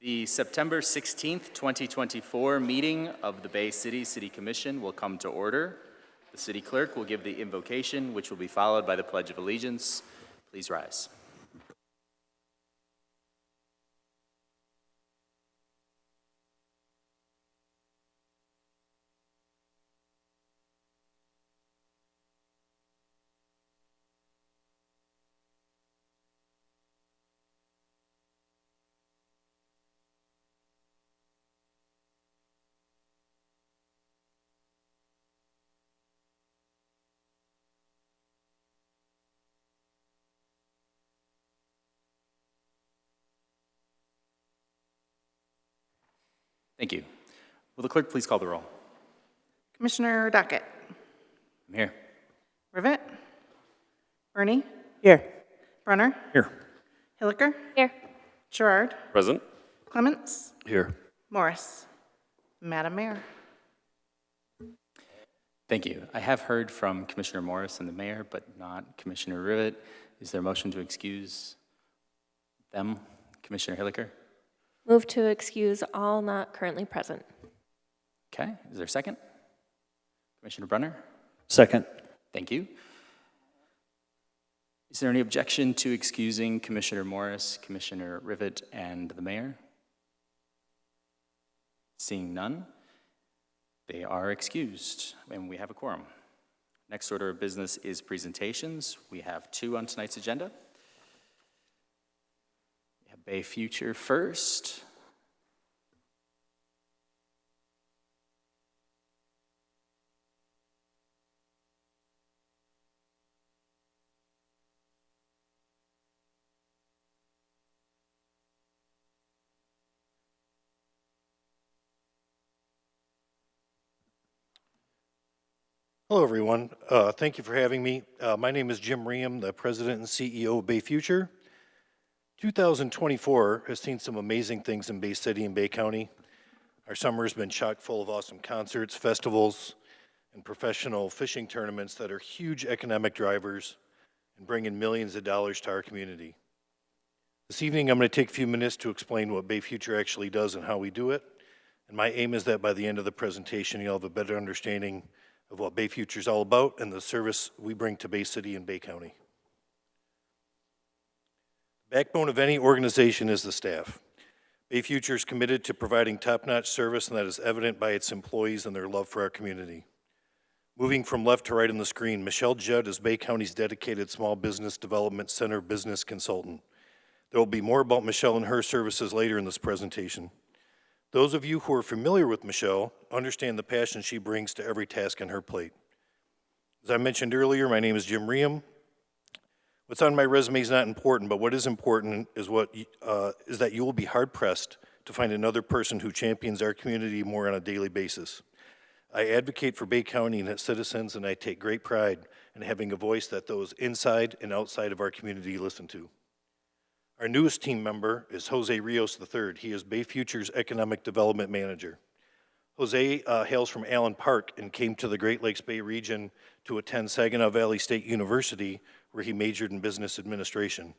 The September 16th, 2024 meeting of the Bay City City Commission will come to order. The city clerk will give the invocation, which will be followed by the Pledge of Allegiance. Please rise. Thank you. Will the clerk please call the roll? Commissioner Dockett. I'm here. Rivet. Bernie. Here. Brunner. Here. Hilliker. Here. Gerard. Present. Clements. Here. Morris. Madam Mayor. Thank you. I have heard from Commissioner Morris and the mayor, but not Commissioner Rivet. Is there a motion to excuse them? Commissioner Hilliker? Move to excuse all not currently present. Okay. Is there a second? Commissioner Brunner? Second. Thank you. Is there any objection to excusing Commissioner Morris, Commissioner Rivet, and the mayor? Seeing none, they are excused, and we have a quorum. Next order of business is presentations. We have two on tonight's agenda. We have Bay Future first. Hello, everyone. Thank you for having me. My name is Jim Ream, the President and CEO of Bay Future. 2024 has seen some amazing things in Bay City and Bay County. Our summer has been chock full of awesome concerts, festivals, and professional fishing tournaments that are huge economic drivers and bring in millions of dollars to our community. This evening, I'm going to take a few minutes to explain what Bay Future actually does and how we do it. And my aim is that by the end of the presentation, you'll have a better understanding of what Bay Future is all about and the service we bring to Bay City and Bay County. The backbone of any organization is the staff. Bay Future is committed to providing top-notch service, and that is evident by its employees and their love for our community. Moving from left to right on the screen, Michelle Judd is Bay County's dedicated Small Business Development Center business consultant. There will be more about Michelle and her services later in this presentation. Those of you who are familiar with Michelle understand the passion she brings to every task on her plate. As I mentioned earlier, my name is Jim Ream. What's on my resume is not important, but what is important is that you will be hard-pressed to find another person who champions our community more on a daily basis. I advocate for Bay County and its citizens, and I take great pride in having a voice that those inside and outside of our community listen to. Our newest team member is Jose Rios III. He is Bay Future's Economic Development Manager. Jose hails from Allen Park and came to the Great Lakes Bay region to attend Saginaw Valley State University, where he majored in business administration.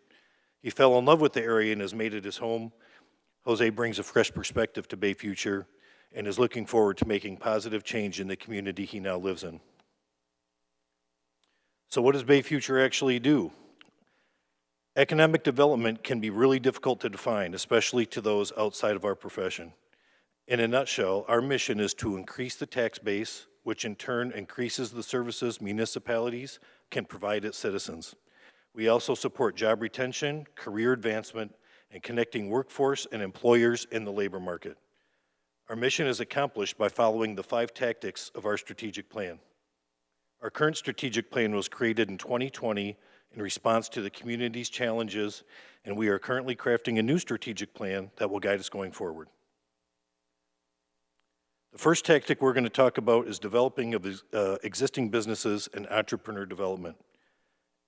He fell in love with the area and has made it his home. Jose brings a fresh perspective to Bay Future and is looking forward to making positive change in the community he now lives in. So what does Bay Future actually do? Economic development can be really difficult to define, especially to those outside of our profession. In a nutshell, our mission is to increase the tax base, which in turn increases the services municipalities can provide its citizens. We also support job retention, career advancement, and connecting workforce and employers in the labor market. Our mission is accomplished by following the 5 tactics of our strategic plan. Our current strategic plan was created in 2020 in response to the community's challenges, and we are currently crafting a new strategic plan that will guide us going forward. The first tactic we're going to talk about is developing of existing businesses and entrepreneur development.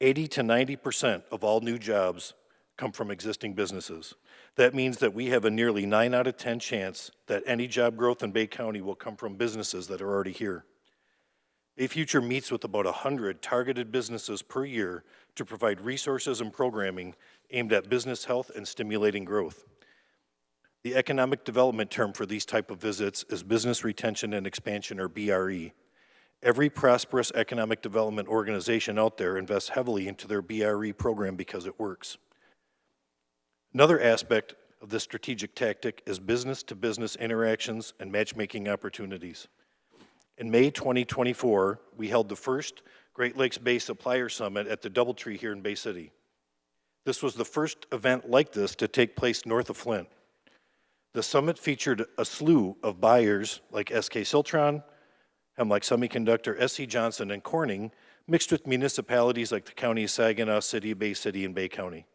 80 to 90% of all new jobs come from existing businesses. That means that we have a nearly 9 out of 10 chance that any job growth in Bay County will come from businesses that are already here. Bay Future meets with about 100 targeted businesses per year to provide resources and programming aimed at business health and stimulating growth. The economic development term for these type of visits is Business Retention and Expansion, or BRE. Every prosperous economic development organization out there invests heavily into their BRE program because it works. Another aspect of this strategic tactic is business-to-business interactions and matchmaking opportunities. In May 2024, we held the first Great Lakes Bay Supplier Summit at the Doubletree here in Bay City. This was the first event like this to take place north of Flint. The summit featured a slew of buyers like SK Siltron, Hemlock Semiconductor, SC Johnson, and Corning, mixed with municipalities like the County of Saginaw, City of Bay City, and Bay County.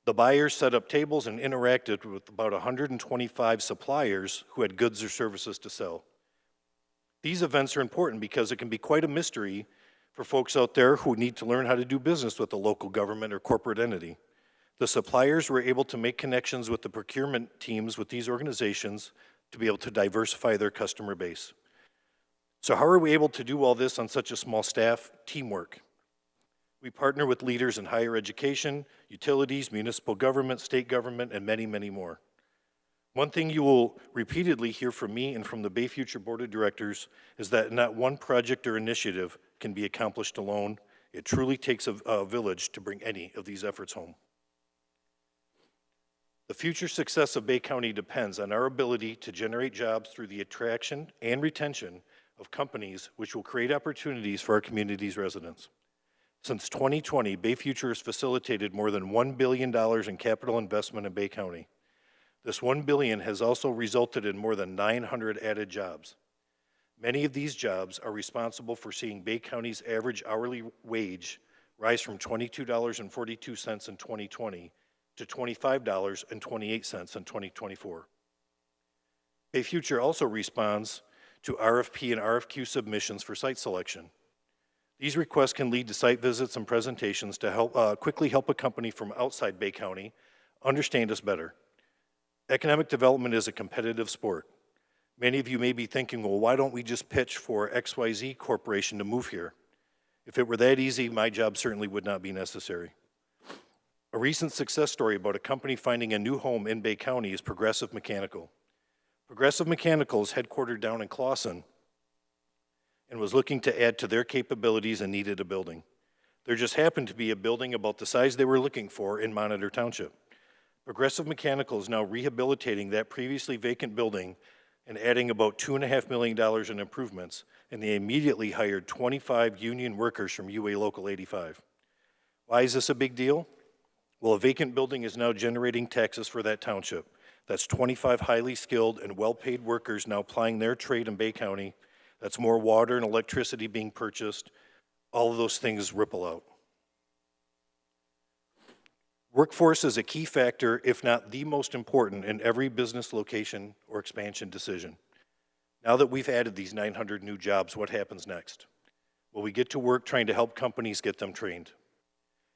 The buyers set up tables and interacted with about 125 suppliers who had goods or services to sell. These events are important because it can be quite a mystery for folks out there who need to learn how to do business with a local government or corporate entity. The suppliers were able to make connections with the procurement teams with these organizations to be able to diversify their customer base. So how are we able to do all this on such a small staff? Teamwork. We partner with leaders in higher education, utilities, municipal government, state government, and many, many more. One thing you will repeatedly hear from me and from the Bay Future Board of Directors is that not one project or initiative can be accomplished alone. It truly takes a village to bring any of these efforts home. The future success of Bay County depends on our ability to generate jobs through the attraction and retention of companies which will create opportunities for our community's residents. Since 2020, Bay Future has facilitated more than $1 billion in capital investment in Bay County. This $1 billion has also resulted in more than 900 added jobs. Many of these jobs are responsible for seeing Bay County's average hourly wage rise from $22.42 in 2020 to $25.28 in 2024. Bay Future also responds to RFP and RFQ submissions for site selection. These requests can lead to site visits and presentations to quickly help a company from outside Bay County understand us better. Economic development is a competitive sport. Many of you may be thinking, well, why don't we just pitch for XYZ Corporation to move here? If it were that easy, my job certainly would not be necessary. A recent success story about a company finding a new home in Bay County is Progressive Mechanical. Progressive Mechanical is headquartered down in Clawson and was looking to add to their capabilities and needed a building. There just happened to be a building about the size they were looking for in Monitor Township. Progressive Mechanical is now rehabilitating that previously vacant building and adding about $2.5 million in improvements, and they immediately hired 25 union workers from UA Local 85. Why is this a big deal? Well, a vacant building is now generating taxes for that township. That's 25 highly skilled and well-paid workers now plying their trade in Bay County. That's more water and electricity being purchased. All of those things ripple out. Workforce is a key factor, if not the most important, in every business location or expansion decision. Now that we've added these 900 new jobs, what happens next? Well, we get to work trying to help companies get them trained.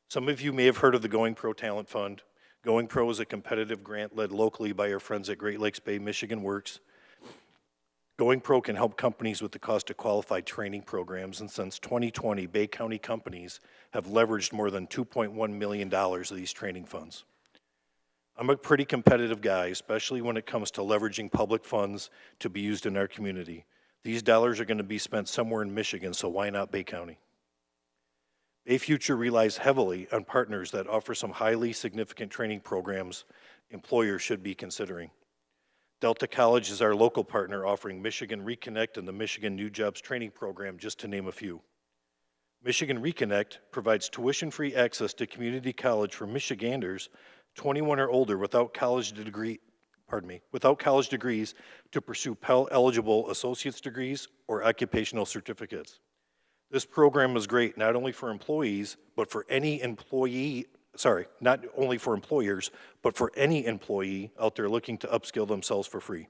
Some of you may have heard of the Going Pro Talent Fund. Going Pro is a competitive grant led locally by our friends at Great Lakes Bay Michigan Works. Going Pro can help companies with the cost of qualified training programs, and since 2020, Bay County companies have leveraged more than $2.1 million of these training funds. I'm a pretty competitive guy, especially when it comes to leveraging public funds to be used in our community. These dollars are going to be spent somewhere in Michigan, so why not Bay County? Bay Future relies heavily on partners that offer some highly significant training programs employers should be considering. Delta College is our local partner offering Michigan Reconnect and the Michigan New Jobs Training Program, just to name a few. Michigan Reconnect provides tuition-free access to community college for Michiganders 21 or older without college degrees to pursue Pell-eligible associate's degrees or occupational certificates. This program is great not only for employees, but for any not only for employers, but for any employee out there looking to upskill themselves for free.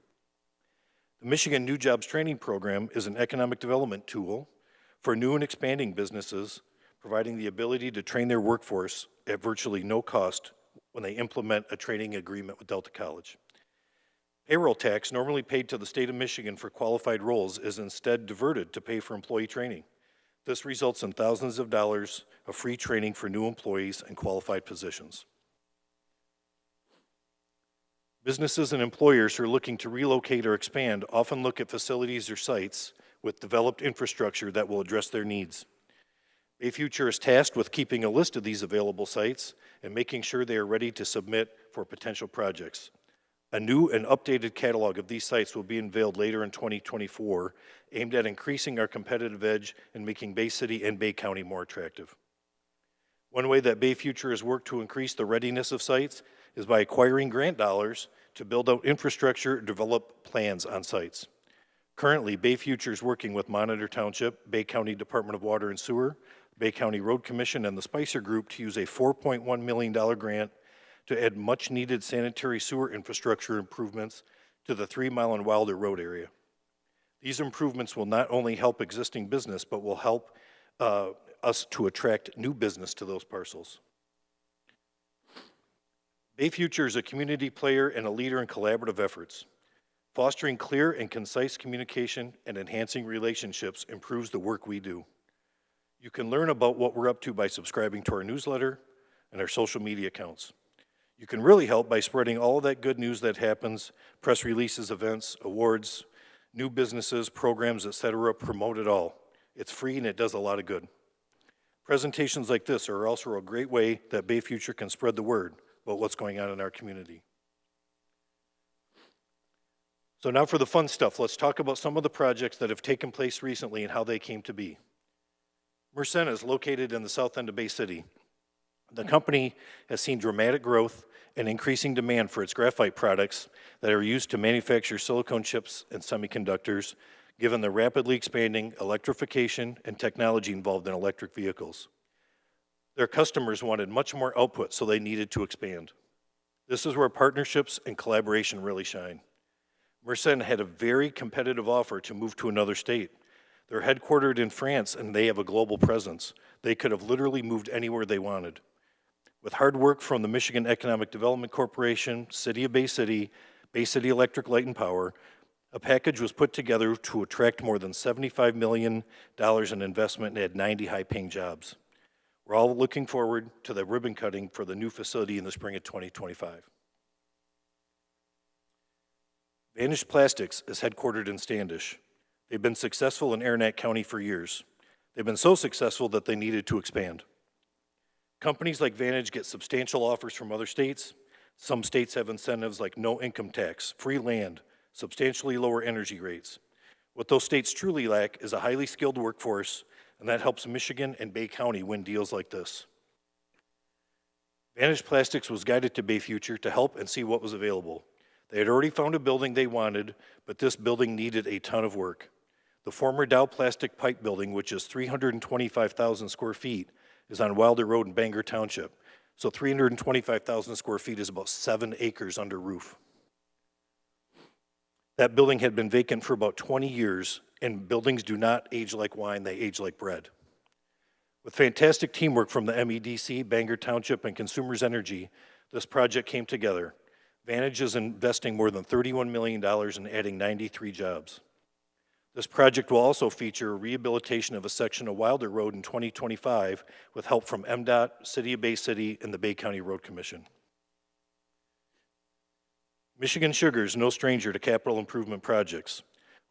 The Michigan New Jobs Training Program is an economic development tool for new and expanding businesses, providing the ability to train their workforce at virtually no cost when they implement a training agreement with Delta College. Payroll tax normally paid to the state of Michigan for qualified roles is instead diverted to pay for employee training. This results in thousands of dollars of free training for new employees and qualified positions. Businesses and employers who are looking to relocate or expand often look at facilities or sites with developed infrastructure that will address their needs. Bay Future is tasked with keeping a list of these available sites and making sure they are ready to submit for potential projects. A new and updated catalog of these sites will be unveiled later in 2024, aimed at increasing our competitive edge and making Bay City and Bay County more attractive. One way that Bay Future has worked to increase the readiness of sites is by acquiring grant dollars to build out infrastructure and develop plans on sites. Currently, Bay Future is working with Monitor Township, Bay County Department of Water and Sewer, Bay County Road Commission, and the Spicer Group to use a $4.1 million grant to add much-needed sanitary sewer infrastructure improvements to the 3 Mile and Wilder Road area. These improvements will not only help existing business, but will help us to attract new business to those parcels. Bay Future is a community player and a leader in collaborative efforts. Fostering clear and concise communication and enhancing relationships improves the work we do. You can learn about what we're up to by subscribing to our newsletter and our social media accounts. You can really help by spreading all of that good news that happens, press releases, events, awards, new businesses, programs, etc. Promote it all. It's free and it does a lot of good. Presentations like this are also a great way that Bay Future can spread the word about what's going on in our community. So now for the fun stuff, let's talk about some of the projects that have taken place recently and how they came to be. Mersenne is located in the south end of Bay City. The company has seen dramatic growth and increasing demand for its graphite products that are used to manufacture silicone chips and semiconductors, given the rapidly expanding electrification and technology involved in electric vehicles. Their customers wanted much more output, so they needed to expand. This is where partnerships and collaboration really shine. Mersenne had a very competitive offer to move to another state. They're headquartered in France and they have a global presence. They could have literally moved anywhere they wanted. With hard work from the Michigan Economic Development Corporation, City of Bay City Electric Light and Power, a package was put together to attract more than $75 million in investment and add 90 high-paying jobs. We're all looking forward to the ribbon cutting for the new facility in the spring of 2025. Vantage Plastics is headquartered in Standish. They've been successful in Aranet County for years. They've been so successful that they needed to expand. Companies like Vantage get substantial offers from other states. Some states have incentives like no income tax, free land, substantially lower energy rates. What those states truly lack is a highly skilled workforce, and that helps Michigan and Bay County win deals like this. Vantage Plastics was guided to Bay Future to help and see what was available. They had already found a building they wanted, but this building needed a ton of work. The former Dow Plastic Pipe Building, which is 325,000 square feet, is on Wilder Road in Bangor Township. So 325,000 square feet is about 7 acres under roof. That building had been vacant for about 20 years, and buildings do not age like wine, they age like bread. With fantastic teamwork from the MEDC, Bangor Township, and Consumers Energy, this project came together. Vantage is investing more than $31 million and adding 93 jobs. This project will also feature a rehabilitation of a section of Wilder Road in 2025 with help from MDOT, City of Bay City, and the Bay County Road Commission. Michigan Sugar is no stranger to capital improvement projects.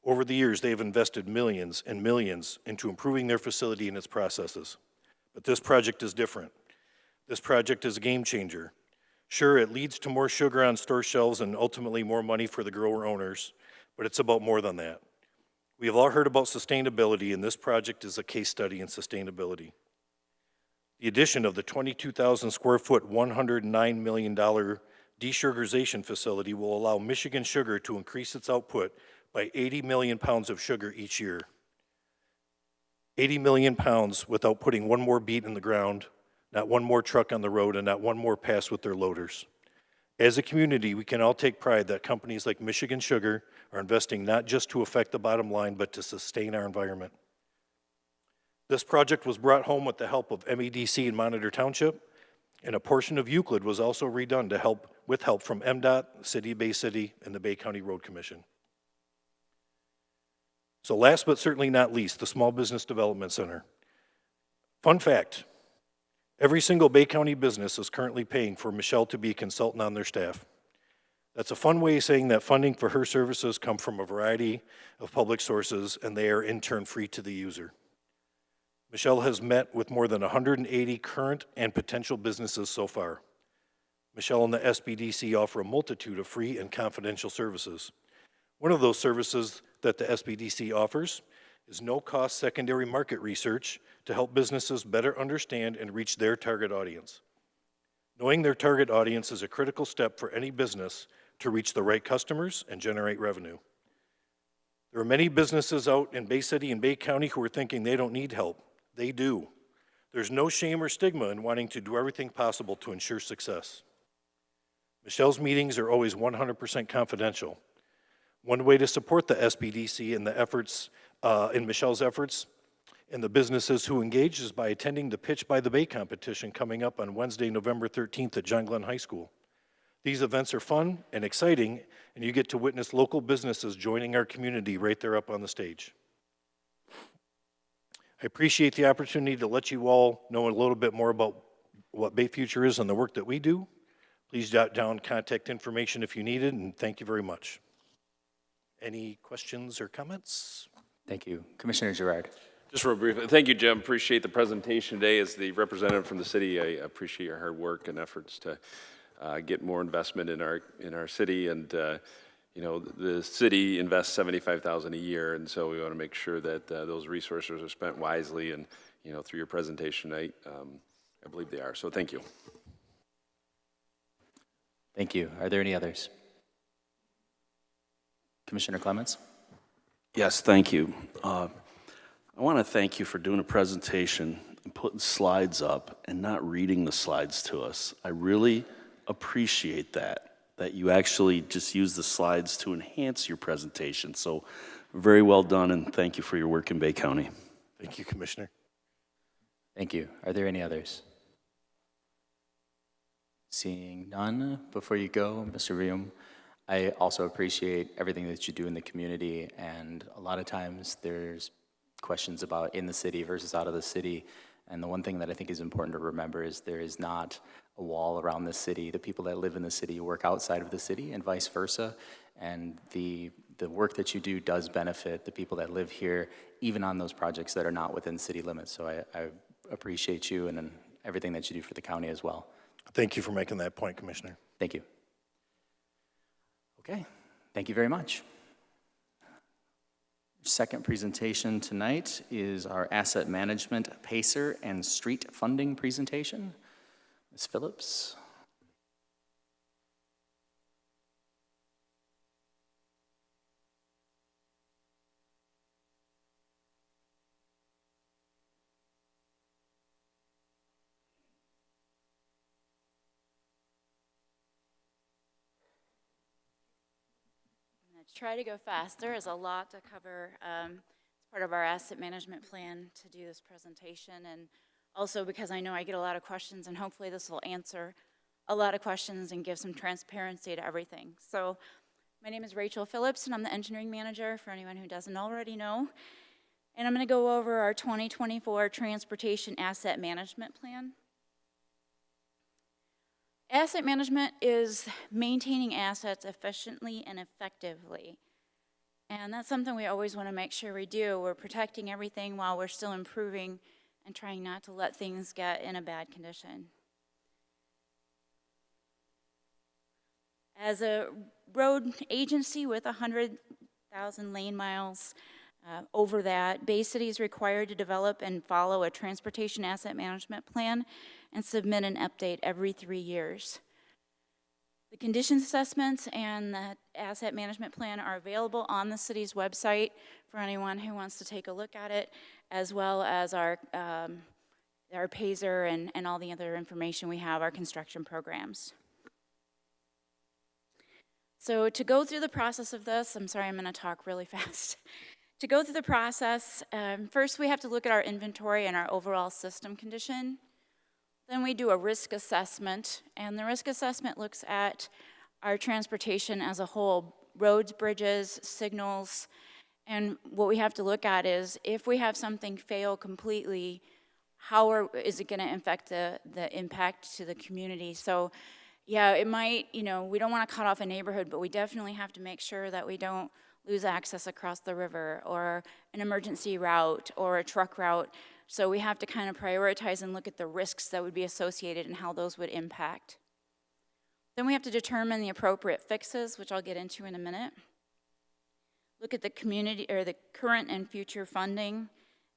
Over the years, they have invested millions and millions into improving their facility and its processes. But this project is different. This project is a game changer. Sure, it leads to more sugar on store shelves and ultimately more money for the grower owners, but it's about more than that. We have all heard about sustainability, and this project is a case study in sustainability. The addition of the 22,000 square foot, $109 million desugarization facility will allow Michigan Sugar to increase its output by 80 million pounds of sugar each year. 80 million pounds without putting one more beet in the ground, not one more truck on the road, and not one more pass with their loaders. As a community, we can all take pride that companies like Michigan Sugar are investing not just to affect the bottom line, but to sustain our environment. This project was brought home with the help of MEDC and Monitor Township, and a portion of Euclid was also redone with help from MDOT, City of Bay City, and the Bay County Road Commission. So last but certainly not least, the Small Business Development Center. Fun fact, every single Bay County business is currently paying for Michelle to be a consultant on their staff. That's a fun way of saying that funding for her services come from a variety of public sources, and they are in turn free to the user. Michelle has met with more than 180 current and potential businesses so far. Michelle and the SBDC offer a multitude of free and confidential services. One of those services that the SBDC offers is no-cost secondary market research to help businesses better understand and reach their target audience. Knowing their target audience is a critical step for any business to reach the right customers and generate revenue. There are many businesses out in Bay City and Bay County who are thinking they don't need help. They do. There's no shame or stigma in wanting to do everything possible to ensure success. Michelle's meetings are always 100% confidential. One way to support the SBDC and the efforts, in Michelle's efforts, and the businesses who engage is by attending the Pitch by the Bay competition coming up on Wednesday, November 13th at John Glenn High School. These events are fun and exciting, and you get to witness local businesses joining our community right there up on the stage. I appreciate the opportunity to let you all know a little bit more about what Bay Future is and the work that we do. Please jot down contact information if you need it, and thank you very much. Any questions or comments? Thank you. Commissioner Gerard. Just real briefly, thank you, Jim. Appreciate the presentation today. As the representative from the city, I appreciate your hard work and efforts to get more investment in our city. And you know, the city invests $75,000 a year, and so we want to make sure that those resources are spent wisely. And you know, through your presentation tonight, I believe they are. So thank you. Thank you. Are there any others? Commissioner Clements? Yes, thank you. I want to thank you for doing a presentation and putting slides up and not reading the slides to us. I really appreciate that you actually just use the slides to enhance your presentation. So very well done, and thank you for your work in Bay County. Thank you, Commissioner. Thank you. Are there any others? Seeing none, before you go, Mr. Rium, I also appreciate everything that you do in the community, and a lot of times there's questions about in the city versus out of the city, and the one thing that I think is important to remember is there is not a wall around the city. The people that live in the city work outside of the city and vice versa, and the work that you do does benefit the people that live here, even on those projects that are not within city limits. So I appreciate you and everything that you do for the county as well. Thank you for making that point, Commissioner. Thank you. Okay, thank you very much. Second presentation tonight is our asset management PACER and street funding presentation. Ms. Phillips. Try to go fast. There is a lot to cover. It's part of our asset management plan to do this presentation, and also because I know I get a lot of questions, and hopefully this will answer a lot of questions and give some transparency to everything. So my name is Rachel Phillips, and I'm the engineering manager for anyone who doesn't already know. And I'm going to go over our 2024 transportation asset management plan. Asset management is maintaining assets efficiently and effectively. And that's something we always want to make sure we do. We're protecting everything while we're still improving and trying not to let things get in a bad condition. As a road agency with 100,000 lane miles over that, Bay City is required to develop and follow a transportation asset management plan and submit an update every 3 years. The condition assessments and the asset management plan are available on the city's website for anyone who wants to take a look at it, as well as our PACER and all the other information we have, our construction programs. So to go through the process of this, I'm sorry, I'm going to talk really fast. To go through the process, first we have to look at our inventory and our overall system condition. Then we do a risk assessment, and the risk assessment looks at our transportation as a whole, roads, bridges, signals, and what we have to look at is if we have something fail completely, is it going to affect the impact to the community? So yeah, it might, you know, we don't want to cut off a neighborhood, but we definitely have to make sure that we don't lose access across the river or an emergency route or a truck route. So we have to kind of prioritize and look at the risks that would be associated and how those would impact. Then we have to determine the appropriate fixes, which I'll get into in a minute. Look at the community or the current and future funding,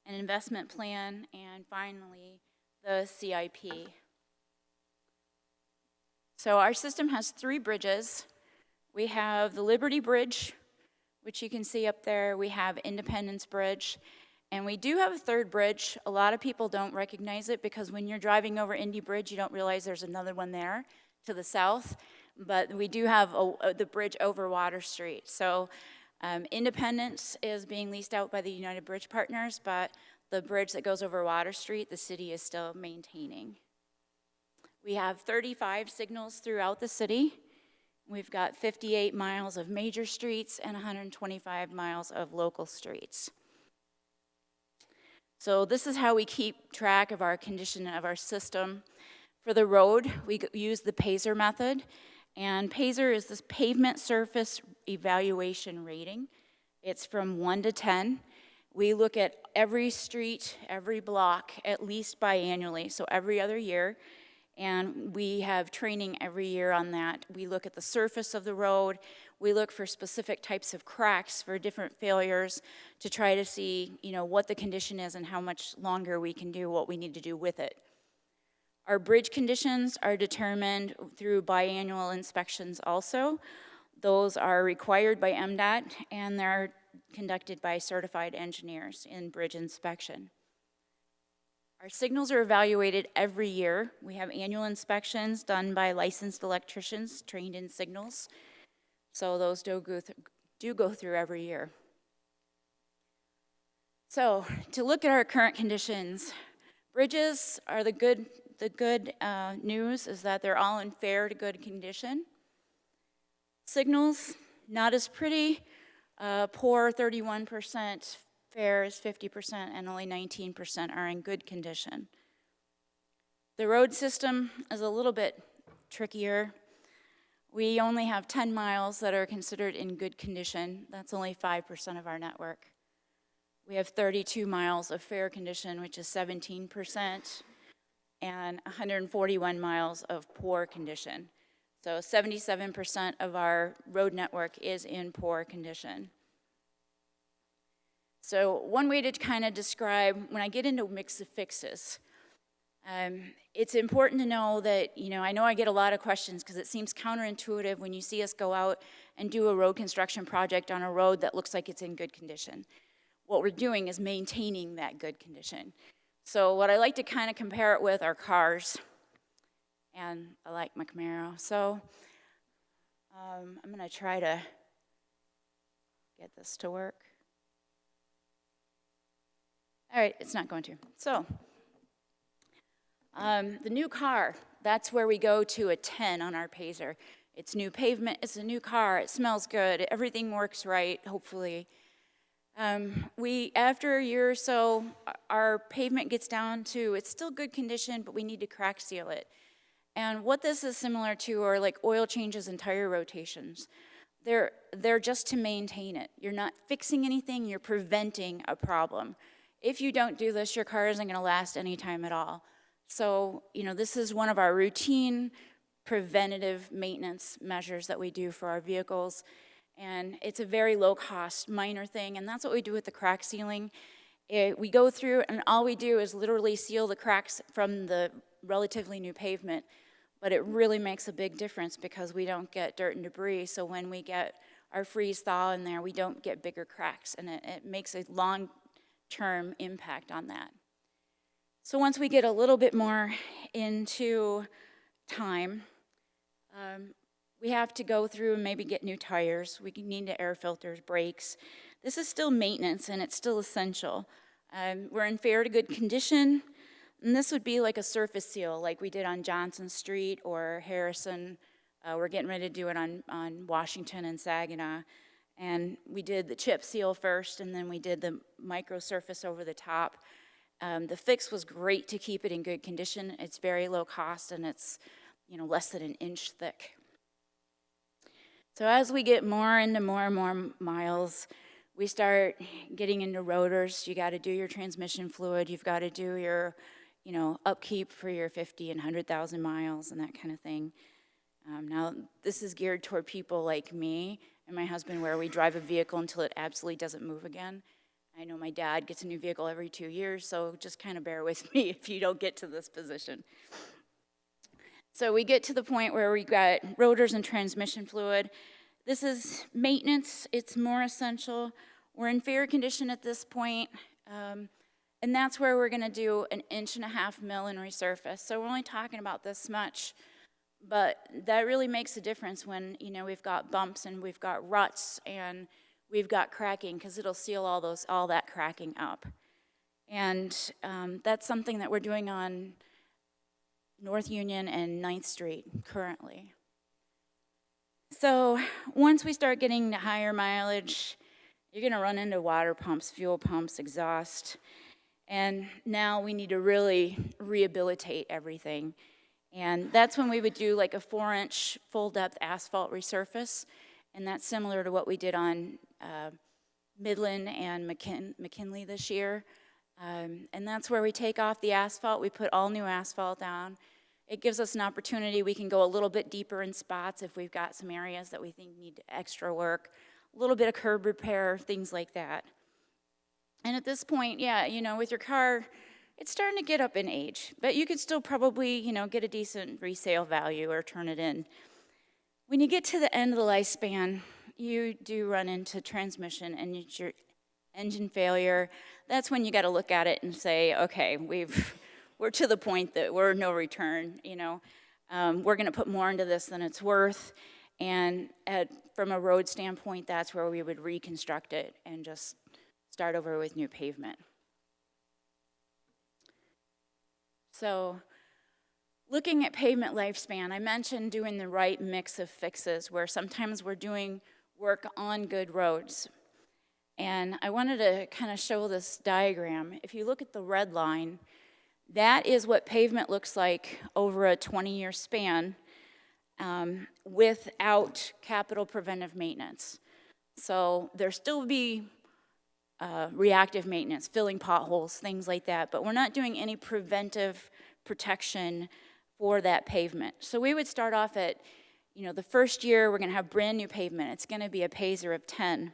an investment plan, and finally, the CIP. So our system has 3 bridges. We have the Liberty Bridge, which you can see up there. We have Independence Bridge, and we do have a 3rd bridge. A lot of people don't recognize it because when you're driving over Indy Bridge, you don't realize there's another one there to the south, but we do have the bridge over Water Street. So Independence is being leased out by the United Bridge Partners, but the bridge that goes over Water Street, the city is still maintaining. We have 35 signals throughout the city. We've got 58 miles of major streets and 125 miles of local streets. So this is how we keep track of our condition of our system. For the road, we use the PASER method, and PASER is this pavement surface evaluation rating. It's from 1 to 10. We look at every street, every block, at least biannually, so every other year. And we have training every year on that. We look at the surface of the road. We look for specific types of cracks for different failures to try to see, you know, what the condition is and how much longer we can do what we need to do with it. Our bridge conditions are determined through biannual inspections also. Those are required by MDOT, and they're conducted by certified engineers in bridge inspection. Our signals are evaluated every year. We have annual inspections done by licensed electricians trained in signals. So those do go through every year. So to look at our current conditions, bridges are the good news is that they're all in fair to good condition. Signals, not as pretty, poor 31%, fair is 50%, and only 19% are in good condition. The road system is a little bit trickier. We only have 10 miles that are considered in good condition. That's only 5% of our network. We have 32 miles of fair condition, which is 17%, and 141 miles of poor condition. So 77% of our road network is in poor condition. So one way to kind of describe, when I get into mix of fixes, it's important to know that, you know I get a lot of questions because it seems counterintuitive when you see us go out and do a road construction project on a road that looks like it's in good condition. What we're doing is maintaining that good condition. So what I like to kind of compare it with are cars, and I like my Camaro. So I'm gonna try to get this to work. All right, it's not going to. So, the new car, that's where we go to a 10 on our PASER. It's new pavement, it's a new car, it smells good, everything works right, hopefully. After a year or so, our pavement gets down to, it's still good condition, but we need to crack seal it. And what this is similar to are like oil changes and tire rotations. They're just to maintain it. You're not fixing anything, you're preventing a problem. If you don't do this, your car isn't gonna last any time at all. So, this is one of our routine preventative maintenance measures that we do for our vehicles. And it's a very low cost, minor thing, and that's what we do with the crack sealing. We go through and all we do is literally seal the cracks from the relatively new pavement, but it really makes a big difference because we don't get dirt and debris, so when we get our freeze thaw in there, we don't get bigger cracks, and it makes a long-term impact on that. So once we get a little bit more into time, we have to go through and maybe get new tires. We need the air filters, brakes. This is still maintenance and it's still essential. We're in fair to good condition, and this would be like a surface seal like we did on Johnson Street or Harrison. We're getting ready to do it on Washington and Saginaw. And we did the chip seal first, and then we did the micro surface over the top. The fix was great to keep it in good condition. It's very low cost, and it's less than an inch thick. So as we get more and more miles, we start getting into rotors. You got to do your transmission fluid. You've got to do your, upkeep for your 50 and 100,000 miles and that kind of thing. Now, this is geared toward people like me and my husband, where we drive a vehicle until it absolutely doesn't move again. I know my dad gets a new vehicle every 2 years, so just kind of bear with me if you don't get to this position. So we get to the point where we got rotors and transmission fluid. This is maintenance. It's more essential. We're in fair condition at this point, and that's where we're going to do an 1.5 mil in resurface. So we're only talking about this much, but that really makes a difference when, we've got bumps and we've got ruts and we've got cracking, because it'll seal all that cracking up. And that's something that we're doing on North Union and 9th Street currently. So once we start getting to higher mileage, you're going to run into water pumps, fuel pumps, exhaust, and now we need to really rehabilitate everything. And that's when we would do like a 4-inch full-depth asphalt resurface, and that's similar to what we did on Midland and McKinley this year. And that's where we take off the asphalt. We put all new asphalt down. It gives us an opportunity. We can go a little bit deeper in spots if we've got some areas that we think need extra work, a little bit of curb repair, things like that. And at this point, with your car, it's starting to get up in age, but you could still probably, get a decent resale value or turn it in. When you get to the end of the lifespan, you do run into transmission and your engine failure. That's when you got to look at it and say, okay, we're to the point that we're no return. We're going to put more into this than it's worth. And from a road standpoint, that's where we would reconstruct it and just start over with new pavement. So looking at pavement lifespan, I mentioned doing the right mix of fixes, where sometimes we're doing work on good roads. And I wanted to kind of show this diagram. If you look at the red line, that is what pavement looks like over a 20-year span without capital preventive maintenance. So there still be reactive maintenance, filling potholes, things like that, but we're not doing any preventive protection for that pavement. So we would start off at, the first year we're gonna have brand new pavement. It's gonna be a Payzer of 10.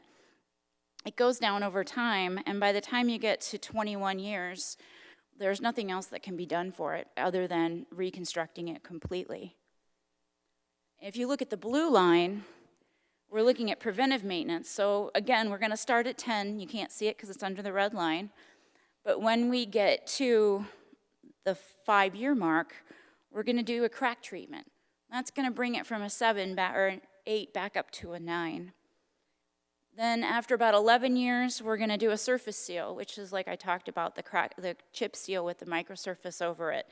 It goes down over time, and by the time you get to 21 years, there's nothing else that can be done for it other than reconstructing it completely. If you look at the blue line, we're looking at preventive maintenance. So again, we're gonna start at 10. You can't see it because it's under the red line. But when we get to the 5-year mark, we're gonna do a crack treatment. That's gonna bring it from a 7 or an 8 back up to a 9. Then after about 11 years, we're gonna do a surface seal, which is like I talked about, the chip seal with the microsurface over it.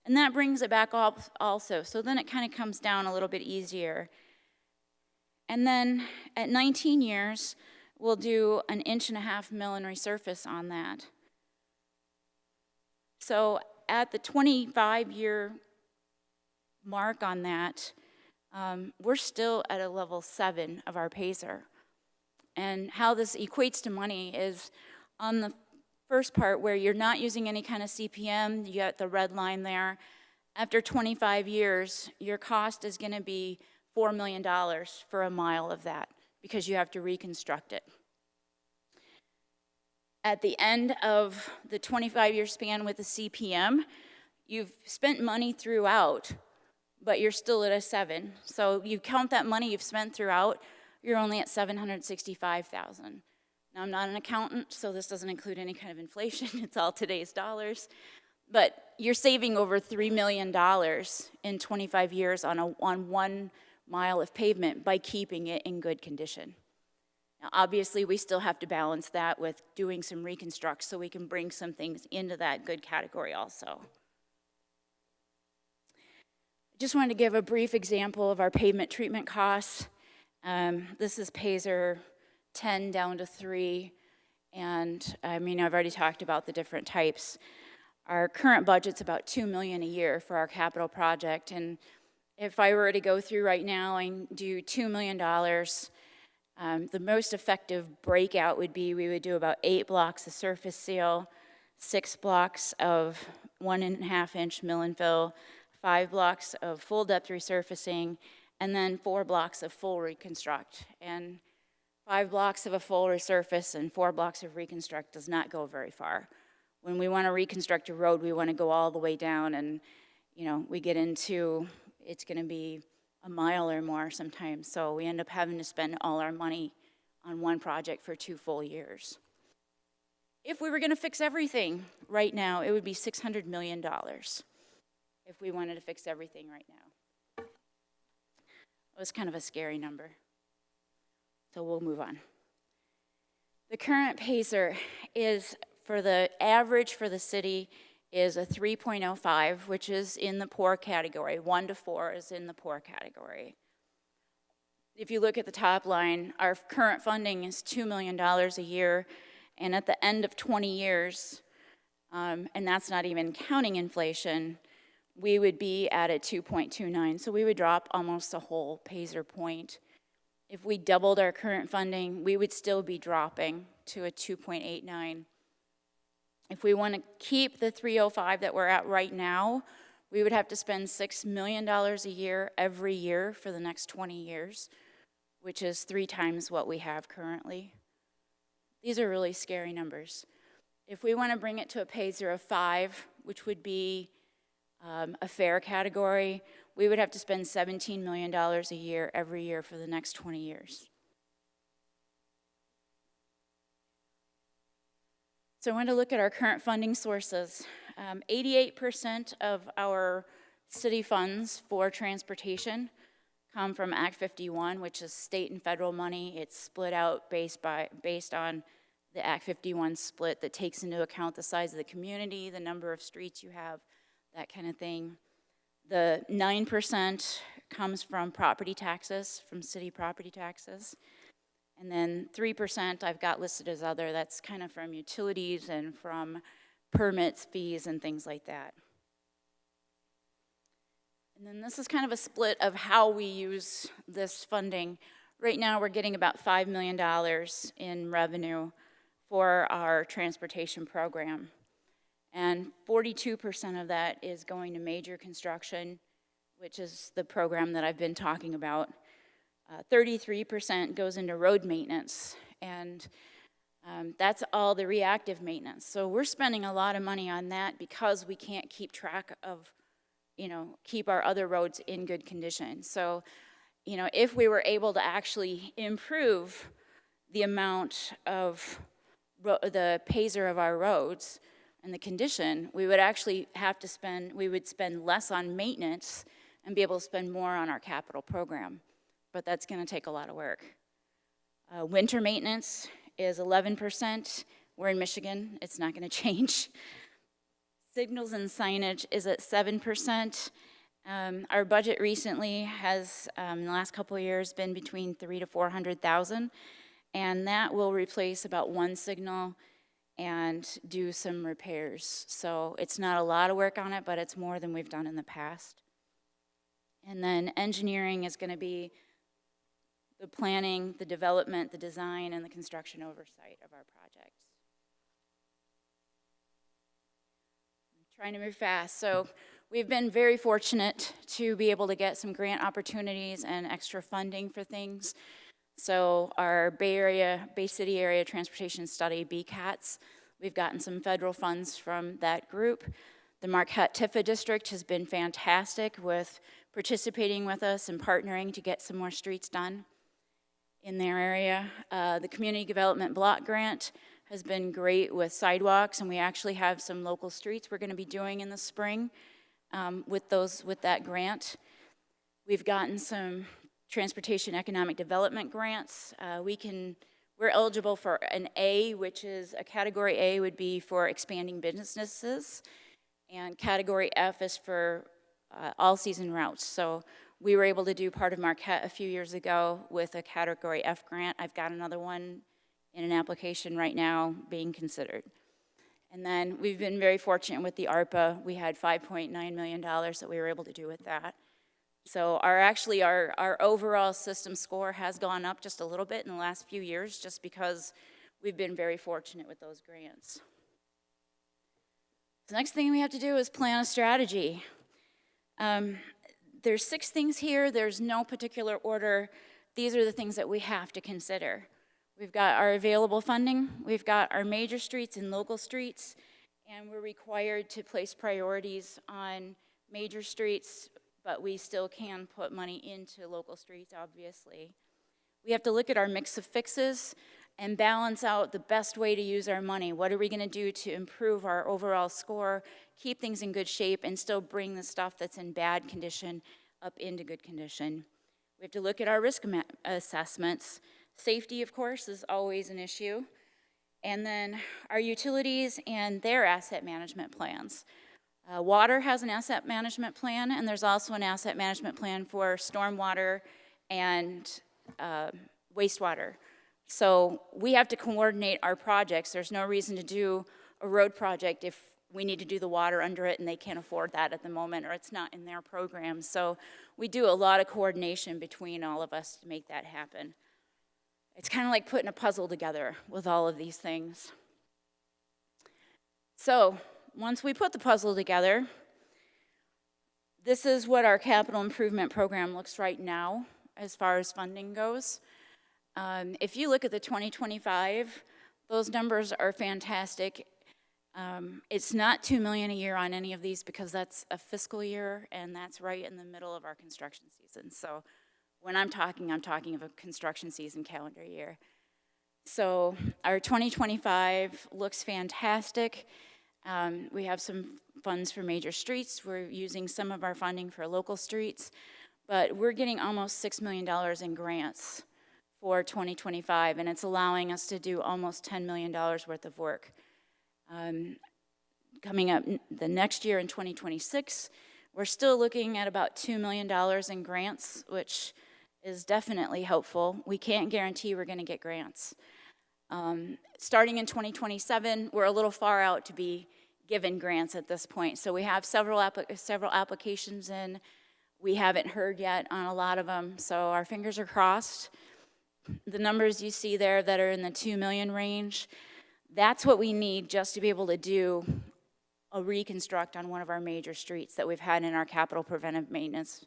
And that brings it back up also. So then it kind of comes down a little bit easier. And then at 19 years, we'll do an 1.5 mil in resurface on that. So at the 25-year mark on that, we're still at a level 7 of our Payzer. And how this equates to money is on the first part where you're not using any kind of CPM, you got the red line there. After 25 years, your cost is gonna be $4 million for a mile of that because you have to reconstruct it. At the end of the 25-year span with the CPM, you've spent money throughout, but you're still at a 7. So you count that money you've spent throughout, you're only at $765,000. Now, I'm not an accountant, so this doesn't include any kind of inflation. It's all today's dollars. But you're saving over $3 million in 25 years on 1 mile of pavement by keeping it in good condition. Now, obviously, we still have to balance that with doing some reconstruct so we can bring some things into that good category also. I just wanted to give a brief example of our pavement treatment costs. This is Payzer 10 down to 3, and I've already talked about the different types. Our current budget's about $2 million a year for our capital project, and If I were to go through right now and do $2 million, the most effective breakout would be we would do about 8 blocks of surface seal, 6 blocks of 1.5-inch mill and fill, 5 blocks of full depth resurfacing, and then 4 blocks of full reconstruct. And 5 blocks of a full resurface and 4 blocks of reconstruct does not go very far. When we want to reconstruct a road, we want to go all the way down, and we get into, it's going to be a mile or more sometimes, so we end up having to spend all our money on one project for 2 full years. If we were going to fix everything right now, it would be $600 million if we wanted to fix everything right now. It was kind of a scary number, so we'll move on. The current PACER is, for the average for the city, is a 3.05, which is in the poor category. 1 to 4 is in the poor category. If you look at the top line, our current funding is $2 million a year, and at the end of 20 years, and that's not even counting inflation, we would be at a 2.29, so we would drop almost a whole PACER point. If we doubled our current funding, we would still be dropping to a 2.89. If we want to keep the 305 that we're at right now, we would have to spend $6 million a year every year for the next 20 years, which is 3 times what we have currently. These are really scary numbers. If we want to bring it to a PACER of 5, which would be a fair category, we would have to spend $17 million a year every year for the next 20 years. So I want to look at our current funding sources. 88% of our city funds for transportation come from Act 51, which is state and federal money. It's split out based on the Act 51 split that takes into account the size of the community, the number of streets you have, that kind of thing. The 9% comes from property taxes, from city property taxes. And then 3% I've got listed as other. That's kind of from utilities and from permits, fees, and things like that. And then this is kind of a split of how we use this funding. Right now we're getting about $5 million in revenue for our transportation program. And 42% of that is going to major construction, which is the program that I've been talking about. 33% goes into road maintenance, and that's all the reactive maintenance. So we're spending a lot of money on that because we can't keep track of, keep our other roads in good condition. So, if we were able to actually improve the amount of the PACER of our roads and the condition, we would actually we would spend less on maintenance and be able to spend more on our capital program. But that's going to take a lot of work. Winter maintenance is 11%. We're in Michigan. It's not going to change. Signals and signage is at 7%. Our budget recently has, in the last couple of years, been between $300,000 to $400,000, and that will replace about 1 signal and do some repairs. So it's not a lot of work on it, but it's more than we've done in the past. And then engineering is going to be the planning, the development, the design, and the construction oversight of our projects. I'm trying to move fast. So we've been very fortunate to be able to get some grant opportunities and extra funding for things. So our Bay City Area Transportation Study, BCATS, we've gotten some federal funds from that group. The Marquette-Tifa District has been fantastic with participating with us and partnering to get some more streets done in their area. The Community Development Block Grant has been great with sidewalks, and we actually have some local streets we're going to be doing in the spring with that grant. We've gotten some transportation economic development grants. We're eligible for an A, which is a category A would be for expanding businesses, and category F is for all season routes. So we were able to do part of Marquette a few years ago with a category F grant. I've got another one in an application right now being considered. And then we've been very fortunate with the ARPA. We had $5.9 million that we were able to do with that. So our overall system score has gone up just a little bit in the last few years, just because we've been very fortunate with those grants. The next thing we have to do is plan a strategy. There's 6 things here. There's no particular order. These are the things that we have to consider. We've got our available funding, we've got our major streets and local streets, and we're required to place priorities on major streets, but we still can put money into local streets, obviously. We have to look at our mix of fixes and balance out the best way to use our money. What are we gonna do to improve our overall score, keep things in good shape, and still bring the stuff that's in bad condition up into good condition? We have to look at our risk assessments. Safety, of course, is always an issue. And then our utilities and their asset management plans. Water has an asset management plan, and there's also an asset management plan for stormwater and wastewater. So we have to coordinate our projects. There's no reason to do a road project if we need to do the water under it and they can't afford that at the moment, or it's not in their program. So we do a lot of coordination between all of us to make that happen. It's kind of like putting a puzzle together with all of these things. So once we put the puzzle together, this is what our capital improvement program looks right now as far as funding goes. If you look at the 2025, those numbers are fantastic. It's not $2 million a year on any of these because that's a fiscal year, and that's right in the middle of our construction season. So when I'm talking of a construction season calendar year. So our 2025 looks fantastic. We have some funds for major streets. We're using some of our funding for local streets, but we're getting almost $6 million in grants for 2025, and it's allowing us to do almost $10 million worth of work. Coming up the next year in 2026, we're still looking at about $2 million in grants, which is definitely helpful. We can't guarantee we're gonna get grants. Starting in 2027, we're a little far out to be given grants at this point. So we have several applications in. We haven't heard yet on a lot of them, so our fingers are crossed. The numbers you see there that are in the 2 million range, that's what we need just to be able to do a reconstruct on one of our major streets that we've had in our capital preventive maintenance,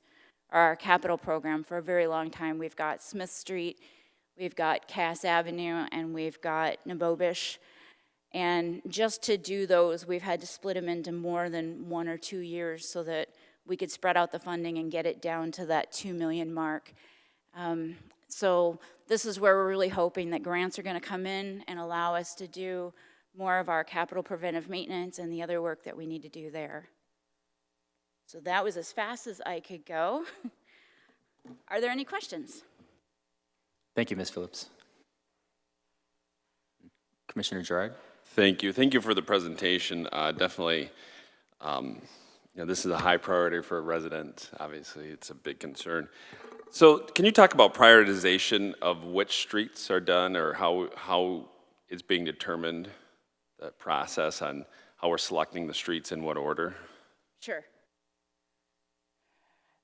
or our capital program for a very long time. We've got Smith Street, we've got Cass Avenue, and we've got Nabobish. And just to do those, we've had to split them into more than 1 or 2 years so that we could spread out the funding and get it down to that 2 million mark. So this is where we're really hoping that grants are gonna come in and allow us to do more of our capital preventive maintenance and the other work that we need to do there. So that was as fast as I could go. Are there any questions? Thank you, Ms. Phillips. Commissioner Gerard? Thank you. Thank you for the presentation. Definitely, this is a high priority for a resident. Obviously, it's a big concern. So can you talk about prioritization of which streets are done, or how it's being determined, that process on how we're selecting the streets in what order? Sure.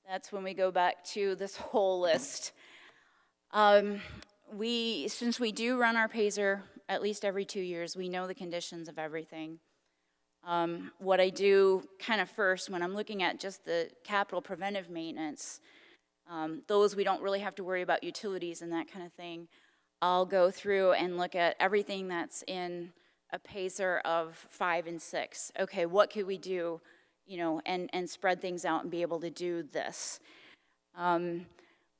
That's when we go back to this whole list. Since we do run our PASER at least every 2 years, we know the conditions of everything. What I do kind of first when I'm looking at just the capital preventive maintenance, those we don't really have to worry about utilities and that kind of thing. I'll go through and look at everything that's in a PASER of 5 and 6. Okay, what could we do, and spread things out and be able to do this.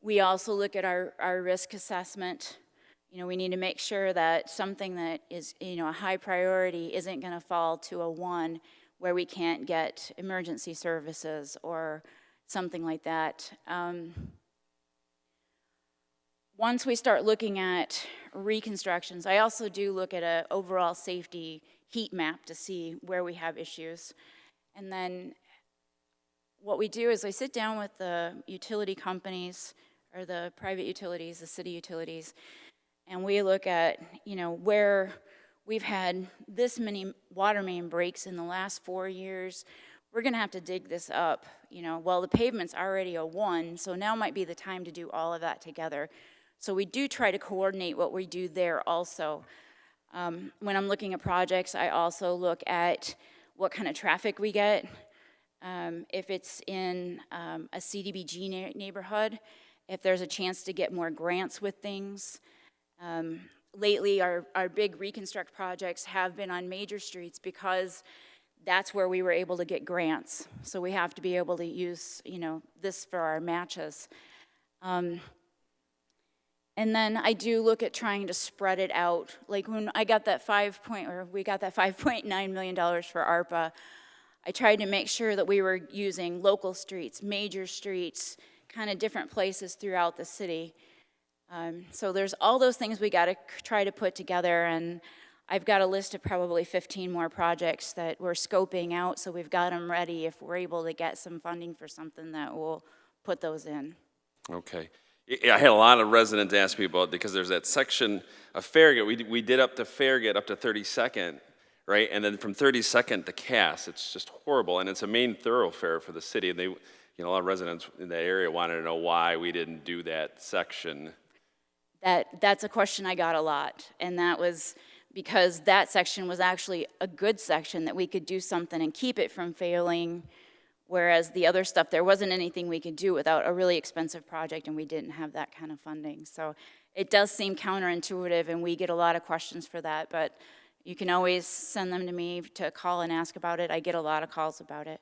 We also look at our risk assessment. We need to make sure that something that is, a high priority isn't gonna fall to a 1 where we can't get emergency services or something like that. Once we start looking at reconstructions, I also do look at an overall safety heat map to see where we have issues. And then what we do is I sit down with the utility companies, or the private utilities, the city utilities, and we look at, where we've had this many water main breaks in the last 4 years, we're gonna have to dig this up, well, the pavement's already a 1, so now might be the time to do all of that together. So we do try to coordinate what we do there also. When I'm looking at projects, I also look at what kind of traffic we get. If it's in a CDBG neighborhood, if there's a chance to get more grants with things. Lately, our big reconstruct projects have been on major streets because that's where we were able to get grants. So we have to be able to use, this for our matches. And then I do look at trying to spread it out. Like when I got that we got that $5.9 million for ARPA, I tried to make sure that we were using local streets, major streets, kind of different places throughout the city. So there's all those things we got to try to put together, and I've got a list of probably 15 more projects that we're scoping out, so we've got them ready if we're able to get some funding for something that will put those in. Okay. I had a lot of residents ask me about, because there's that section of Farragut, we did up to Farragut, up to 32nd, right? And then from 32nd to Cass, it's just horrible, and it's a main thoroughfare for the city, and they, a lot of residents in that area wanted to know why we didn't do that section. That's a question I got a lot, and that was because that section was actually a good section that we could do something and keep it from failing, whereas the other stuff, there wasn't anything we could do without a really expensive project, and we didn't have that kind of funding. So it does seem counterintuitive, and we get a lot of questions for that, but you can always send them to me to call and ask about it. I get a lot of calls about it.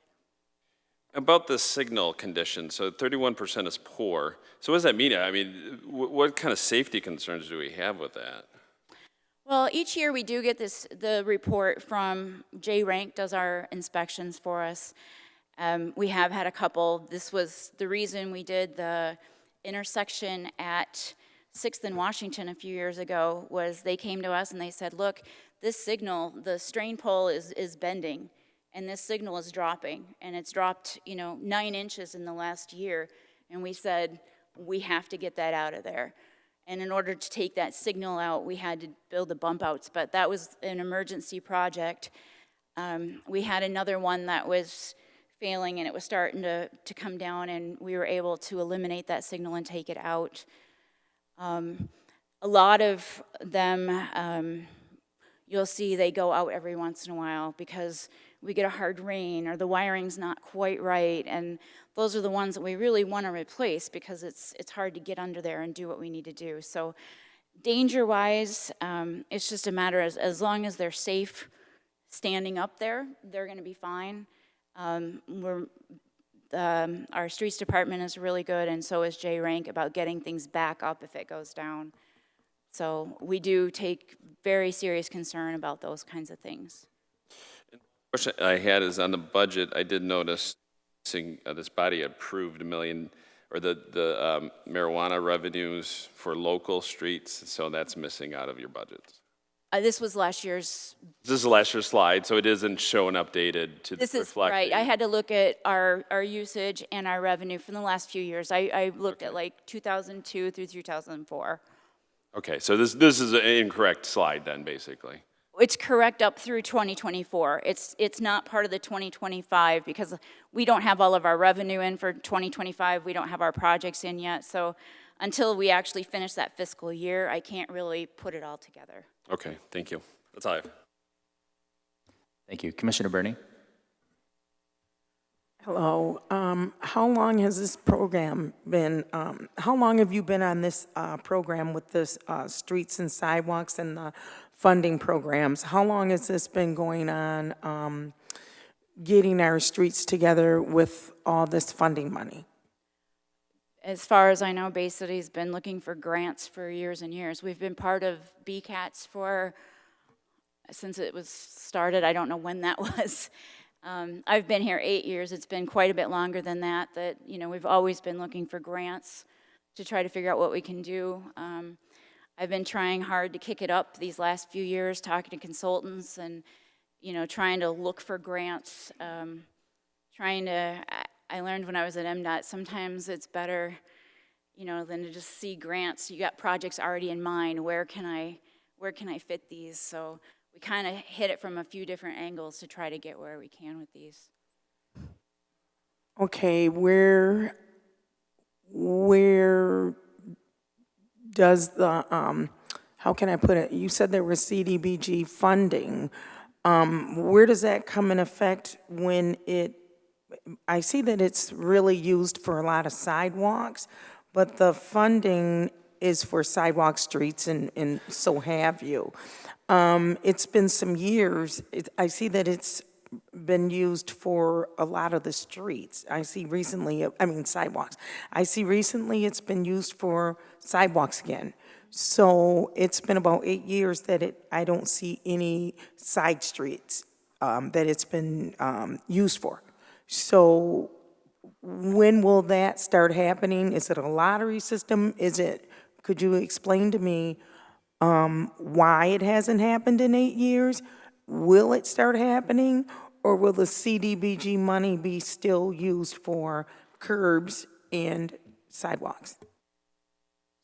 About the signal condition, so 31% is poor. So what does that mean? I mean, what kind of safety concerns do we have with that? Well, each year we do get the report from J Rank does our inspections for us. We have had a couple. This was the reason we did the intersection at 6th and Washington a few years ago, was they came to us and they said, look, this signal, the strain pole is bending, and this signal is dropping, and it's dropped, 9 inches in the last year. And we said, we have to get that out of there. And in order to take that signal out, we had to build the bump outs, but that was an emergency project. We had another one that was failing, and it was starting to come down, and we were able to eliminate that signal and take it out. A lot of them, you'll see they go out every once in a while because we get a hard rain or the wiring's not quite right, and those are the ones that we really want to replace because it's hard to get under there and do what we need to do. So danger-wise, it's just a matter of as long as they're safe standing up there, they're going to be fine. Our streets department is really good, and so is J Rank, about getting things back up if it goes down. So we do take very serious concern about those kinds of things. Question I had is on the budget. I did notice this body approved $1 million, or the marijuana revenues for local streets, so that's missing out of your budgets. This was last year's. This is last year's slide, so it isn't shown updated to This is reflect. right. I had to look at our usage and our revenue from the last few years. I looked at like 2002 through 2004. Okay, so this is an incorrect slide then, basically. It's correct up through 2024. It's not part of the 2025 because we don't have all of our revenue in for 2025. We don't have our projects in yet. So until we actually finish that fiscal year, I can't really put it all together. Okay, thank you. That's all I have. Thank you. Commissioner Burney? Hello. How long has this program been, how long have you been on this program with this streets and sidewalks and the funding programs? How long has this been going on, getting our streets together with all this funding money? As far as I know, Bay City's been looking for grants for years and years. We've been part of BCATS since it was started. I don't know when that was. I've been here 8 years. It's been quite a bit longer than that, we've always been looking for grants to try to figure out what we can do. I've been trying hard to kick it up these last few years, talking to consultants and, trying to look for grants, I learned when I was at MDOT, sometimes it's better, than to just see grants. You got projects already in mind. Where can I fit these? So we kind of hit it from a few different angles to try to get where we can with these. Okay, where does the, how can I put it? You said there was CDBG funding. Where does that come in effect when I see that it's really used for a lot of sidewalks, but the funding is for sidewalk, streets, and so have you. It's been some years. I see that it's been used for a lot of the streets. I see recently, sidewalks. I see recently it's been used for sidewalks again. So it's been about 8 years that I don't see any side streets that it's been used for. So when will that start happening? Is it a lottery system? Could you explain to me why it hasn't happened in 8 years? Will it start happening? Or will the CDBG money be still used for curbs and sidewalks?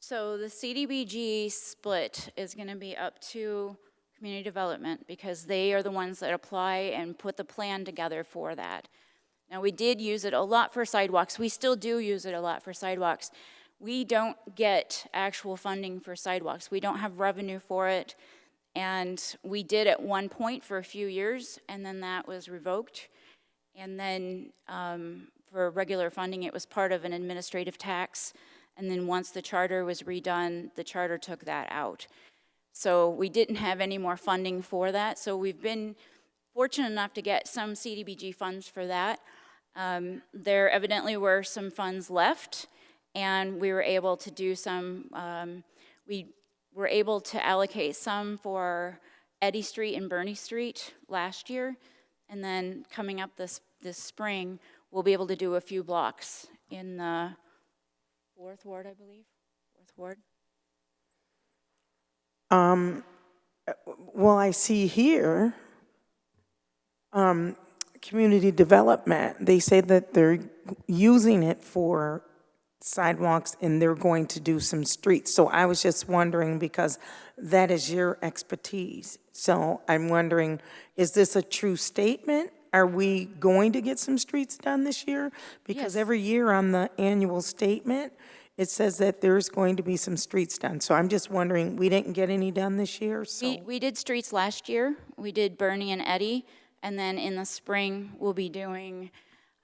So the CDBG split is going to be up to community development because they are the ones that apply and put the plan together for that. Now, we did use it a lot for sidewalks. We still do use it a lot for sidewalks. We don't get actual funding for sidewalks. We don't have revenue for it. And we did at one point for a few years, and then that was revoked. And then for regular funding, it was part of an administrative tax. And then once the charter was redone, the charter took that out. So we didn't have any more funding for that. So we've been fortunate enough to get some CDBG funds for that. There evidently were some funds left, and we were able to do some, we were able to allocate some for Eddy Street and Bernie Street last year. And then coming up this spring, we'll be able to do a few blocks in the 4th Ward, I believe, 4th Ward. Well, I see here, community development, they say that they're using it for sidewalks and they're going to do some streets. So I was just wondering, because that is your expertise. So I'm wondering, is this a true statement? Are we going to get some streets done this year? Because Yes. every year on the annual statement, it says that there's going to be some streets done. So I'm just wondering, we didn't get any done this year, so. We did streets last year. We did Bernie and Eddy. And then in the spring, we'll be doing,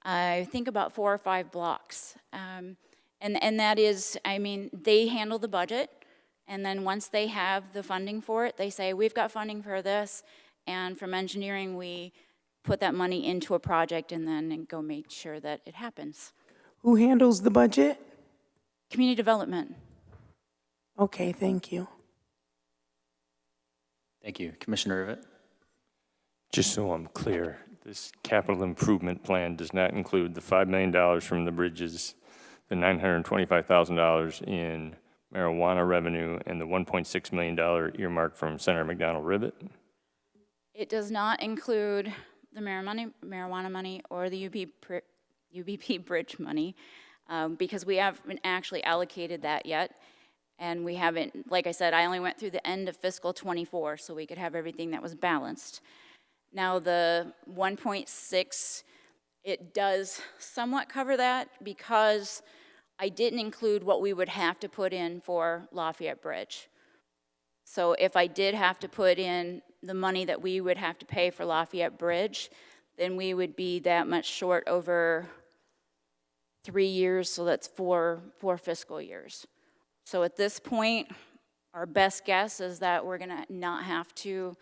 I think, about 4 or 5 blocks. And that is, I mean, they handle the budget. And then once they have the funding for it, they say, we've got funding for this. And from engineering, we put that money into a project and then go make sure that it happens. Who handles the budget? Community development. Okay, thank you. Thank you. Commissioner Rivett? Just so I'm clear, this capital improvement plan does not include the $5 million from the bridges, the $925,000 in marijuana revenue, and the $1.6 million earmark from Senator McDonald-Rivett? It does not include the marijuana money or the UBP bridge money because we haven't actually allocated that yet. And we haven't, like I said, I only went through the end of fiscal '24 so we could have everything that was balanced. Now the 1.6, it does somewhat cover that because I didn't include what we would have to put in for Lafayette Bridge. So if I did have to put in the money that we would have to pay for Lafayette Bridge, then we would be that much short over 3 years, so that's four fiscal years. So at this point, our best guess is that we're gonna not have to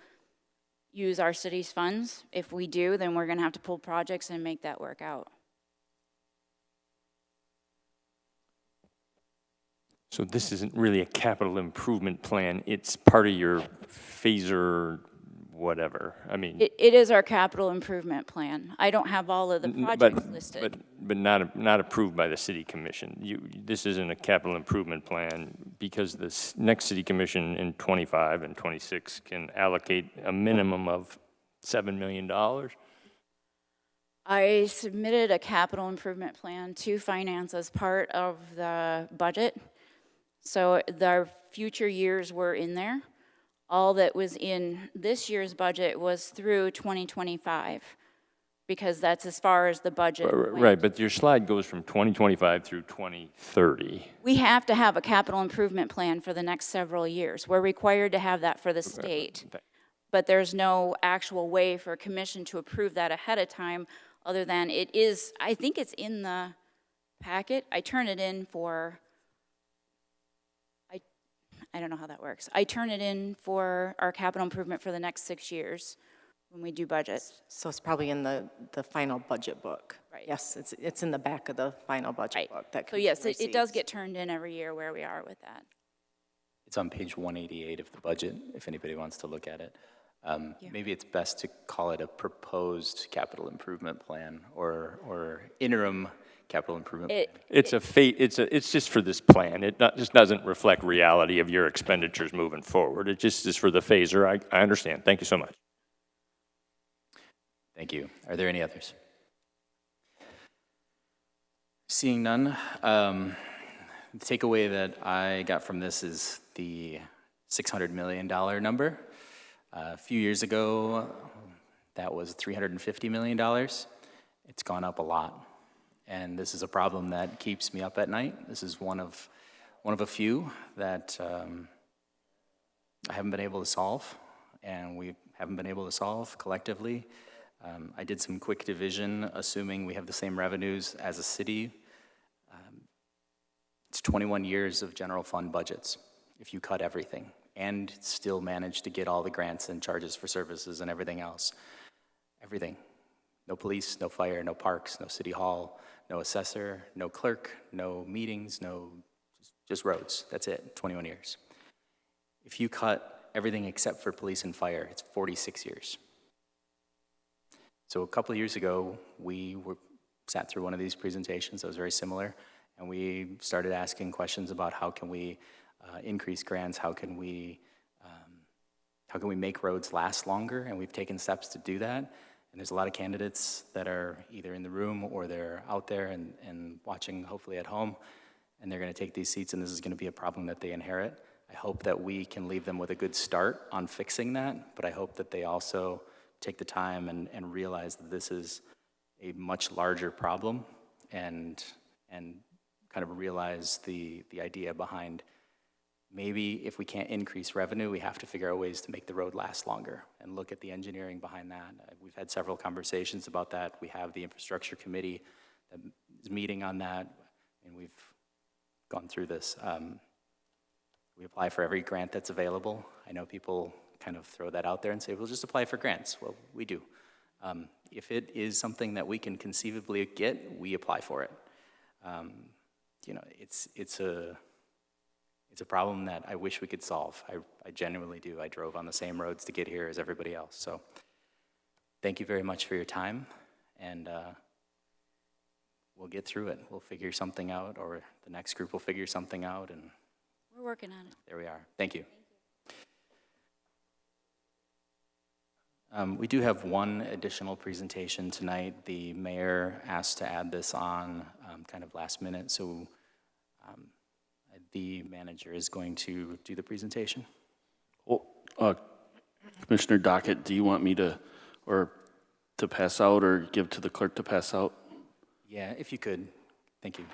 use our city's funds. If we do, then we're gonna have to pull projects and make that work out. So this isn't really a capital improvement plan, it's part of your phaser whatever. I mean, It is our capital improvement plan. I don't have all of the projects listed. but not approved by the city commission. This isn't a capital improvement plan because this next city commission in 25 and 26 can allocate a minimum of $7 million. I submitted a capital improvement plan to finance as part of the budget. So the future years were in there. All that was in this year's budget was through 2025 because that's as far as the budget went. Right, but your slide goes from 2025 through 2030. We have to have a capital improvement plan for the next several years. We're required to have that for the state, but there's no actual way for a commission to approve that ahead of time, other than it is, I think it's in the packet. I turn it in for, I don't know how that works. I turn it in for our capital improvement for the next 6 years when we do budget. So it's probably in the final budget book. Right. Yes, it's in the back of the final budget Right. book. That So yes, commission it does receives. get turned in every year where we are with that. It's on page 188 of the budget, if anybody wants to look at it. Maybe it's best to call it a proposed capital improvement plan or interim capital improvement plan. It's just for this plan. It just doesn't reflect reality of your expenditures moving forward. It just is for the phaser. I understand. Thank you so much. Thank you. Are there any others? Seeing none, the takeaway that I got from this is the $600 million number. A few years ago, that was $350 million. It's gone up a lot. And this is a problem that keeps me up at night. This is one of a few that I haven't been able to solve, and we haven't been able to solve collectively. I did some quick division, assuming we have the same revenues as a city. It's 21 years of general fund budgets, if you cut everything, and still manage to get all the grants and charges for services and everything else. Everything. No police, no fire, no parks, no city hall, no assessor, no clerk, no meetings, just roads. That's it, 21 years. If you cut everything except for police and fire, it's 46 years. So a couple of years ago, we sat through one of these presentations that was very similar, and we started asking questions about how can we increase grants, how can we make roads last longer, and we've taken steps to do that. And there's a lot of candidates that are either in the room or they're out there and watching, hopefully at home, and they're gonna take these seats, and this is gonna be a problem that they inherit. I hope that we can leave them with a good start on fixing that, but I hope that they also take the time and realize that this is a much larger problem and kind of realize the idea behind maybe if we can't increase revenue, we have to figure out ways to make the road last longer and look at the engineering behind that. We've had several conversations about that. We have the infrastructure committee that is meeting on that, and we've gone through this. We apply for every grant that's available. I know people kind of throw that out there and say, we'll just apply for grants. Well, we do. If it is something that we can conceivably get, we apply for it. You know, it's a problem that I wish we could solve. I genuinely do. I drove on the same roads to get here as everybody else. So thank you very much for your time, and we'll get through it. We'll figure something out, or the next group will figure something out, and We're working on it. there we are. Thank you. We do have one additional presentation tonight. The mayor asked to add this on kind of last minute, so the manager is going to do the presentation. Well, Commissioner Dockett, do you want me to pass out or give to the clerk to pass out? Yeah, if you could. Thank you.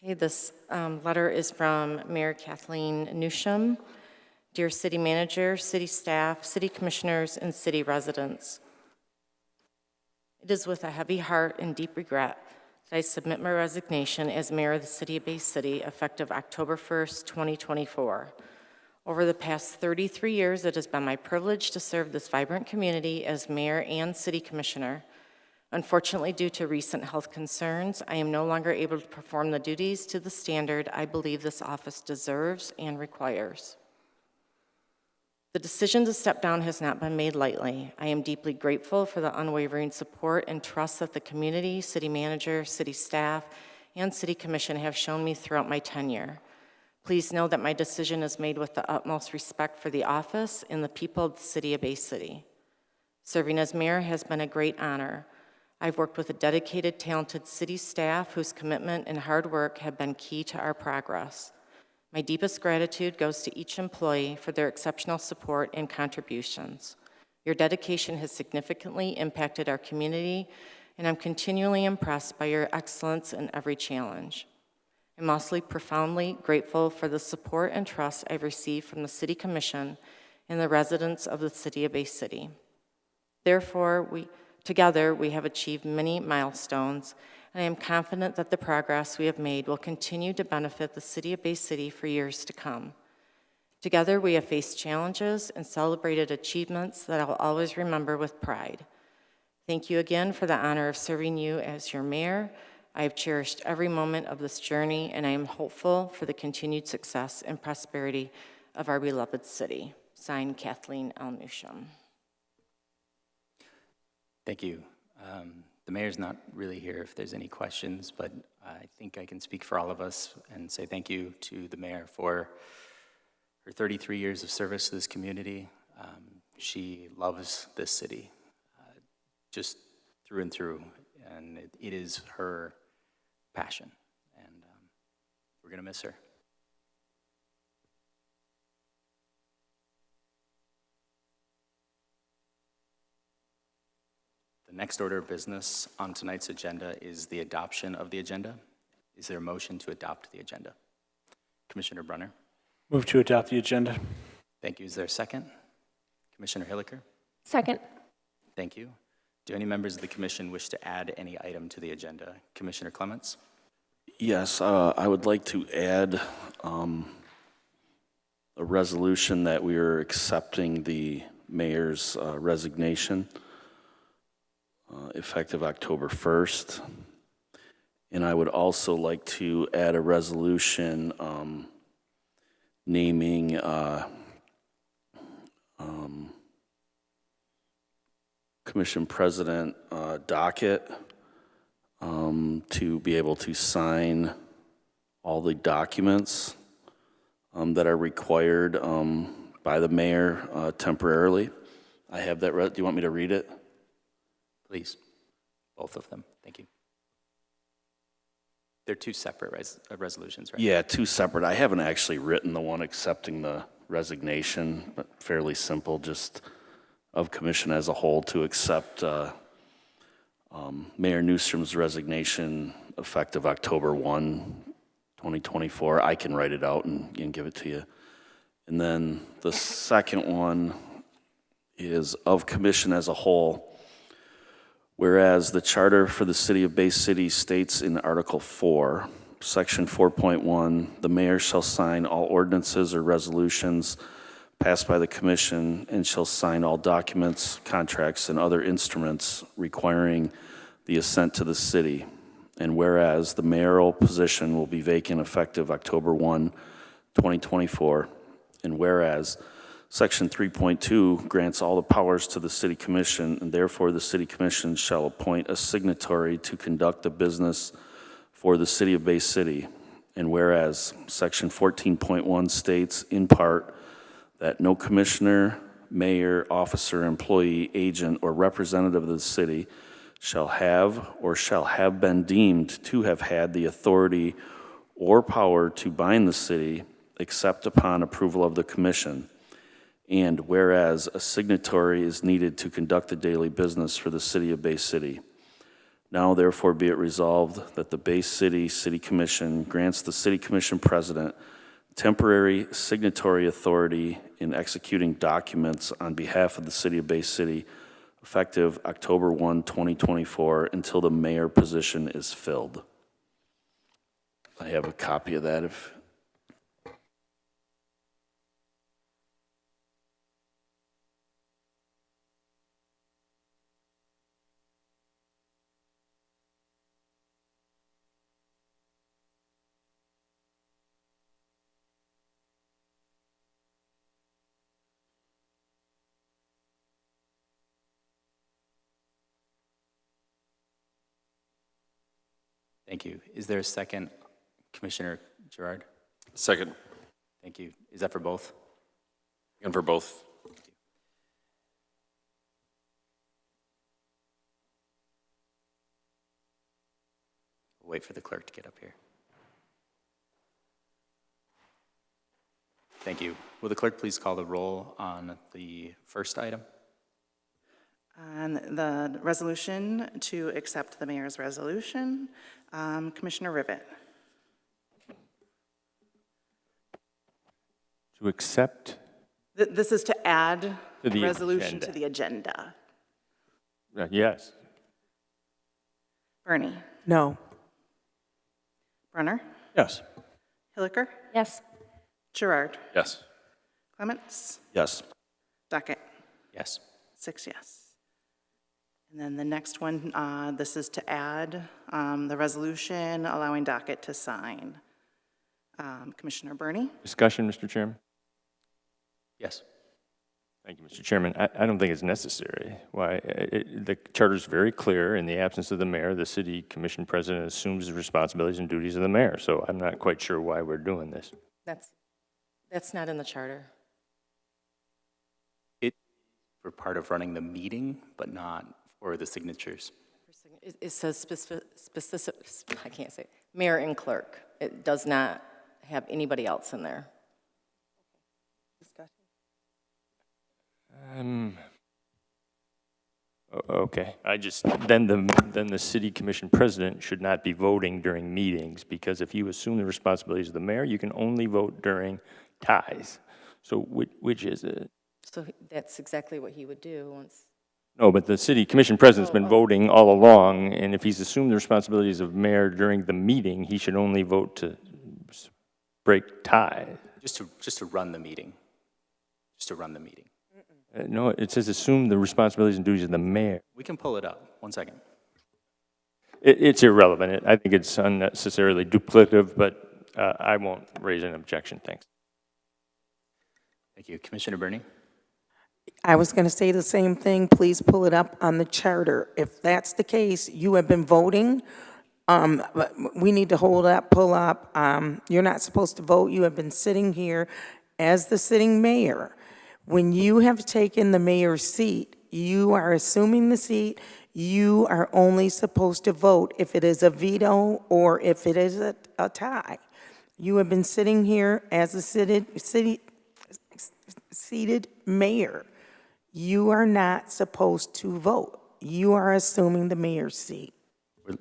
Okay, this letter is from Mayor Kathleen Newsham. Dear City Manager, City Staff, City Commissioners, and City residents. It is with a heavy heart and deep regret that I submit my resignation as Mayor of the City of Bay City effective October 1st, 2024. Over the past 33 years, it has been my privilege to serve this vibrant community as Mayor and City Commissioner. Unfortunately, due to recent health concerns, I am no longer able to perform the duties to the standard I believe this office deserves and requires. The decision to step down has not been made lightly. I am deeply grateful for the unwavering support and trust that the community, city manager, city staff, and city commission have shown me throughout my tenure. Please know that my decision is made with the utmost respect for the office and the people of the city of Bay City. Serving as mayor has been a great honor. I've worked with a dedicated, talented city staff whose commitment and hard work have been key to our progress. My deepest gratitude goes to each employee for their exceptional support and contributions. Your dedication has significantly impacted our community, and I'm continually impressed by your excellence in every challenge. I'm also profoundly grateful for the support and trust I've received from the City Commission and the residents of the City of Bay City. Therefore, together we have achieved many milestones, and I am confident that the progress we have made will continue to benefit the City of Bay City for years to come. Together, we have faced challenges and celebrated achievements that I'll always remember with pride. Thank you again for the honor of serving you as your mayor. I have cherished every moment of this journey, and I am hopeful for the continued success and prosperity of our beloved city. Signed, Kathleen L. Newsham. Thank you. The mayor's not really here if there's any questions, but I think I can speak for all of us and say thank you to the mayor for her 33 years of service to this community. She loves this city, just through and through, and it is her passion, and we're gonna miss her. The next order of business on tonight's agenda is the adoption of the agenda. Is there a motion to adopt the agenda? Commissioner Brunner? Move to adopt the agenda. Thank you. Is there a second? Commissioner Hilliker? Second. Thank you. Do any members of the commission wish to add any item to the agenda? Commissioner Clements? Yes, I would like to add a resolution that we are accepting the mayor's resignation effective October 1st. And I would also like to add a resolution naming Commission President Dockett to be able to sign all the documents that are required by the mayor temporarily. I have that. Do you want me to read it? Please. Both of them. Thank you. They're two separate resolutions, right? Yeah, two separate. I haven't actually written the one accepting the resignation, but fairly simple, just of commission as a whole to accept Mayor Newstrom's resignation effective October 1, 2024. I can write it out and give it to you. And then the second one is of commission as a whole. Whereas the charter for the city of Bay City states in Article 4, Section 4.1, the mayor shall sign all ordinances or resolutions passed by the commission and shall sign all documents, contracts, and other instruments requiring the assent to the city. And whereas the mayoral position will be vacant effective October 1, 2024, and whereas Section 3.2 grants all the powers to the City Commission, and therefore the City Commission shall appoint a signatory to conduct the business for the City of Bay City. And whereas Section 14.1 states in part that no commissioner, mayor, officer, employee, agent, or representative of the city shall have or shall have been deemed to have had the authority or power to bind the city except upon approval of the commission. And whereas a signatory is needed to conduct the daily business for the City of Bay City. Now therefore be it resolved that the Bay City City Commission grants the City Commission President temporary signatory authority in executing documents on behalf of the City of Bay City effective October 1, 2024 until the mayor position is filled. I have a copy of that if Thank you. Is there a second, Commissioner Gerard? Second. Thank you. Is that for both? And for both. We'll wait for the clerk to get up here. Thank you. Will the clerk please call the roll on the first item? On the resolution to accept the mayor's resolution, Commissioner Rivet. To accept This is to add To the the resolution agenda. to the agenda. yes. Bernie. No. Brunner. Yes. Hilliker. Yes. Gerard. Yes. Clements. Yes. Docket. Yes. 6 yes. And then the next one, this is to add the resolution allowing Docket to sign. Commissioner Bernie. Discussion, Mr. Chairman? Yes. Thank you, Mr. Chairman. I don't think it's necessary. Why? The charter is very clear. In the absence of the mayor, the city commission president assumes the responsibilities and duties of the mayor. So I'm not quite sure why we're doing this. That's not in the charter. For part of running the meeting, but not for the signatures. It says specific, I can't say, mayor and clerk. It does not have anybody else in there. Okay. Then the city commission president should not be voting during meetings, because if you assume the responsibilities of the mayor, you can only vote during ties. So which is it? So that's exactly what he would do once. No, but the city commission president's been voting all along, and if he's assumed the responsibilities of mayor during the meeting, he should only vote to break ties. Just to run the meeting. Just to run the meeting. No, it says assume the responsibilities and duties of the mayor. We can pull it up. 1 second. It's irrelevant. I think it's unnecessarily duplicative, but I won't raise an objection. Thanks. Thank you. Commissioner Bernie? I was going to say the same thing. Please pull it up on the charter. If that's the case, you have been voting. We need to pull up. You're not supposed to vote. You have been sitting here as the sitting mayor. When you have taken the mayor's seat, you are assuming the seat. You are only supposed to vote if it is a veto or if it is a tie. You have been sitting here as a seated mayor. You are not supposed to vote. You are assuming the mayor's seat.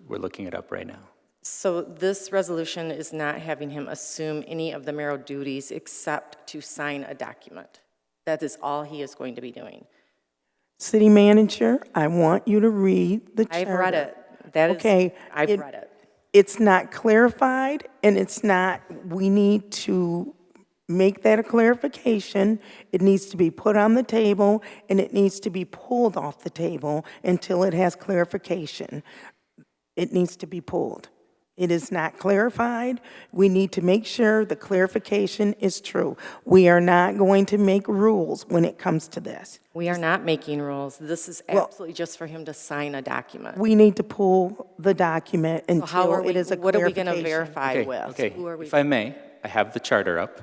We're looking it up right now. So this resolution is not having him assume any of the mayoral duties except to sign a document. That is all he is going to be doing. City manager, I want you to read the charter. I've read it. That is, Okay. I've read it. It's not clarified, and it's not, we need to make that a clarification. It needs to be put on the table, and it needs to be pulled off the table until it has clarification. It needs to be pulled. It is not clarified. We need to make sure the clarification is true. We are not going to make rules when it comes to this. We are not making rules. This is absolutely just for him to sign a document. We need to pull the document So how until are we, it is a what are we clarification. going to verify Okay, with? okay. Who are we? If I may, I have the charter up.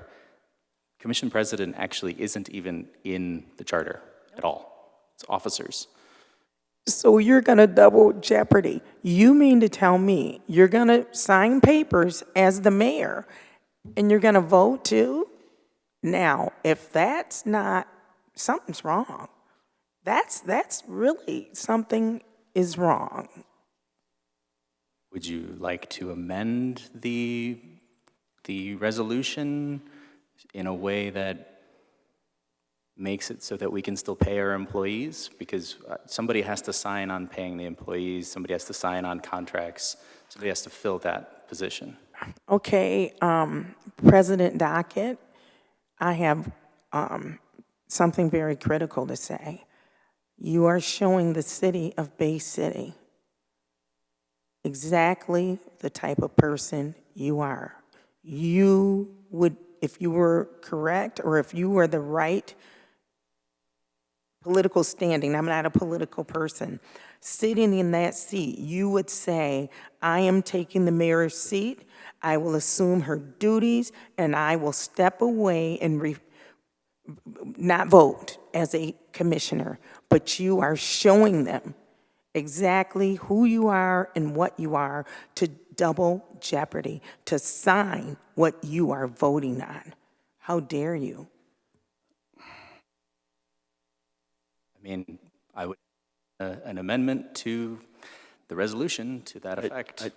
Commission president actually isn't even in the charter at all. It's officers. So you're going to double jeopardy. You mean to tell me you're going to sign papers as the mayor and you're going to vote too? Now, if that's not, something's wrong. That's really, something is wrong. Would you like to amend the resolution in a way that makes it so that we can still pay our employees? Because somebody has to sign on paying the employees, somebody has to sign on contracts, somebody has to fill that position. Okay, President Dockett, I have something very critical to say. You are showing the city of Bay City exactly the type of person you are. You would, if you were correct or if you were the right political standing, I'm not a political person, sitting in that seat, you would say, I am taking the mayor's seat, I will assume her duties, and I will step away and not vote as a commissioner, but you are showing them exactly who you are and what you are to double jeopardy, to sign what you are voting on. How dare you? I mean, I would, an amendment to the resolution to that effect.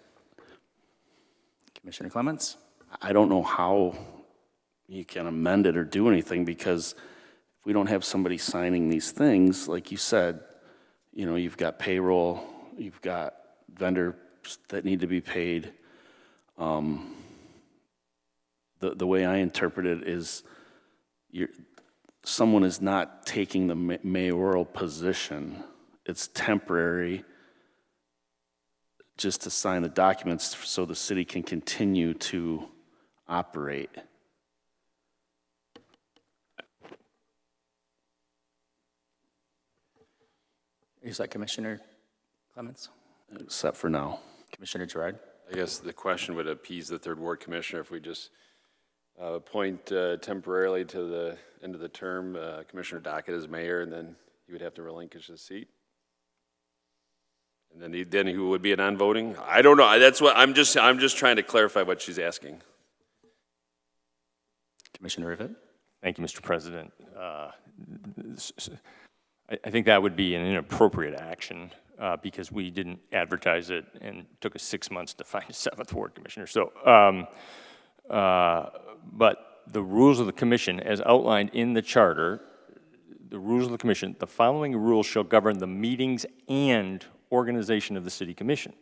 Commissioner Clements? I don't know how you can amend it or do anything, because if we don't have somebody signing these things, like you said, you know, you've got payroll, you've got vendors that need to be paid. The way I interpret it is someone is not taking the mayoral position. It's temporary, just to sign the documents so the city can continue to operate. Is that Commissioner Clements? Except for now. Commissioner Gerard? I guess the question would appease the third ward commissioner if we just appoint temporarily to the end of the term Commissioner Dockett as mayor, and then he would have to relinquish his seat. And then he would be a non-voting? I don't know. That's what I'm just trying to clarify what she's asking. Commissioner Rivett? Thank you, Mr. President. I think that would be an inappropriate action because we didn't advertise it and it took us 6 months to find a 7th Ward Commissioner. So, but the rules of the commission, as outlined in the charter, the rules of the commission, the following rules shall govern the meetings and organization of the city commission,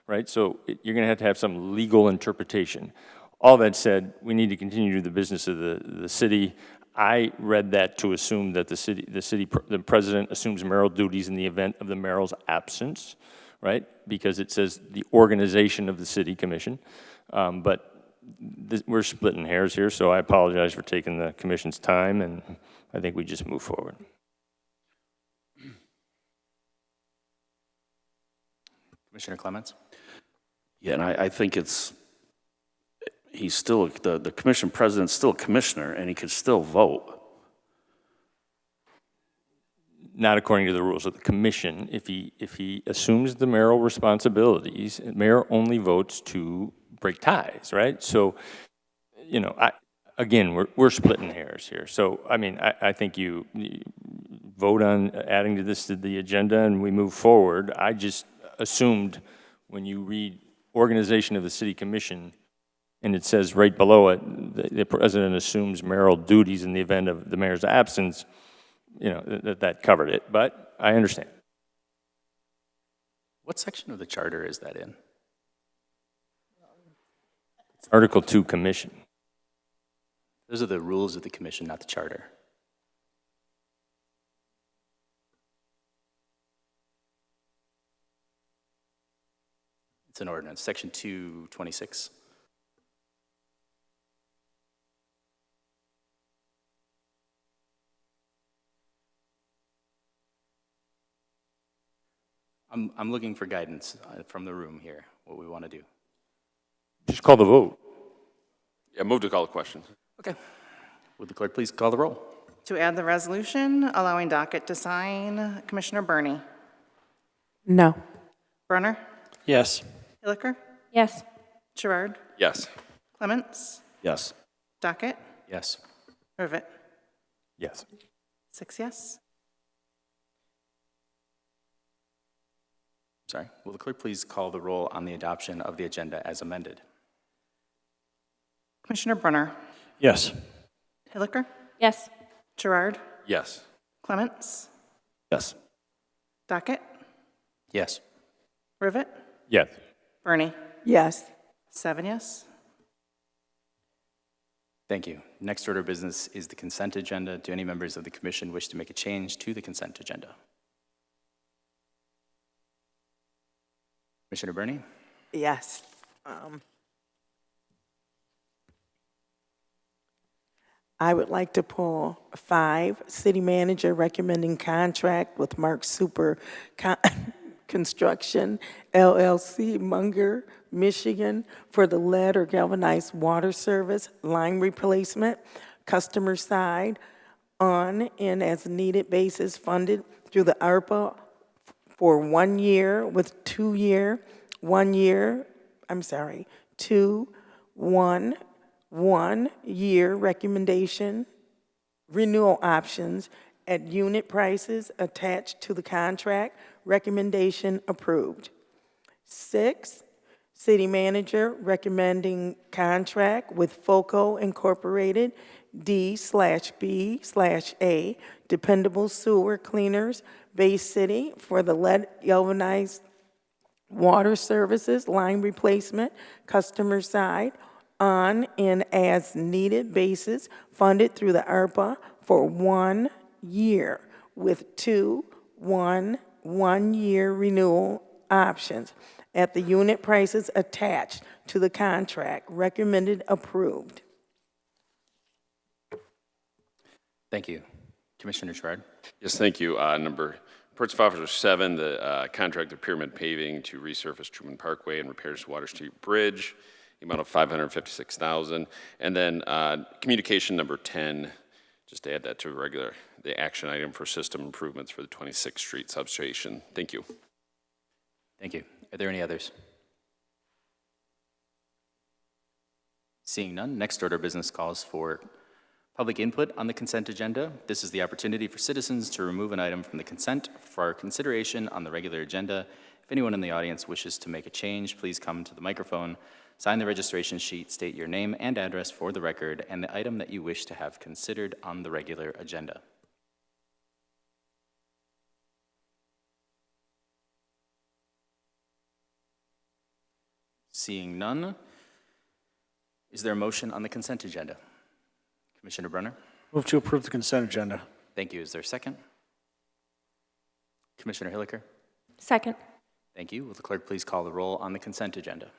right? So you're going to have some legal interpretation. All that said, we need to continue to do the business of the city. I read that to assume that the president assumes mayoral duties in the event of the mayoral's absence, right? Because it says the organization of the city commission. We're splitting hairs here, so I apologize for taking the commission's time, and I think we just move forward. Commissioner Clements? Yeah, and I think he's still, the commission president's still a commissioner, and he could still vote. Not according to the rules of the commission. If he assumes the mayoral responsibilities, mayor only votes to break ties, right? So, you know, again, we're splitting hairs here. So, I mean, I think you vote on adding to this to the agenda and we move forward. I just assumed when you read organization of the city commission, and it says right below it, the president assumes mayoral duties in the event of the mayor's absence, you know, that covered it, but I understand. What section of the charter is that in? Article 2, commission. Those are the rules of the commission, not the charter. It's an ordinance, section 226. I'm looking for guidance from the room here, what we want to do. Just call the vote. Yeah, move to call the question. Okay. Would the clerk please call the roll? To add the resolution allowing Dockett to sign, Commissioner Burney. No. Brunner? Yes. Hilliker? Yes. Gerard? Yes. Clements? Yes. Dockett? Yes. Rivett? Yes. 6 yes. Sorry. Will the clerk please call the roll on the adoption of the agenda as amended? Commissioner Brunner? Yes. Hilliker? Yes. Gerard? Yes. Clements? Yes. Dockett? Yes. Rivett? Yes. Burney? Yes. 7 yes. Thank you. Next order of business is the consent agenda. Do any members of the commission wish to make a change to the consent agenda? Commissioner Burney? Yes. I would like to pull 5, city manager recommending contract with Mark Super Construction LLC, Munger, Michigan, for the lead or galvanized water service line replacement, customer side, on and as needed basis funded through the ARPA for 1 year with 2 year, 1 year, 1 year recommendation, renewal options at unit prices attached to the contract, recommendation approved. 6, city manager recommending contract with FOCO Incorporated, D/B/A, dependable sewer cleaners, Bay City, for the lead galvanized water services line replacement, customer side, on an as-needed basis, funded through the ARPA for 1 year with 2 one-year renewal options at the unit prices attached to the contract, recommended approved. Thank you. Commissioner Gerard. Yes, thank you. Reports of Officer 7, the contract of Pyramid Paving to resurface Truman Parkway and repairs to Water Street Bridge, the amount of $556,000. And then communication number 10, just to add that to the action item for system improvements for the 26th Street substation. Thank you. Thank you. Are there any others? Seeing none, next order of business calls for public input on the consent agenda. This is the opportunity for citizens to remove an item from the consent for consideration on the regular agenda. If anyone in the audience wishes to make a change, please come to the microphone, sign the registration sheet, state your name and address for the record, and the item that you wish to have considered on the regular agenda. Seeing none, is there a motion on the consent agenda? Commissioner Brunner? Move to approve the consent agenda. Thank you. Is there a second? Commissioner Hilliker? Second. Thank you. Will the clerk please call the roll on the consent agenda?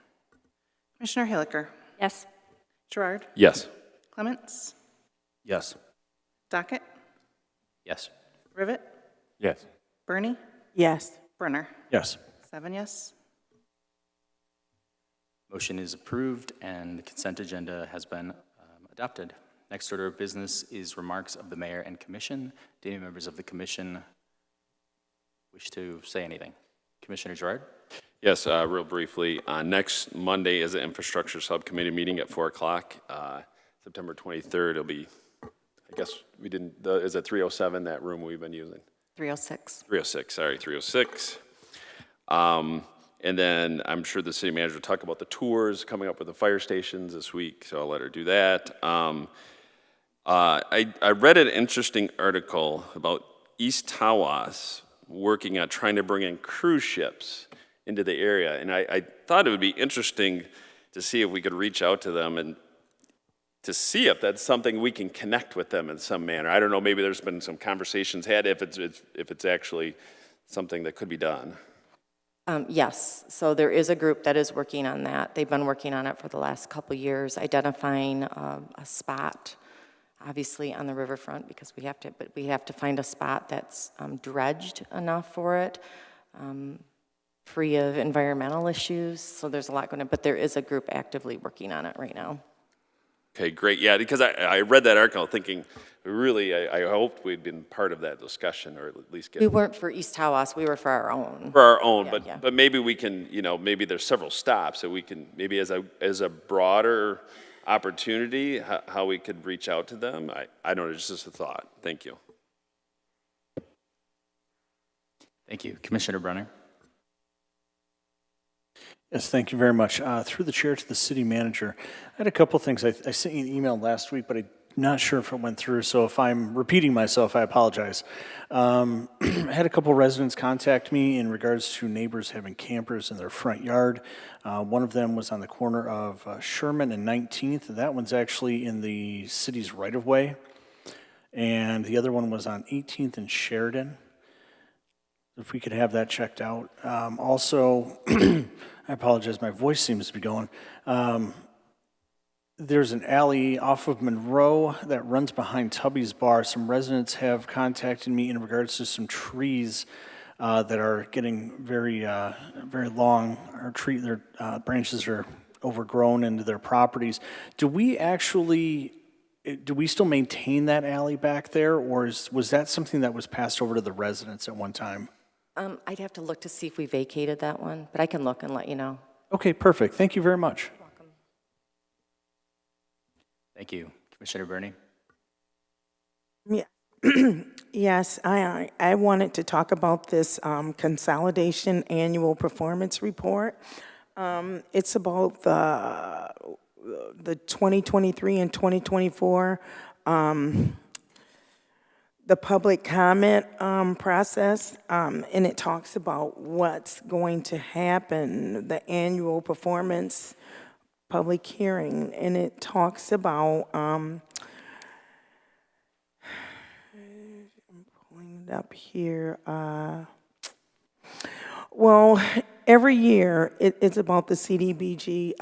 Commissioner Hilliker. Yes. Gerard. Yes. Clements. Yes. Docket. Yes. Rivet. Yes. Bernie. Yes. Brunner. Yes. 7 yes. Motion is approved and the consent agenda has been adopted. Next order of business is remarks of the mayor and commission. Do any members of the commission wish to say anything? Commissioner Gerard? Yes, real briefly. Next Monday is an infrastructure subcommittee meeting at 4 o'clock. September 23rd, it'll be, I guess we didn't, is it 307, that room we've been using? 306. 306, sorry, 306. And then I'm sure the city manager will talk about the tours coming up with the fire stations this week, so I'll let her do that. I read an interesting article about East Tawas working on trying to bring in cruise ships into the area, and I thought it would be interesting to see if we could reach out to them and to see if that's something we can connect with them in some manner. I don't know, maybe there's been some conversations had if it's actually something that could be done. Yes, so there is a group that is working on that. They've been working on it for the last couple years, identifying a spot, obviously on the riverfront, because we have to find a spot that's dredged enough for it, free of environmental issues. So there's a lot going on, but there is a group actively working on it right now. Okay, great. Yeah, because I read that article thinking, really, I hoped we'd been part of that discussion, or at least get... We weren't for East Tawas, we were for our own. For our own, Yeah, but maybe we can, maybe there's several stops that we can, maybe as a broader opportunity, how we could reach out to them. I don't know, it's just a thought. Thank you. Thank you. Commissioner Brunner? Yes, thank you very much. Through the chair to the city manager, I had a couple things. I sent you an email last week, but I'm not sure if it went through, so if I'm repeating myself, I apologize. I had a couple residents contact me in regards to neighbors having campers in their front yard. One of them was on the corner of Sherman and 19th. That one's actually in the city's right-of-way. And the other one was on 18th and Sheridan. If we could have that checked out. Also, I apologize, my voice seems to be going. there's an alley off of Monroe that runs behind Tubby's Bar. Some residents have contacted me in regards to some trees that are getting very long. Their branches are overgrown into their properties. Do we still maintain that alley back there, or was that something that was passed over to the residents at one time? I'd have to look to see if we vacated that one, but I can look and let you know. Okay, perfect. Thank you very much. Thank you. Commissioner Burney? Yeah. Yes, I wanted to talk about this consolidation annual performance report. It's about the 2023 and 2024, the public comment process, and it talks about what's going to happen, the annual performance public hearing, and it talks about, I'm pulling it up here, well, every year it's about the CDBG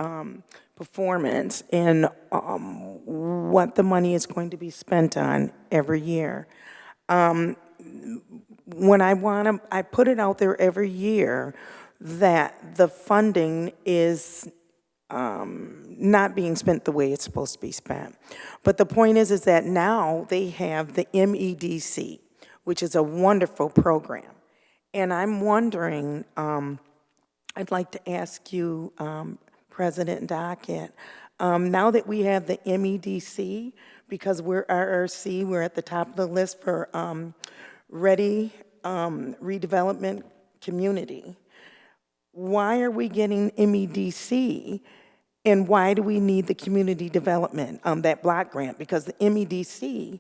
performance and what the money is going to be spent on every year. When I put it out there every year that the funding is not being spent the way it's supposed to be spent. But the point is that now they have the MEDC, which is a wonderful program. And I'm wondering, I'd like to ask you, President Dockett, now that we have the MEDC, because we're RRC, we're at the top of the list for Ready Redevelopment Community. Why are we getting MEDC, and why do we need the community development, that block grant? Because the MEDC,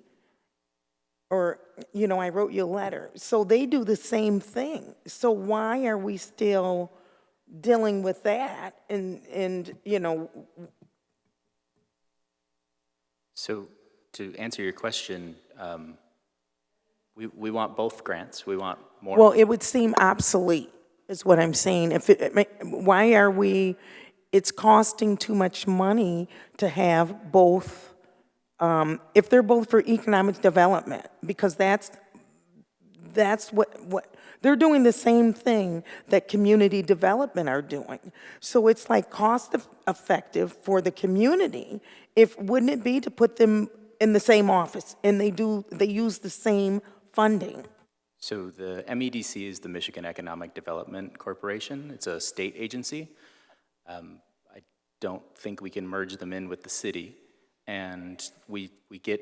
or, you know, I wrote you a letter, so they do the same thing. So why are we still dealing with that? And you know. So to answer your question, we want both grants. We want more. Well, it would seem obsolete, is what I'm saying. Why are we, it's costing too much money to have both, if they're both for economic development, because that's what, they're doing the same thing that community development are doing. So it's like cost effective for the community. Wouldn't it be to put them in the same office and they use the same funding? So the MEDC is the Michigan Economic Development Corporation. It's a state agency. I don't think we can merge them in with the city. And we get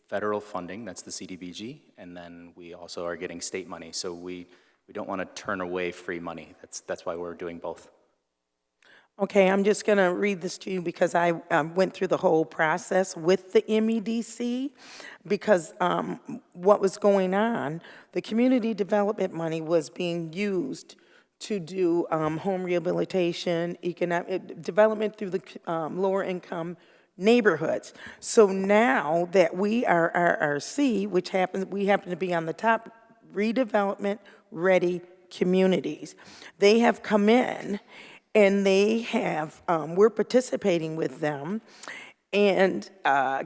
federal funding, that's the CDBG, and then we also are getting state money. So we don't want to turn away free money. That's why we're doing both. Okay, I'm just going to read this to you because I went through the whole process with the MEDC, because what was going on, the community development money was being used to do home rehabilitation, economic development through the lower income neighborhoods. So now that we are RRC, which we happen to be on the top redevelopment ready communities, they have come in and they have, we're participating with them, and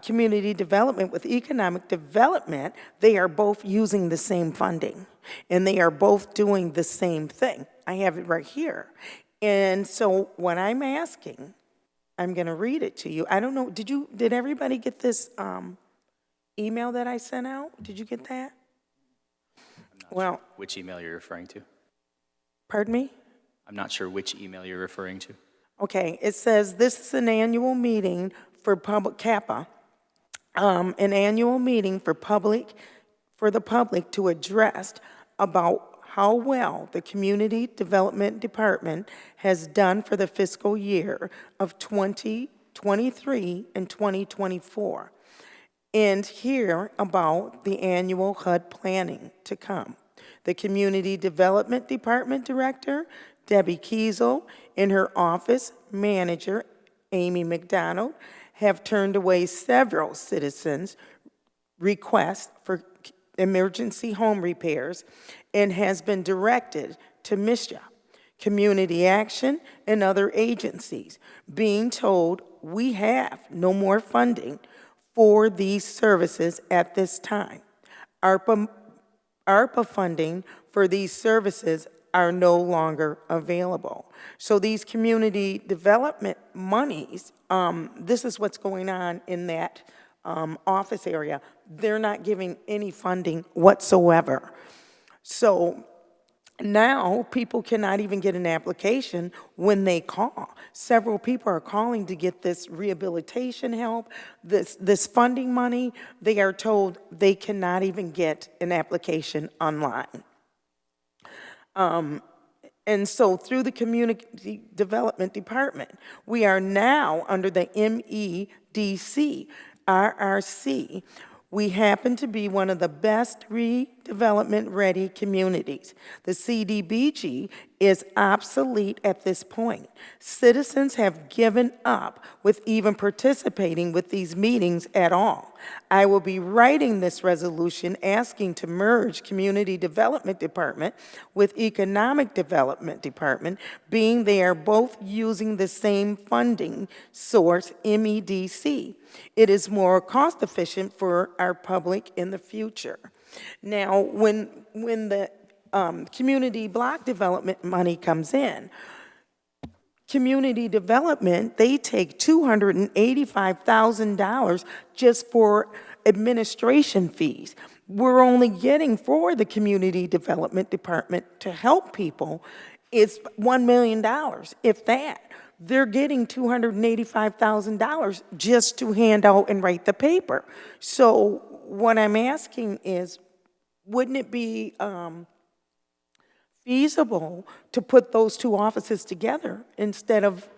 community development with economic development, they are both using the same funding, and they are both doing the same thing. I have it right here. And so what I'm asking, I'm going to read it to you. I don't know, did everybody get this email that I sent out? Did you get that? I'm not sure which email you're referring to. Pardon me? I'm not sure which email you're referring to. Okay, it says this is an annual meeting for public CAPA, an annual meeting for the public to address about how well the Community Development Department has done for the fiscal year of 2023 and 2024, and hear about the annual HUD planning to come. The Community Development Department Director, Debbie Kiesel, and her office manager, Amy McDonald, have turned away several citizens' requests for emergency home repairs and has been directed to MSHA, Community Action, and other agencies, being told we have no more funding for these services at this time. ARPA funding for these services are no longer available. So these community development monies, this is what's going on in that office area. They're not giving any funding whatsoever. So now people cannot even get an application when they call. Several people are calling to get this rehabilitation help, this funding money. They are told they cannot even get an application online. And so through the Community Development Department, we are now under the MEDC, RRC. We happen to be one of the best redevelopment-ready communities. The CDBG is obsolete at this point. Citizens have given up with even participating with these meetings at all. I will be writing this resolution asking to merge Community Development Department with Economic Development Department, being they are both using the same funding source, MEDC. It is more cost efficient for our public in the future. Now, when the community block development money comes in, community development, they take $285,000 just for administration fees. We're only getting for the Community Development Department to help people, it's $1 million, if that. They're getting $285,000 just to hand out and write the paper. So what I'm asking is, wouldn't it be feasible to put those two offices together instead of,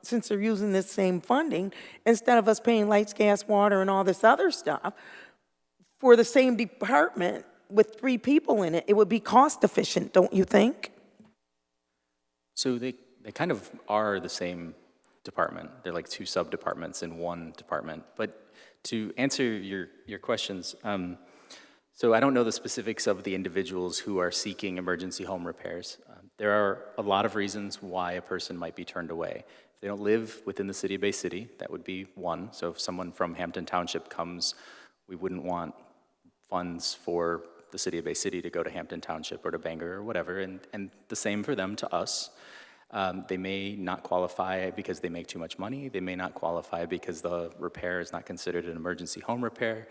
since they're using this same funding, instead of us paying lights, gas, water, and all this other stuff, for the same department with 3 people in it? It would be cost efficient, don't you think? So they kind of are the same department. They're like 2 sub-departments in one department. But to answer your questions, so I don't know the specifics of the individuals who are seeking emergency home repairs. There are a lot of reasons why a person might be turned away. If they don't live within the city of Bay City, that would be one. So if someone from Hampton Township comes, we wouldn't want funds for the city of Bay City to go to Hampton Township or to Bangor or whatever, and the same for them to us. They may not qualify because they make too much money. They may not qualify because the repair is not considered an emergency home repair.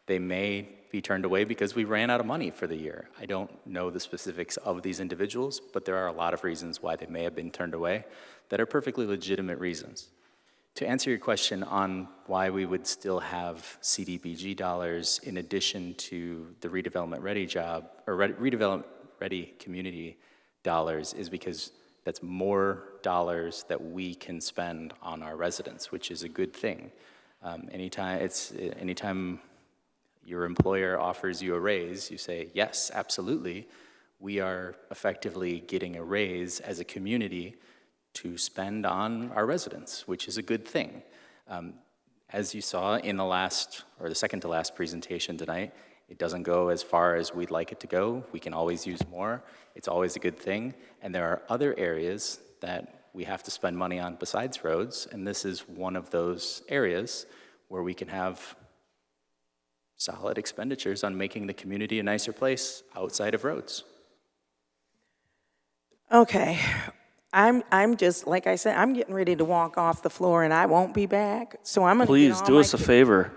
They may be turned away because we ran out of money for the year. I don't know the specifics of these individuals, but there are a lot of reasons why they may have been turned away that are perfectly legitimate reasons. To answer your question on why we would still have CDBG dollars in addition to the redevelopment ready job, or redevelopment ready community dollars, is because that's more dollars that we can spend on our residents, which is a good thing. Anytime your employer offers you a raise, you say, yes, absolutely. We are effectively getting a raise as a community to spend on our residents, which is a good thing. As you saw in the last, or the second to last presentation tonight, it doesn't go as far as we'd like it to go. We can always use more. It's always a good thing. And there are other areas that we have to spend money on besides roads, and this is one of those areas where we can have solid expenditures on making the community a nicer place outside of roads. Okay. I'm just, like I said, I'm getting ready to walk off the floor and I won't be back. So I'm going to Please do us a favor.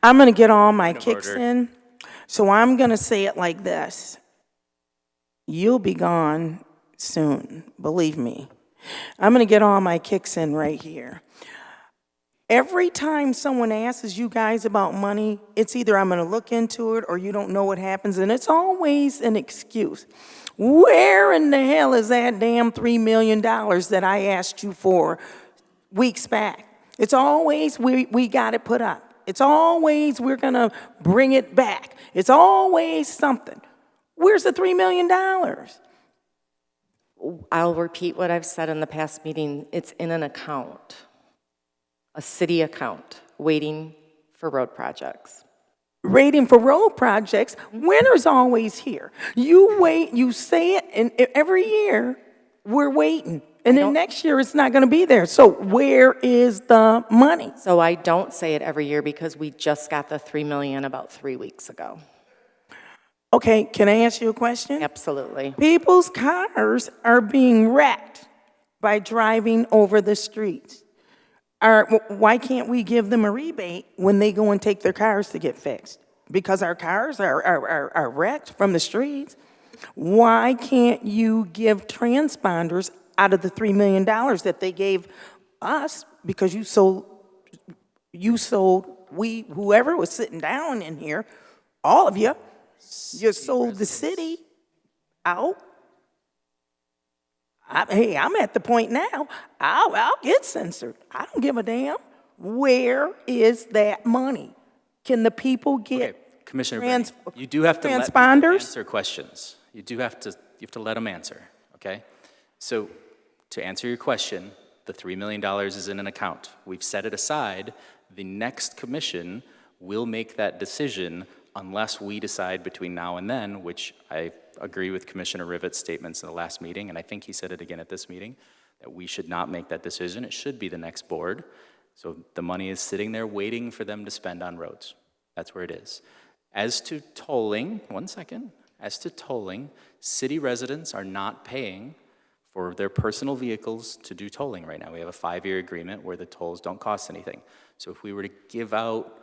I'm going to get all my Point of kicks order. in. So I'm going to say it like this. You'll be gone soon, believe me. I'm going to get all my kicks in right here. Every time someone asks you guys about money, it's either I'm going to look into it or you don't know what happens, and it's always an excuse. Where in the hell is that damn $3 million that I asked you for weeks back? It's always we got it put up. It's always we're going to bring it back. It's always something. Where's the $3 million? I'll repeat what I've said in the past meeting. It's in an account, a city account, waiting for road projects. Rating for road projects, winter's always here. You wait, you say it, and every year, we're waiting. And then next year, it's not going to be there. So where is the money? So I don't say it every year because we just got the 3 million about 3 weeks ago. Okay, can I ask you a question? Absolutely. People's cars are being wrecked by driving over the streets. Why can't we give them a rebate when they go and take their cars to get fixed? Because our cars are wrecked from the streets. Why can't you give transponders out of the $3 million that they gave us, because whoever was sitting down in here, all of you, you sold the city out. Hey, I'm at the point now, I'll get censored. I don't give a damn. Where is that money? Can the people get Okay, Commissioner Bernie, you do have to let people transponders? answer questions. You have to let them answer, okay? So, to answer your question, the $3 million is in an account. We've set it aside. The next commission will make that decision unless we decide between now and then, which I agree with Commissioner Rivet's statements in the last meeting, and I think he said it again at this meeting, that we should not make that decision. It should be the next board. So the money is sitting there waiting for them to spend on roads. That's where it is. As to tolling, one second, as to tolling, city residents are not paying for their personal vehicles to do tolling right now. We have a 5-year agreement where the tolls don't cost anything. So if we were to give out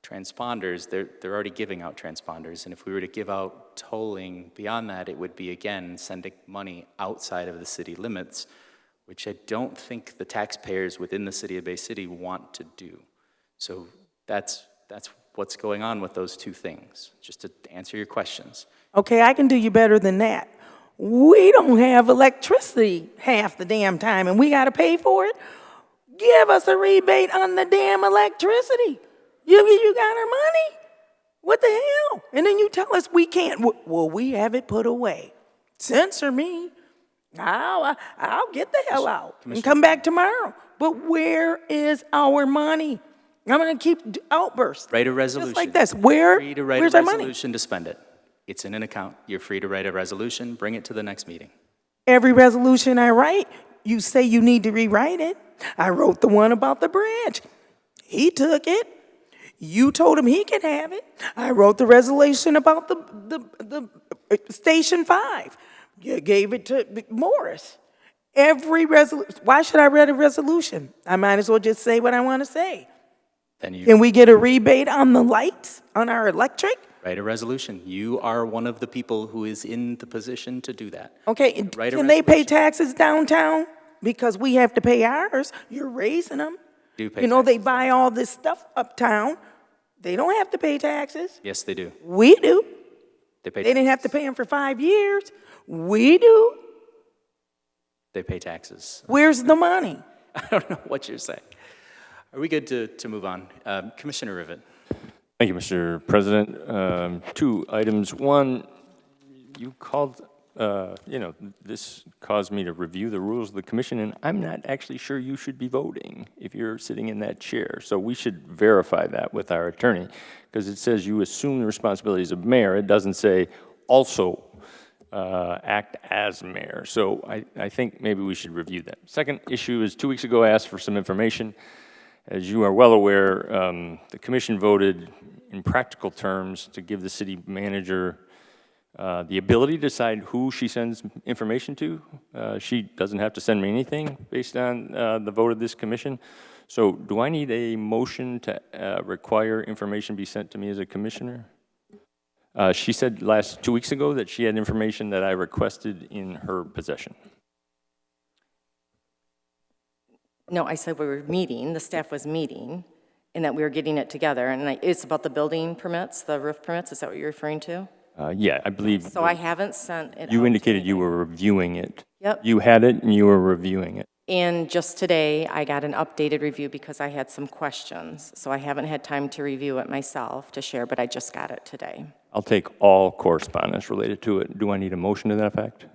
transponders, they're already giving out transponders, and if we were to give out tolling beyond that, it would be, again, sending money outside of the city limits, which I don't think the taxpayers within the city of Bay City want to do. So that's what's going on with those two things, just to answer your questions. Okay, I can do you better than that. We don't have electricity half the damn time, and we got to pay for it. Give us a rebate on the damn electricity. You got our money? What the hell? And then you tell us we can't. Well, we have it put away. Censor me. I'll get the hell out and come back tomorrow. But where is our money? I'm going to keep outbursts. Write a resolution. Just like this. Where's our money? Resolution to spend it. It's in an account. You're free to write a resolution, bring it to the next meeting. Every resolution I write, you say you need to rewrite it. I wrote the one about the bridge. He took it. You told him he could have it. I wrote the resolution about the Station 5. You gave it to Morris. Every resolution. Why should I write a resolution? I might as well just say what I want to say. Then Can we get a rebate on the lights, on our electric? write a resolution. You are one of the people who is in the position to do that. Okay, Write a can they pay resolution. taxes downtown? Because we have to pay ours. You're raising them. Do pay You know, they taxes. buy all this stuff uptown. They don't have to pay taxes. Yes, they do. We do. They pay. They didn't have to pay them for 5 years. We do. They pay taxes. Where's the money? I don't know what you're saying. Are we good to move on? Commissioner Rivet. Thank you, Mr. President. 2 items. One, you called, this caused me to review the rules of the commission, and I'm not actually sure you should be voting if you're sitting in that chair. So we should verify that with our attorney, because it says you assume the responsibilities of mayor. It doesn't say also act as mayor. So I think maybe we should review that. Second issue is 2 weeks ago I asked for some information. As you are well aware, the commission voted in practical terms to give the city manager the ability to decide who she sends information to. She doesn't have to send me anything based on the vote of this commission. So do I need a motion to require information be sent to me as a commissioner? She said 2 weeks ago that she had information that I requested in her possession. No, I said we were meeting, the staff was meeting, and that we were getting it together. And it's about the building permits, the roof permits, is that what you're referring to? Yeah, I believe. So I haven't sent it out. You indicated you were reviewing it. Yep. You had it and you were reviewing it. And just today, I got an updated review because I had some questions. So I haven't had time to review it myself to share, but I just got it today. I'll take all correspondence related to it. Do I need a motion to that effect?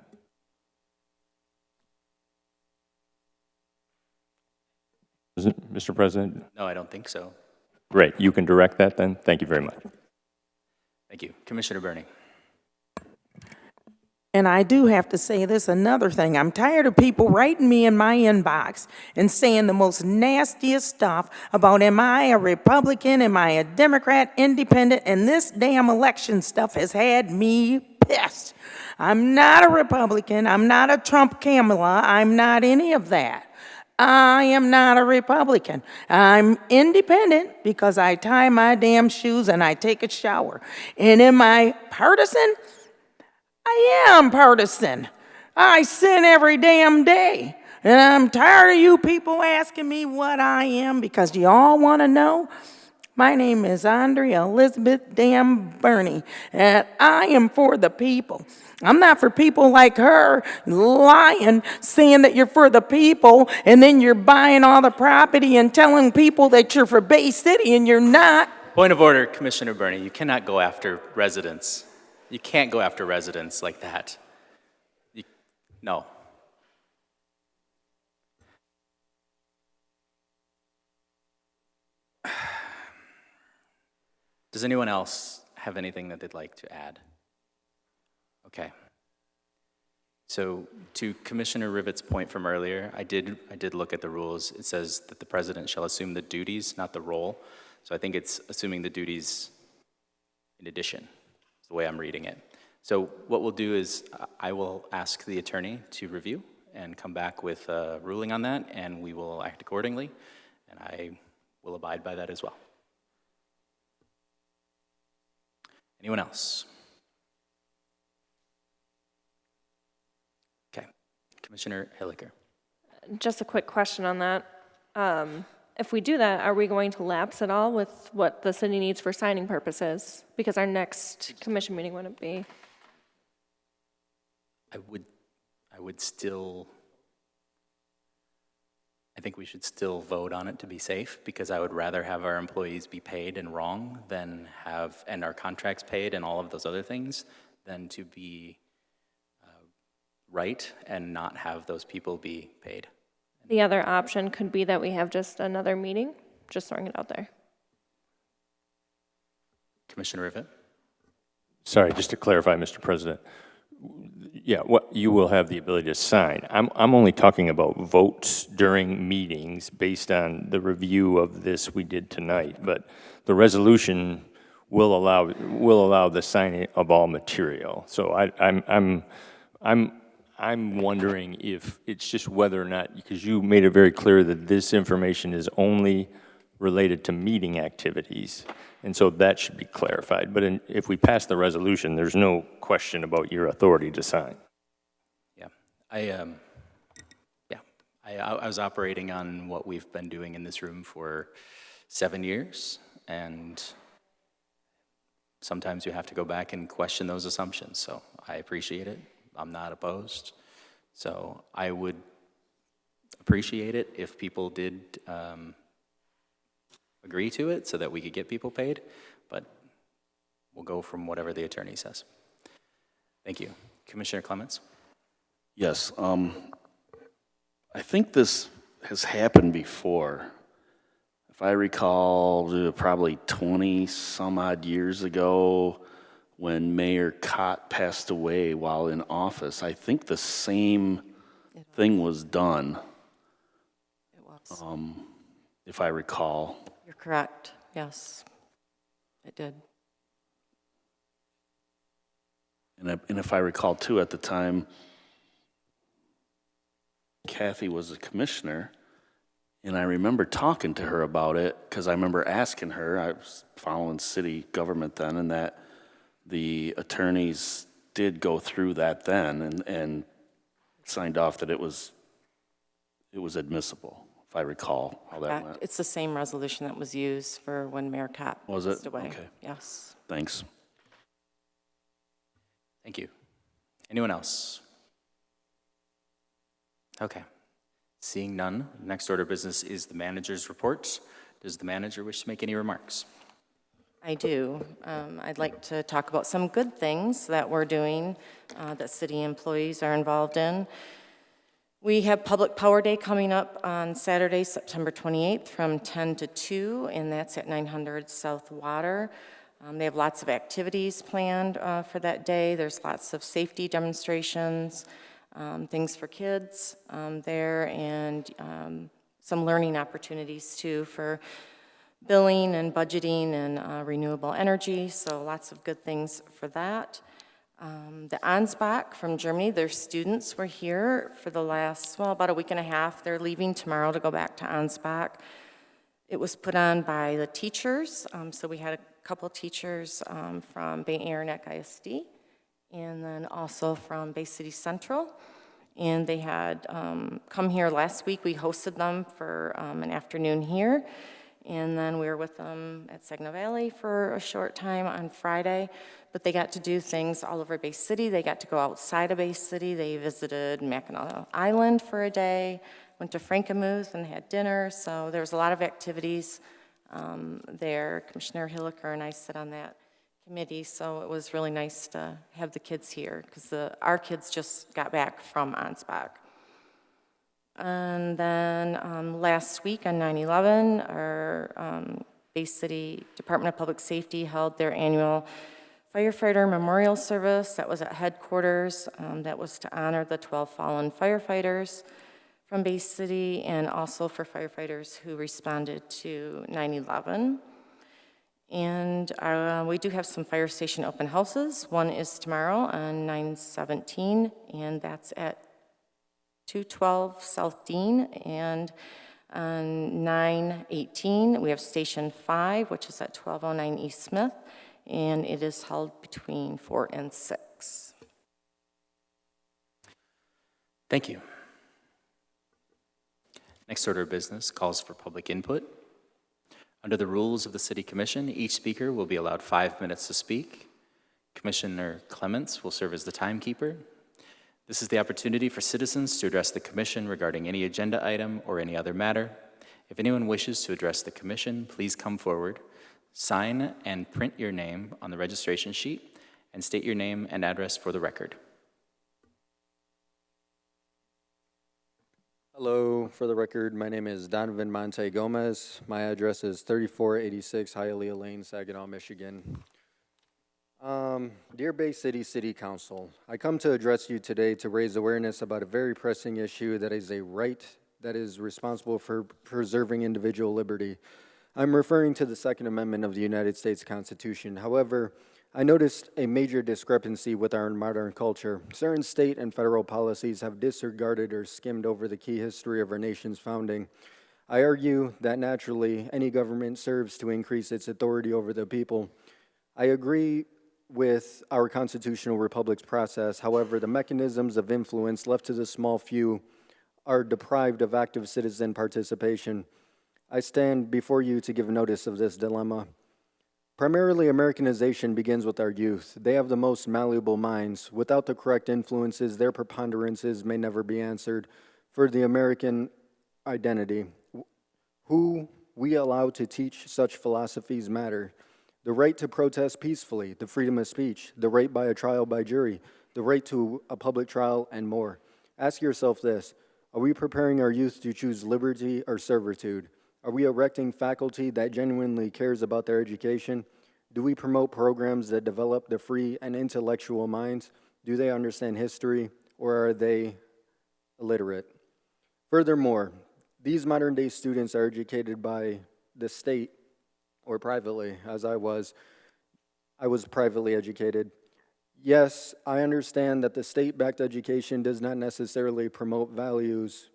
Mr. President? No, I don't think so. Great. You can direct that then. Thank you very much. Thank you. Commissioner Bernie. And I do have to say this, another thing. I'm tired of people writing me in my inbox and saying the most nastiest stuff about am I a Republican, am I a Democrat, independent, and this damn election stuff has had me pissed. I'm not a Republican, I'm not a Trump Kamala, I'm not any of that. I am not a Republican. I'm independent because I tie my damn shoes and I take a shower. And am I partisan? I am partisan. I sin every damn day. And I'm tired of you people asking me what I am because you all want to know. My name is Andrea Elizabeth damn Burney, and I am for the people. I'm not for people like her lying, saying that you're for the people, and then you're buying all the property and telling people that you're for Bay City, and you're not. Point of order, Commissioner Burney. You cannot go after residents. You can't go after residents like that. No. Does anyone else have anything that they'd like to add? Okay. So to Commissioner Rivet's point from earlier, I did look at the rules. It says that the president shall assume the duties, not the role. So I think it's assuming the duties in addition, is the way I'm reading it. So what we'll do is I will ask the attorney to review and come back with a ruling on that, and we will act accordingly, and I will abide by that as well. Anyone else? Okay, Commissioner Hilliker. Just a quick question on that. If we do that, are we going to lapse at all with what the city needs for signing purposes? Because our next commission meeting wouldn't be. I would still, I think we should still vote on it to be safe, because I would rather have our employees be paid and wrong than have, and our contracts paid and all of those other things, than to be right and not have those people be paid. The other option could be that we have just another meeting, just throwing it out there. Commissioner Rivet? Sorry, just to clarify, Mr. President. Yeah, what you will have the ability to sign. I'm only talking about votes during meetings based on the review of this we did tonight. But the resolution will allow the signing of all material. So I'm wondering if it's just whether or not, because you made it very clear that this information is only related to meeting activities, and so that should be clarified. But if we pass the resolution, there's no question about your authority to sign. Yeah, I was operating on what we've been doing in this room for 7 years, and sometimes you have to go back and question those assumptions, so I appreciate it. I'm not opposed. So I would appreciate it if people did agree to it so that we could get people paid, but we'll go from whatever the attorney says. Thank you. Commissioner Clements? Yes, I think this has happened before. If I recall, probably 20 some odd years ago, when Mayor Cott passed away while in office, I think the same thing was done. It was. If I recall. You're correct, yes, it did. And if I recall too, at the time, Kathy was a commissioner, and I remember talking to her about it, because I remember asking her, I was following city government then, and that the attorneys did go through that then and signed off that it was admissible, if I recall how that went. It's the same resolution that was used for when Mayor Cott passed away. Okay. Yes. Thanks. Thank you. Anyone else? Okay. Seeing none, next order of business is the manager's report. Does the manager wish to make any remarks? I do. I'd like to talk about some good things that we're doing that city employees are involved in. We have Public Power Day coming up on Saturday, September 28th from 10 to 2, and that's at 900 South Water. They have lots of activities planned for that day. There's lots of safety demonstrations, things for kids there, and some learning opportunities too for billing and budgeting and renewable energy, so lots of good things for that. The Ansbach from Germany, their students were here for the last, well, about a week and a half. They're leaving tomorrow to go back to Ansbach. It was put on by the teachers, so we had a couple teachers from Bay Area ISD, and then also from Bay City Central. And they had come here last week. We hosted them for an afternoon here. And then we were with them at Saginaw Valley for a short time on Friday. But they got to do things all over Bay City. They got to go outside of Bay City. They visited Mackinac Island for a day, went to Frankenmuth and had dinner. So there was a lot of activities there. Commissioner Hilliker and I sit on that committee, so it was really nice to have the kids here because our kids just got back from Ansbach. And then last week on 9/11, our Bay City Department of Public Safety held their annual firefighter memorial service. That was at headquarters. That was to honor the 12 fallen firefighters from Bay City and also for firefighters who responded to 9/11. And we do have some fire station open houses. One is tomorrow on 9/17, and that's at 212 South Dean, and on 9/18, we have Station 5, which is at 1209 East Smith, and it is held between 4 and 6. Thank you. Next order of business calls for public input. Under the rules of the City Commission, each speaker will be allowed 5 minutes to speak. Commissioner Clements will serve as the timekeeper. This is the opportunity for citizens to address the Commission regarding any agenda item or any other matter. If anyone wishes to address the Commission, please come forward, sign and print your name on the registration sheet, and state your name and address for the record. Hello, for the record, my name is Donovan Monte Gomez. My address is 3486 Hialeah Lane, Saginaw, Michigan. Dear Bay City City Council, I come to address you today to raise awareness about a very pressing issue that is a right that is responsible for preserving individual liberty. I'm referring to the Second Amendment of the United States Constitution. However, I noticed a major discrepancy with our modern culture. Certain state and federal policies have disregarded or skimmed over the key history of our nation's founding. I argue that naturally, any government serves to increase its authority over the people. I agree with our constitutional republic's process. However, the mechanisms of influence left to the small few are deprived of active citizen participation. I stand before you to give notice of this dilemma. Primarily, Americanization begins with our youth. They have the most malleable minds. Without the correct influences, their preponderances may never be answered. For the American identity, who we allow to teach such philosophies matter. The right to protest peacefully, the freedom of speech, the right by a trial by jury, the right to a public trial, and more. Ask yourself this: are we preparing our youth to choose liberty or servitude? Are we erecting faculty that genuinely cares about their education? Do we promote programs that develop the free and intellectual minds? Do they understand history, or are they illiterate? Furthermore, these modern-day students are educated by the state or privately, as I was privately educated. Yes, I understand that the state-backed education does not necessarily promote values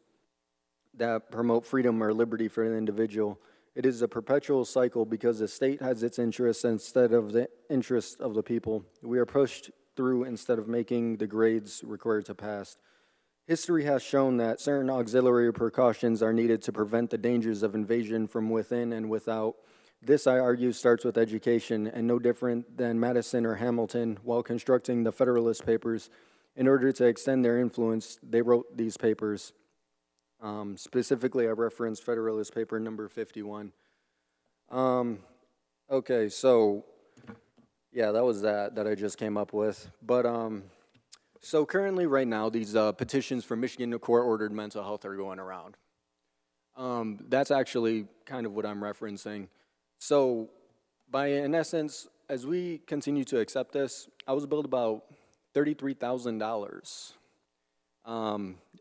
that promote freedom or liberty for an individual. It is a perpetual cycle because the state has its interests instead of the interests of the people. We are pushed through instead of making the grades required to pass. History has shown that certain auxiliary precautions are needed to prevent the dangers of invasion from within and without. This, I argue, starts with education, and no different than Madison or Hamilton, while constructing the Federalist Papers. In order to extend their influence, they wrote these papers. Specifically, I referenced Federalist Paper number 51. Okay, so, yeah, that was that I just came up with. But, so currently, right now, these petitions for Michigan court-ordered mental health are going around. That's actually kind of what I'm referencing. So, in essence, as we continue to accept this, I was billed about $33,000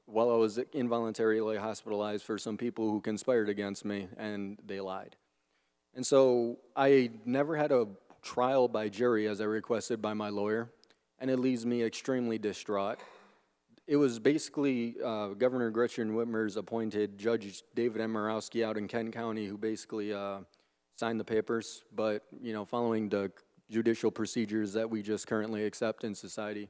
while I was involuntarily hospitalized for some people who conspired against me, and they lied. And so I never had a trial by jury as I requested by my lawyer, and it leaves me extremely distraught. It was basically Governor Gretchen Whitmer's appointed Judge David M. Morawski out in Kent County who basically signed the papers, but, you know, following the judicial procedures that we just currently accept in society,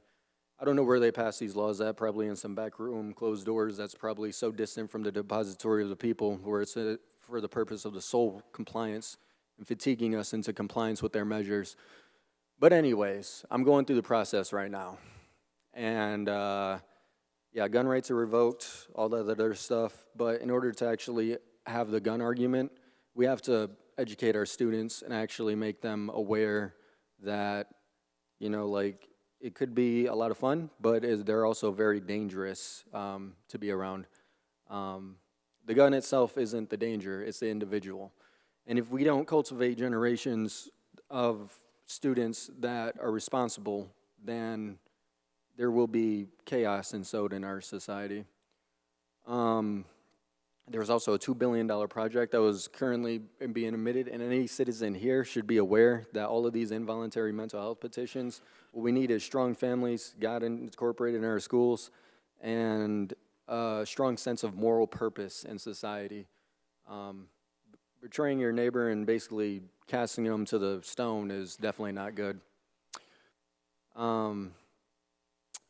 I don't know where they pass these laws at, probably in some back room, closed doors, that's probably so distant from the depository of the people, where it's for the purpose of the sole compliance and fatiguing us into compliance with their measures. But anyways, I'm going through the process right now. And yeah, gun rights are revoked, all that other stuff, but in order to actually have the gun argument, we have to educate our students and actually make them aware that, you know, like, it could be a lot of fun, but they're also very dangerous to be around. The gun itself isn't the danger, it's the individual. And if we don't cultivate generations of students that are responsible, then there will be chaos ensued in our society. There's also a $2 billion project that was currently being admitted, and any citizen here should be aware that all of these involuntary mental health petitions, what we need is strong families, God incorporated in our schools, and a strong sense of moral purpose in society. Betraying your neighbor and basically casting them to the stone is definitely not good.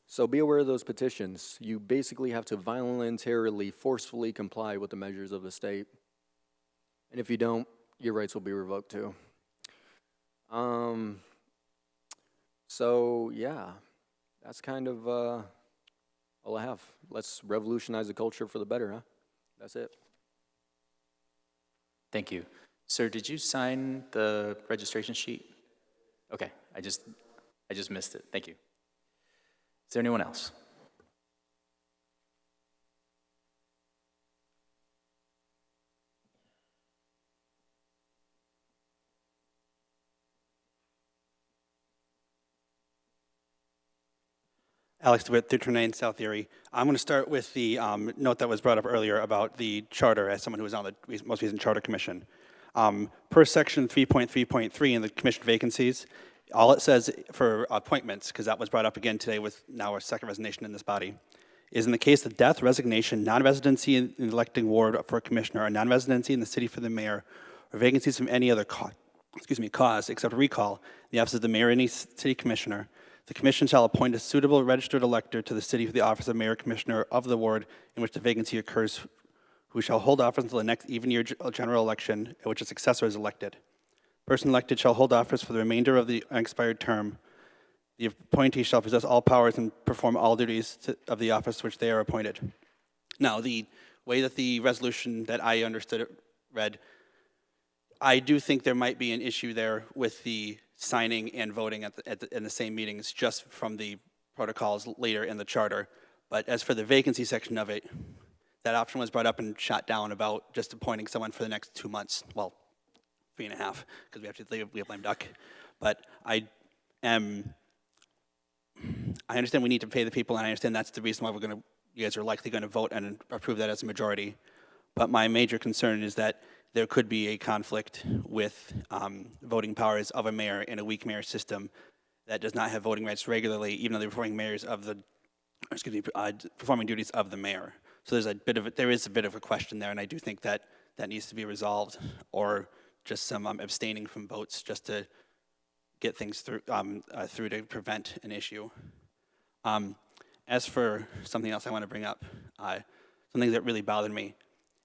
So be aware of those petitions. You basically have to voluntarily, forcefully comply with the measures of the state. And if you don't, your rights will be revoked too. So yeah, that's kind of all I have. Let's revolutionize the culture for the better, huh? That's it. Thank you. Sir, did you sign the registration sheet? Okay, I just missed it. Thank you. Is there anyone else? Alex DeWitt, 329 South Erie. I'm going to start with the note that was brought up earlier about the charter as someone who was on the most recent charter commission. Per section 3.3.3 in the commission vacancies, all it says for appointments, because that was brought up again today with now our second resignation in this body, is in the case of death, resignation, non-residency in the electing ward for a commissioner, or non-residency in the city for the mayor, or vacancies from any other cause except recall, the office of the mayor or any city commissioner, the commission shall appoint a suitable registered elector to the city for the office of mayor commissioner of the ward in which the vacancy occurs, who shall hold office until the next even-year general election at which a successor is elected. Person elected shall hold office for the remainder of the unexpired term. The appointee shall possess all powers and perform all duties of the office which they are appointed. Now, the way that the resolution that I understood it read, I do think there might be an issue there with the signing and voting in the same meetings just from the protocols later in the charter. But as for the vacancy section of it, that option was brought up and shot down about just appointing someone for the next 2 months. Well, 3.5, because we have to leave a lame duck. But I understand we need to pay the people, and I understand that's the reason why you guys are likely going to vote and approve that as a majority. But my major concern is that there could be a conflict with voting powers of a mayor in a weak mayor system that does not have voting rights regularly, even though they're performing duties of the mayor. So there is a bit of a question there, and I do think that needs to be resolved, or just some abstaining from votes just to get things through to prevent an issue. As for something else I want to bring up, something that really bothered me,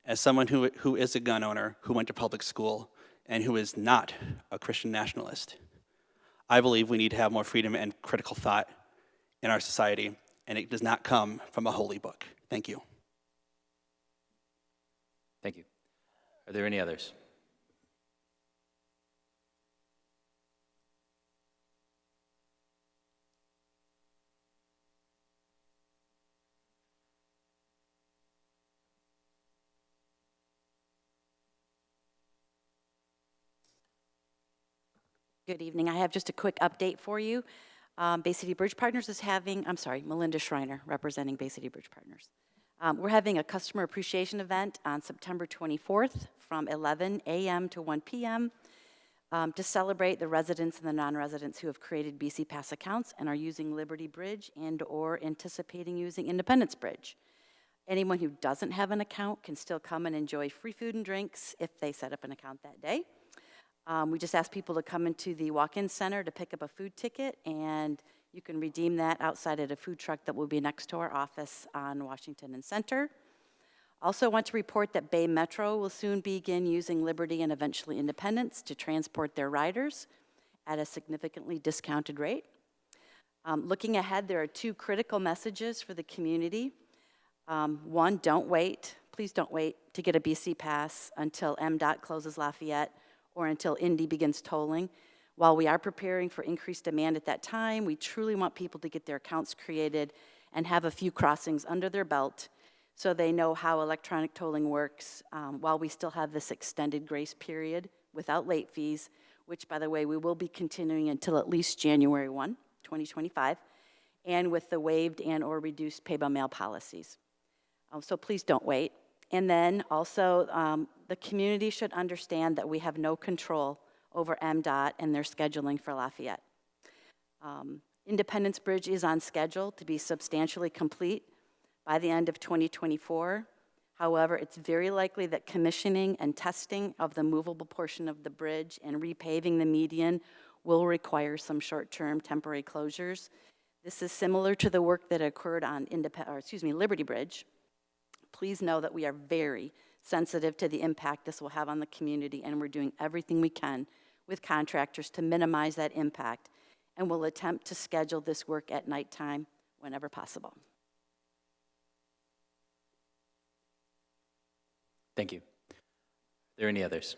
as someone who is a gun owner, who went to public school, and who is not a Christian nationalist, I believe we need to have more freedom and critical thought in our society, and it does not come from a holy book. Thank you. Thank you. Are there any others? Good evening. I have just a quick update for you. Bay City Bridge Partners is having, Melinda Schreiner, representing Bay City Bridge Partners. We're having a customer appreciation event on September 24th from 11 a.m. to 1 p.m. To celebrate the residents and the non-residents who have created BC Pass accounts and are using Liberty Bridge and/or anticipating using Independence Bridge. Anyone who doesn't have an account can still come and enjoy free food and drinks if they set up an account that day. We just ask people to come into the walk-in center to pick up a food ticket, and you can redeem that outside at a food truck that will be next to our office on Washington and Center. Also want to report that Bay Metro will soon begin using Liberty and eventually Independence to transport their riders at a significantly discounted rate. Looking ahead, there are two critical messages for the community. One, don't wait. Please don't wait to get a BC Pass until MDOT closes Lafayette or until Indy begins tolling. While we are preparing for increased demand at that time, we truly want people to get their accounts created and have a few crossings under their belt so they know how electronic tolling works while we still have this extended grace period without late fees, which, by the way, we will be continuing until at least January 1, 2025, and with the waived and/or reduced pay-by-mail policies. So please don't wait. And then also, the community should understand that we have no control over MDOT and their scheduling for Lafayette. Independence Bridge is on schedule to be substantially complete by the end of 2024. However, it's very likely that commissioning and testing of the movable portion of the bridge and repaving the median will require some short-term temporary closures. This is similar to the work that occurred on Liberty Bridge. Please know that we are very sensitive to the impact this will have on the community, and we're doing everything we can with contractors to minimize that impact, and will attempt to schedule this work at nighttime whenever possible. Thank you. Are there any others?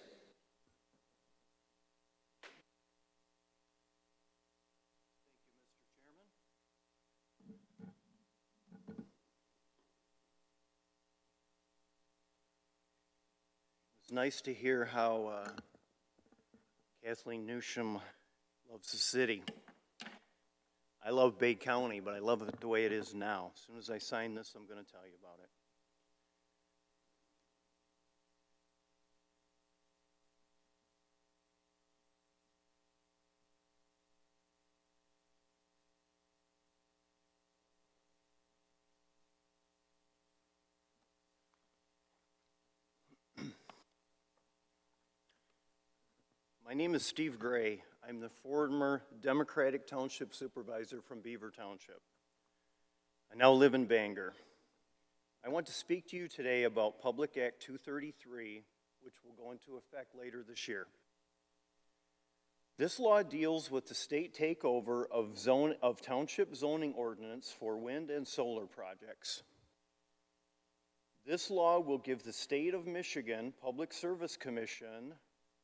It's nice to hear how Kathleen Newsham loves the city. I love Bay County, but I love it the way it is now. As soon as I sign this, I'm going to tell you about it. My name is Steve Gray. I'm the former Democratic Township Supervisor from Beaver Township. I now live in Bangor. I want to speak to you today about Public Act 233, which will go into effect later this year. This law deals with the state takeover of township zoning ordinance for wind and solar projects. This law will give the State of Michigan Public Service Commission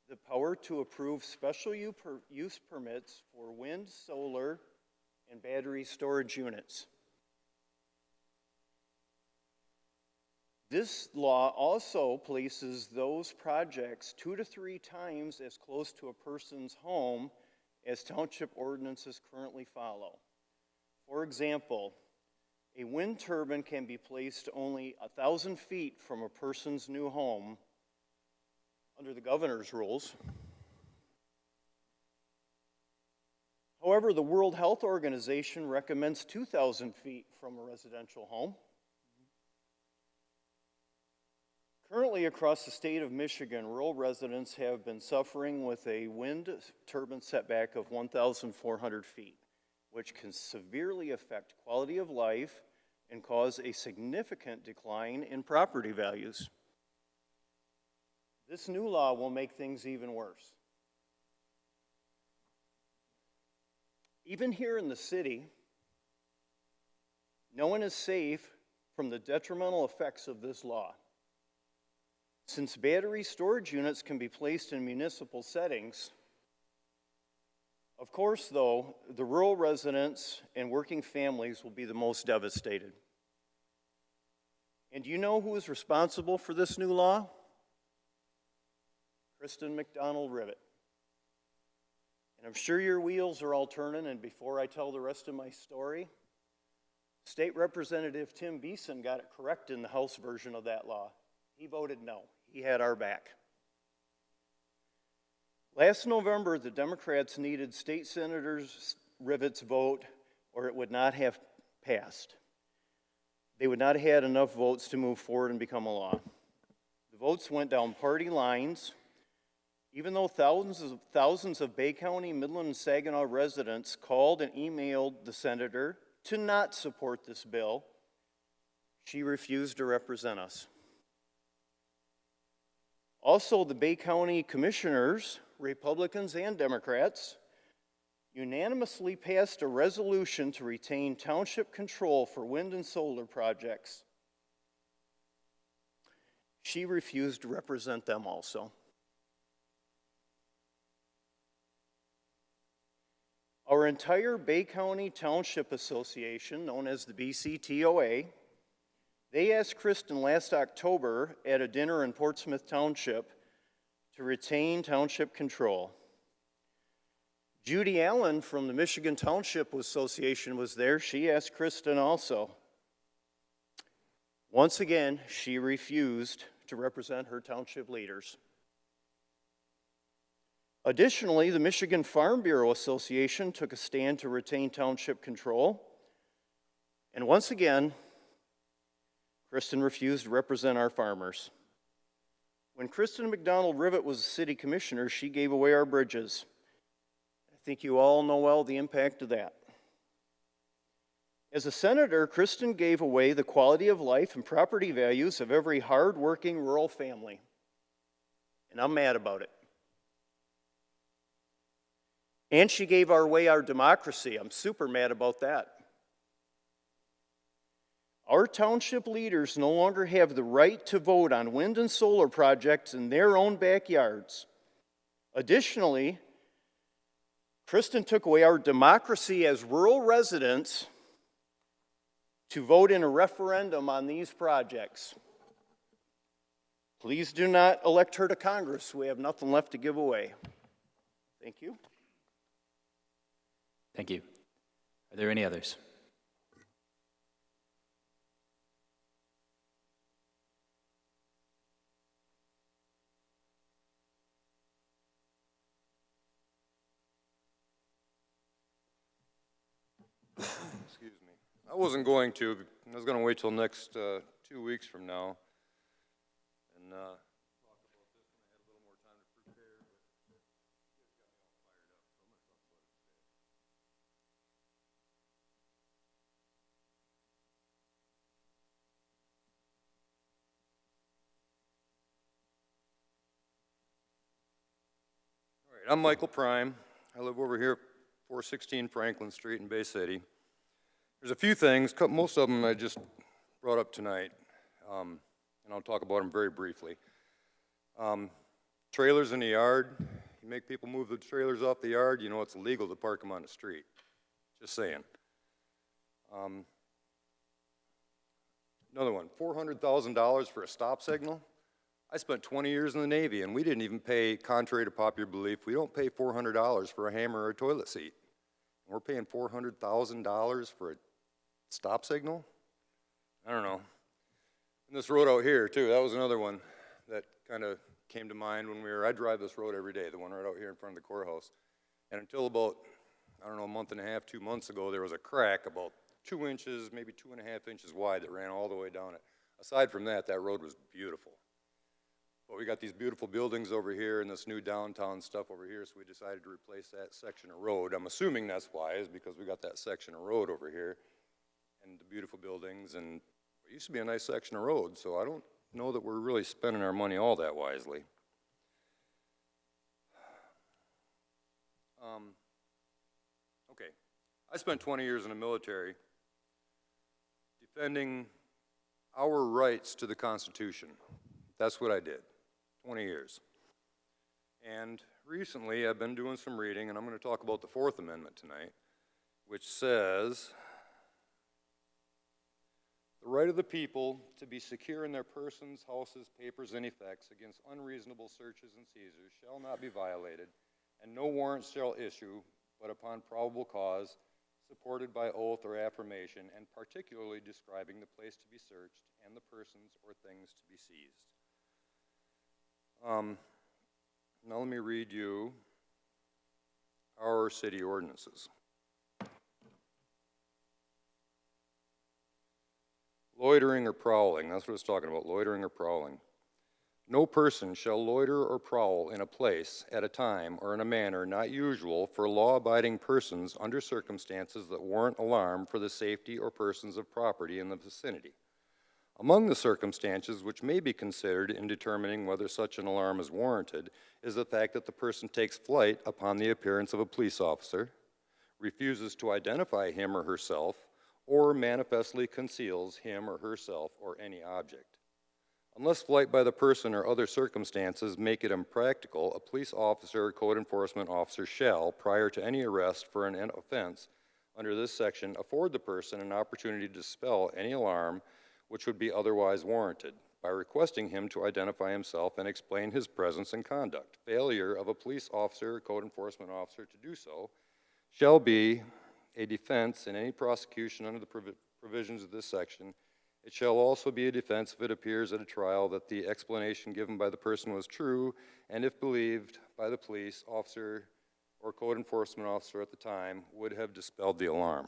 the power to approve special use permits for wind, solar, and battery storage units. This law also places those projects 2 to 3 times as close to a person's home as township ordinances currently follow. For example, a wind turbine can be placed only 1,000 feet from a person's new home under the governor's rules. However, the World Health Organization recommends 2,000 feet from a residential home. Currently, across the state of Michigan, rural residents have been suffering with a wind turbine setback of 1,400 feet, which can severely affect quality of life and cause a significant decline in property values. This new law will make things even worse. Even here in the city, no one is safe from the detrimental effects of this law. Since battery storage units can be placed in municipal settings, of course, though, the rural residents and working families will be the most devastated. And do you know who is responsible for this new law? Kristen McDonald Rivet. And I'm sure your wheels are all turning, and before I tell the rest of my story, State Representative Tim Beeson got it correct in the House version of that law. He voted no. He had our back. Last November, the Democrats needed State Senator Rivet's vote or it would not have passed. They would not have had enough votes to move forward and become a law. The votes went down party lines. Even though thousands of Bay County, Midland, and Saginaw residents called and emailed the senator to not support this bill, she refused to represent us. Also, the Bay County commissioners, Republicans and Democrats, unanimously passed a resolution to retain township control for wind and solar projects. She refused to represent them also. Our entire Bay County Township Association, known as the BCTOA, they asked Kristen last October at a dinner in Portsmouth Township to retain township control. Judy Allen from the Michigan Township Association was there. She asked Kristen also. Once again, she refused to represent her township leaders. Additionally, the Michigan Farm Bureau Association took a stand to retain township control. And once again, Kristen refused to represent our farmers. When Kristen McDonald Rivet was a city commissioner, she gave away our bridges. I think you all know well the impact of that. As a senator, Kristen gave away the quality of life and property values of every hard-working rural family. And I'm mad about it. And she gave away our democracy. I'm super mad about that. Our township leaders no longer have the right to vote on wind and solar projects in their own backyards. Additionally, Kristen took away our democracy as rural residents to vote in a referendum on these projects. Please do not elect her to Congress. We have nothing left to give away. Thank you. Thank you. Are there any others? Excuse me. I wasn't going to. I was going to wait till next 2 weeks from now and talk about this when I had a little more time to prepare. But you guys got me all fired up, so I'm going to talk about it today. All right, I'm Michael Prime. I live over here, 416 Franklin Street in Bay City. There's a few things, most of them I just brought up tonight, and I'll talk about them very briefly. Trailers in the yard, you make people move the trailers off the yard, you know it's illegal to park them on the street. Just saying. Another one, $400,000 for a stop signal. I spent 20 years in the Navy, and we didn't even pay, contrary to popular belief, we don't pay $400 for a hammer or a toilet seat. We're paying $400,000 for a stop signal? I don't know. And this road out here, too, that was another one that kind of came to mind when I drive this road every day, the one right out here in front of the courthouse. And until about, I don't know, a month and a half, 2 months ago, there was a crack about 2 inches, maybe 2.5 inches wide that ran all the way down it. Aside from that, that road was beautiful. But we got these beautiful buildings over here and this new downtown stuff over here, so we decided to replace that section of road. I'm assuming that's why, is because we got that section of road over here and the beautiful buildings, and it used to be a nice section of road, so I don't know that we're really spending our money all that wisely. Okay, I spent 20 years in the military defending our rights to the Constitution. That's what I did. 20 years. And recently I've been doing some reading, and I'm going to talk about the Fourth Amendment tonight, which says, the right of the people to be secure in their persons, houses, papers, and effects against unreasonable searches and seizures shall not be violated, and no warrant shall issue but upon probable cause, supported by oath or affirmation, and particularly describing the place to be searched and the persons or things to be seized. Now let me read you our city ordinances. Loitering or prowling, that's what it's talking about, loitering or prowling. No person shall loiter or prowl in a place, at a time, or in a manner not usual for law-abiding persons under circumstances that warrant alarm for the safety or persons of property in the vicinity. Among the circumstances which may be considered in determining whether such an alarm is warranted is the fact that the person takes flight upon the appearance of a police officer, refuses to identify him or herself, or manifestly conceals him or herself or any object. Unless flight by the person or other circumstances make it impractical, a police officer or code enforcement officer shall, prior to any arrest for an offense under this section, afford the person an opportunity to dispel any alarm which would be otherwise warranted by requesting him to identify himself and explain his presence and conduct. Failure of a police officer or code enforcement officer to do so shall be a defense in any prosecution under the provisions of this section. It shall also be a defense if it appears at a trial that the explanation given by the person was true, and if believed by the police officer or code enforcement officer at the time, would have dispelled the alarm.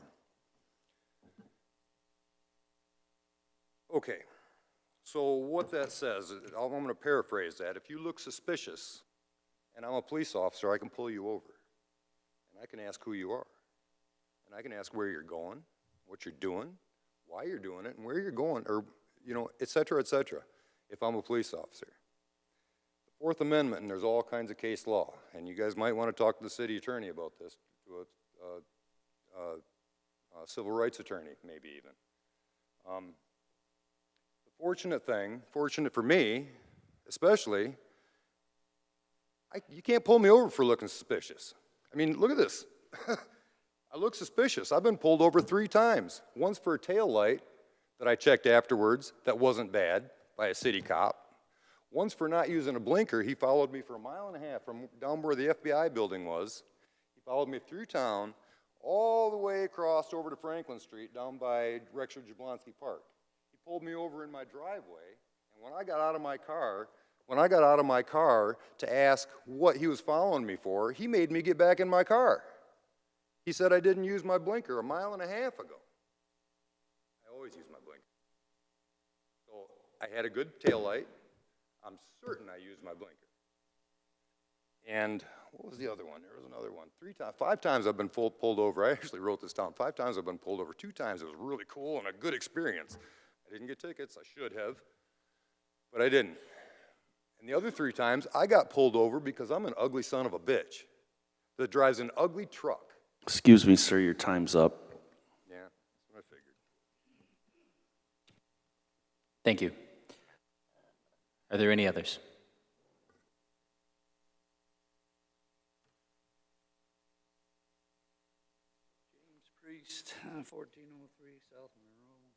Okay, so what that says, I'm going to paraphrase that. If you look suspicious, and I'm a police officer, I can pull you over, and I can ask who you are, and I can ask where you're going, what you're doing, why you're doing it, and where you're going, or, et cetera, if I'm a police officer. The Fourth Amendment, and there's all kinds of case law, and you guys might want to talk to the city attorney about this, to a civil rights attorney, maybe even. The fortunate for me, especially, you can't pull me over for looking suspicious. I mean, look at this. I look suspicious. I've been pulled over 3 times. Once for a tail light that I checked afterwards that wasn't bad by a city cop. Once for not using a blinker. He followed me for 1.5 miles from down where the FBI building was. He followed me through town all the way across over to Franklin Street down by Rexford Jablonski Park. He pulled me over in my driveway, and when I got out of my car to ask what he was following me for, he made me get back in my car. He said I didn't use my blinker 1.5 miles ago. I always use my blinker. So I had a good tail light. I'm certain I used my blinker. And what was the other one? There was another one. 5 times I've been pulled over. I actually wrote this down. 5 times I've been pulled over. 2 times it was really cool and a good experience. I didn't get tickets. I should have, but I didn't. And the other 3 times I got pulled over because I'm an ugly son of a bitch that drives an ugly truck. Excuse me, sir, your time's up. Yeah, that's what I figured. Thank you. Are there any others? James Priest, 1403 South Monroe.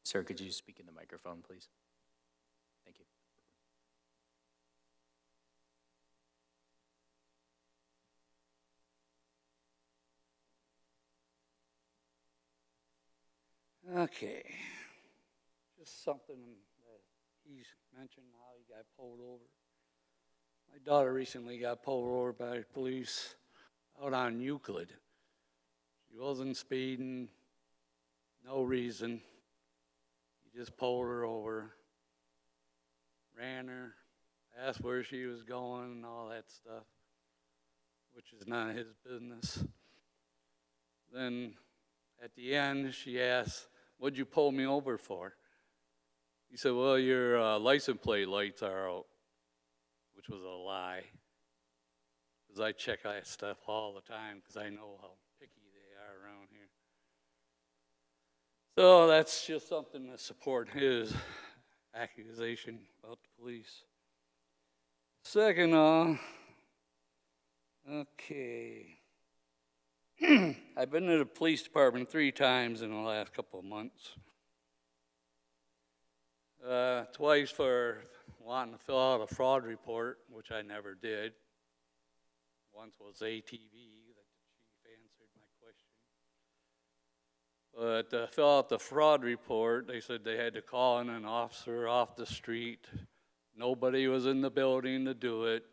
Sir, could you speak in the microphone, please? Thank you. Okay, just something that he's mentioned how he got pulled over. My daughter recently got pulled over by police out on Euclid. She wasn't speeding, no reason. He just pulled her over, ran her, asked where she was going and all that stuff, which is none of his business. Then at the end, she asked, "What'd you pull me over for?" He said, "Well, your license plate lights are out," which was a lie. Because I check that stuff all the time because I know how picky they are around here. So that's just something to support his accusation about the police. Second, okay. I've been to the police department 3 times in the last couple of months. Twice for wanting to fill out a fraud report, which I never did. Once was ATV that the chief answered my question. But to fill out the fraud report, they said they had to call in an officer off the street. Nobody was in the building to do it.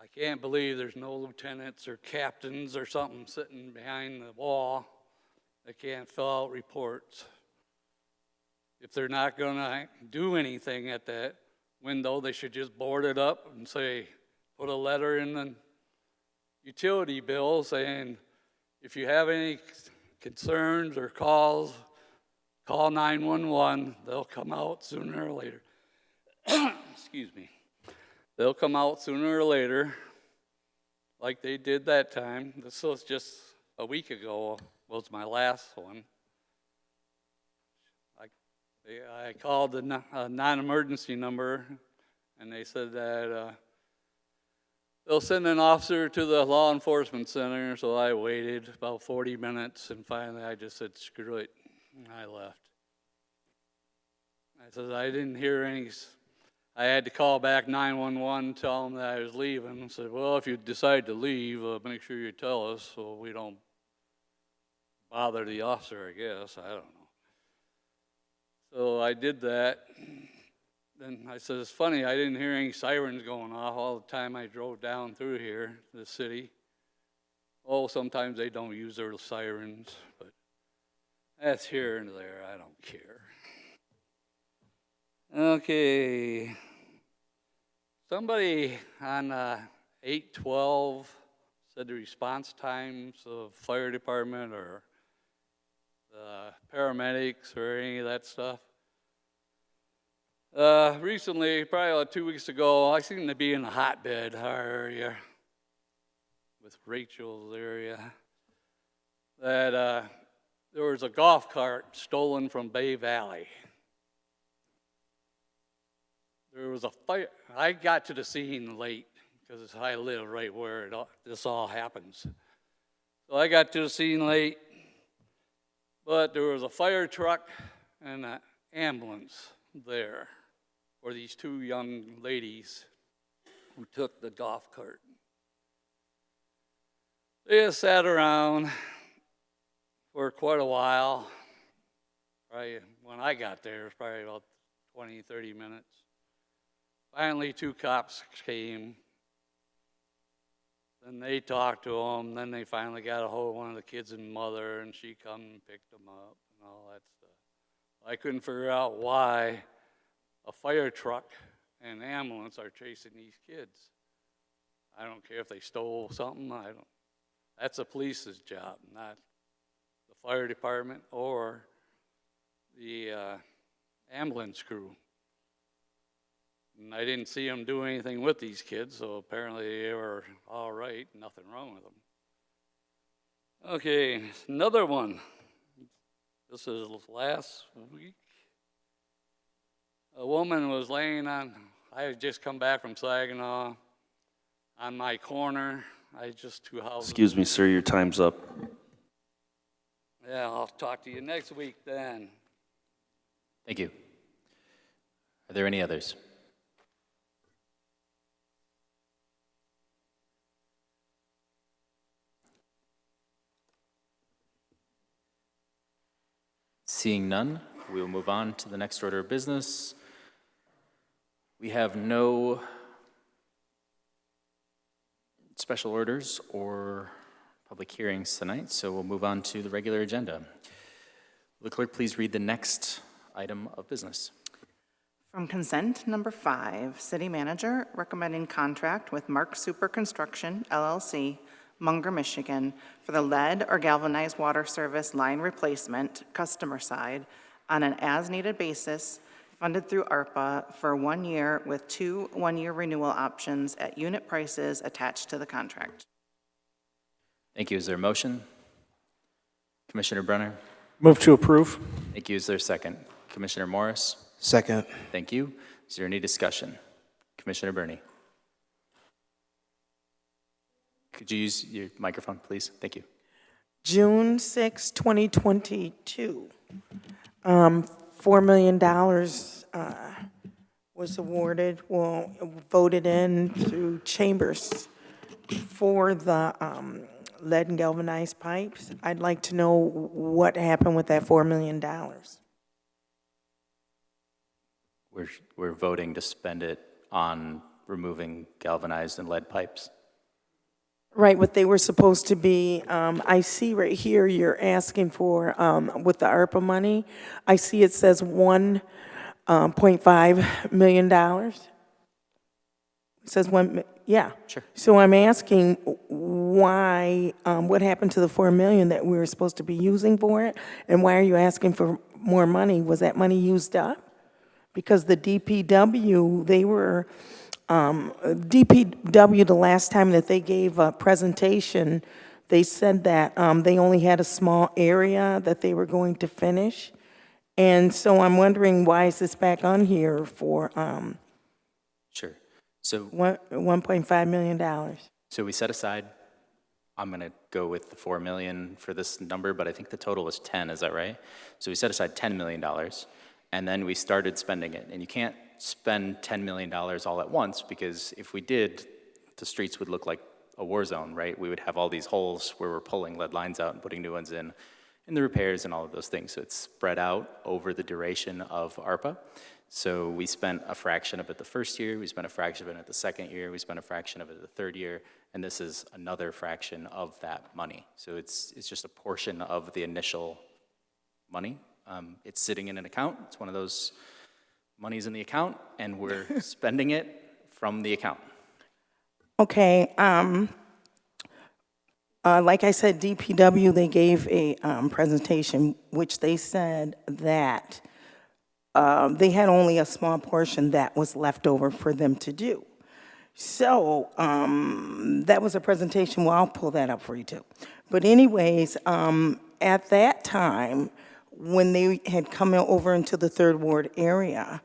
I can't believe there's no lieutenants or captains or something sitting behind the wall that can't fill out reports. If they're not gonna do anything at that window, they should just board it up and say, put a letter in the utility bill saying, if you have any concerns or calls, call 911. They'll come out sooner or later. Excuse me. They'll come out sooner or later, like they did that time. This was just a week ago, was my last one. I called the non-emergency number, and they said that they'll send an officer to the law enforcement center, so I waited about 40 minutes, and finally I just said, screw it, and I left. I said, I didn't hear any. I had to call back 911, tell them that I was leaving. I said, well, if you decide to leave, make sure you tell us so we don't bother the officer, I guess. I don't know. So I did that. Then I said, it's funny, I didn't hear any sirens going off all the time I drove down through here, the city. Oh, sometimes they don't use their sirens, but that's here and there. I don't care. Okay. Somebody on 812 said the response times of fire department or the paramedics or any of that stuff. Recently, probably about 2 weeks ago, I seem to be in a hotbed, our area, with Rachel's area, that there was a golf cart stolen from Bay Valley. There was a fire. I got to the scene late because I live right where this all happens. So I got to the scene late, but there was a fire truck and an ambulance there for these two young ladies who took the golf cart. They just sat around for quite a while. Probably when I got there, it was probably about 20, 30 minutes. Finally, two cops came. Then they talked to them. Then they finally got a hold of one of the kids' mother, and she come and picked them up and all that stuff. I couldn't figure out why a fire truck and an ambulance are chasing these kids. I don't care if they stole something. That's the police's job, not the fire department or the ambulance crew. And I didn't see them do anything with these kids, so apparently they were all right, nothing wrong with them. Okay, another one. This is last week. A woman was laying on, I had just come back from Saginaw, on my corner. I just 2 houses. Excuse me, sir, your time's up. Yeah, I'll talk to you next week then. Thank you. Are there any others? Seeing none, we will move on to the next order of business. We have no special orders or public hearings tonight, so we'll move on to the regular agenda. Will the clerk please read the next item of business? From consent, number 5, City Manager recommending contract with Mark Super Construction, LLC, Munger, Michigan, for the lead or galvanized water service line replacement, customer side, on an as-needed basis, funded through ARPA for 1 year with 2 one-year renewal options at unit prices attached to the contract. Thank you. Is there a motion? Commissioner Brenner? Move to approve. Thank you. Is there a second? Commissioner Morris? Second. Thank you. Is there any discussion? Commissioner Burney? Could you use your microphone, please? Thank you. June 6, 2022. $4 million was awarded, well, voted in through Chambers for the lead and galvanized pipes. I'd like to know what happened with that $4 million. We're voting to spend it on removing galvanized and lead pipes. Right, what they were supposed to be, I see right here, you're asking for, with the ARPA money, I see it says $1.5 million. It says yeah. Sure. So I'm asking why, what happened to the $4 million that we were supposed to be using for it? And why are you asking for more money? Was that money used up? Because the DPW, they were, DPW, the last time that they gave a presentation, they said that they only had a small area that they were going to finish. And so I'm wondering, why is this back on here for Sure. So $1.5 million? So we set aside, I'm going to go with the 4 million for this number, but I think the total was 10, is that right? So we set aside $10 million, and then we started spending it. And you can't spend $10 million all at once, because if we did, the streets would look like a war zone, right? We would have all these holes where we're pulling lead lines out and putting new ones in, and the repairs and all of those things. So it's spread out over the duration of ARPA. So we spent a fraction of it the first year, we spent a fraction of it the second year, we spent a fraction of it the third year, and this is another fraction of that money. So it's just a portion of the initial money. It's sitting in an account. It's one of those monies in the account, and we're spending it from the account. Okay, like I said, DPW, they gave a presentation which they said that they had only a small portion that was left over for them to do. So that was a presentation. Well, I'll pull that up for you too. But anyways, at that time, when they had come over into the Third Ward area,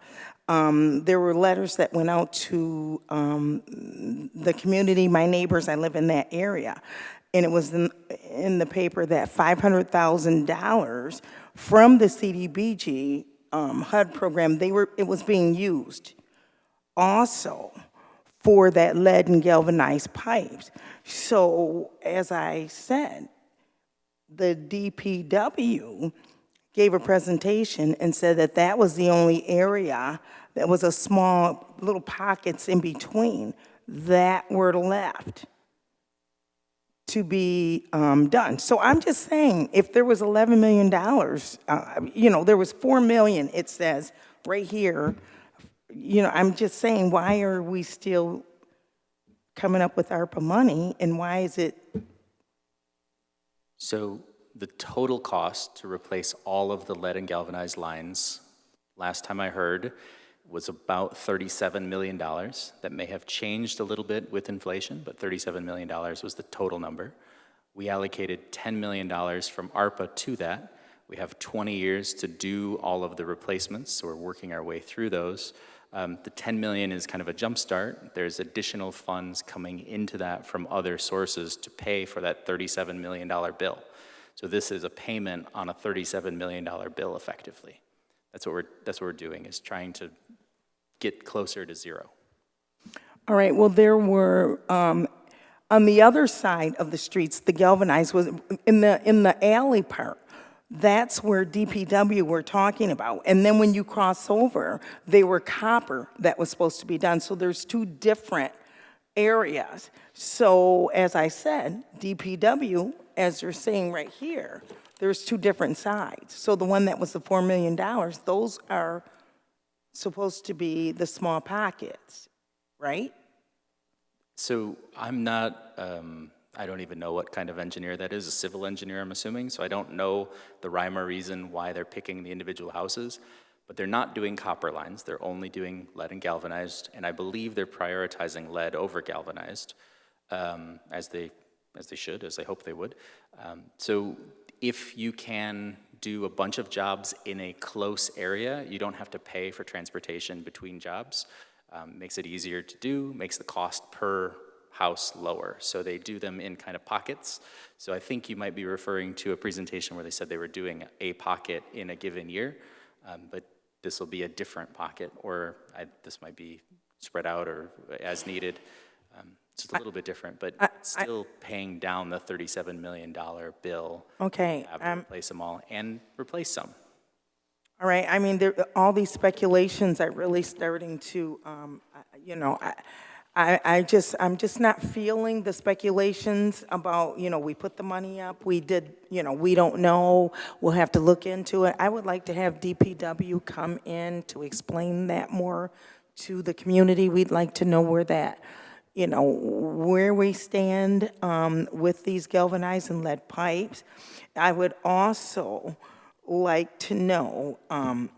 there were letters that went out to the community, my neighbors. I live in that area. And it was in the paper that $500,000 from the CDBG HUD program, it was being used also for that lead and galvanized pipes. So as I said, the DPW gave a presentation and said that that was the only area that was a small little pockets in between that were left to be done. So I'm just saying, if there was $11 million, there was $4 million, it says right here, I'm just saying, why are we still coming up with ARPA money, and why is it? So the total cost to replace all of the lead and galvanized lines, last time I heard, was about $37 million. That may have changed a little bit with inflation, but $37 million was the total number. We allocated $10 million from ARPA to that. We have 20 years to do all of the replacements, so we're working our way through those. The $10 million is kind of a jump start. There's additional funds coming into that from other sources to pay for that $37 million bill. So this is a payment on a $37 million bill effectively. That's what we're doing, is trying to get closer to zero. All right, well, there were, on the other side of the streets, the galvanized was in the alley part. That's where DPW were talking about. And then when you cross over, they were copper that was supposed to be done. So there's two different areas. So as I said, DPW, as you're saying right here, there's two different sides. So the one that was the $4 million, those are supposed to be the small pockets, right? So I'm not, I don't even know what kind of engineer that is, a civil engineer, I'm assuming, so I don't know the rhyme or reason why they're picking the individual houses, but they're not doing copper lines, they're only doing lead and galvanized, and I believe they're prioritizing lead over galvanized, as they should, as I hope they would. So if you can do a bunch of jobs in a close area, you don't have to pay for transportation between jobs. Makes it easier to do, makes the cost per house lower. So they do them in kind of pockets. So I think you might be referring to a presentation where they said they were doing a pocket in a given year, but this will be a different pocket, or this might be spread out or as needed. Just a little bit different, but still paying down the $37 million bill. Okay. Have to replace them all and replace some. All right, I mean, all these speculations are really starting to, you know, I'm just not feeling the speculations about, you know, we put the money up, we did, you know, we don't know, we'll have to look into it. I would like to have DPW come in to explain that more to the community. We'd like to know where that, you know, where we stand with these galvanized and lead pipes. I would also like to know,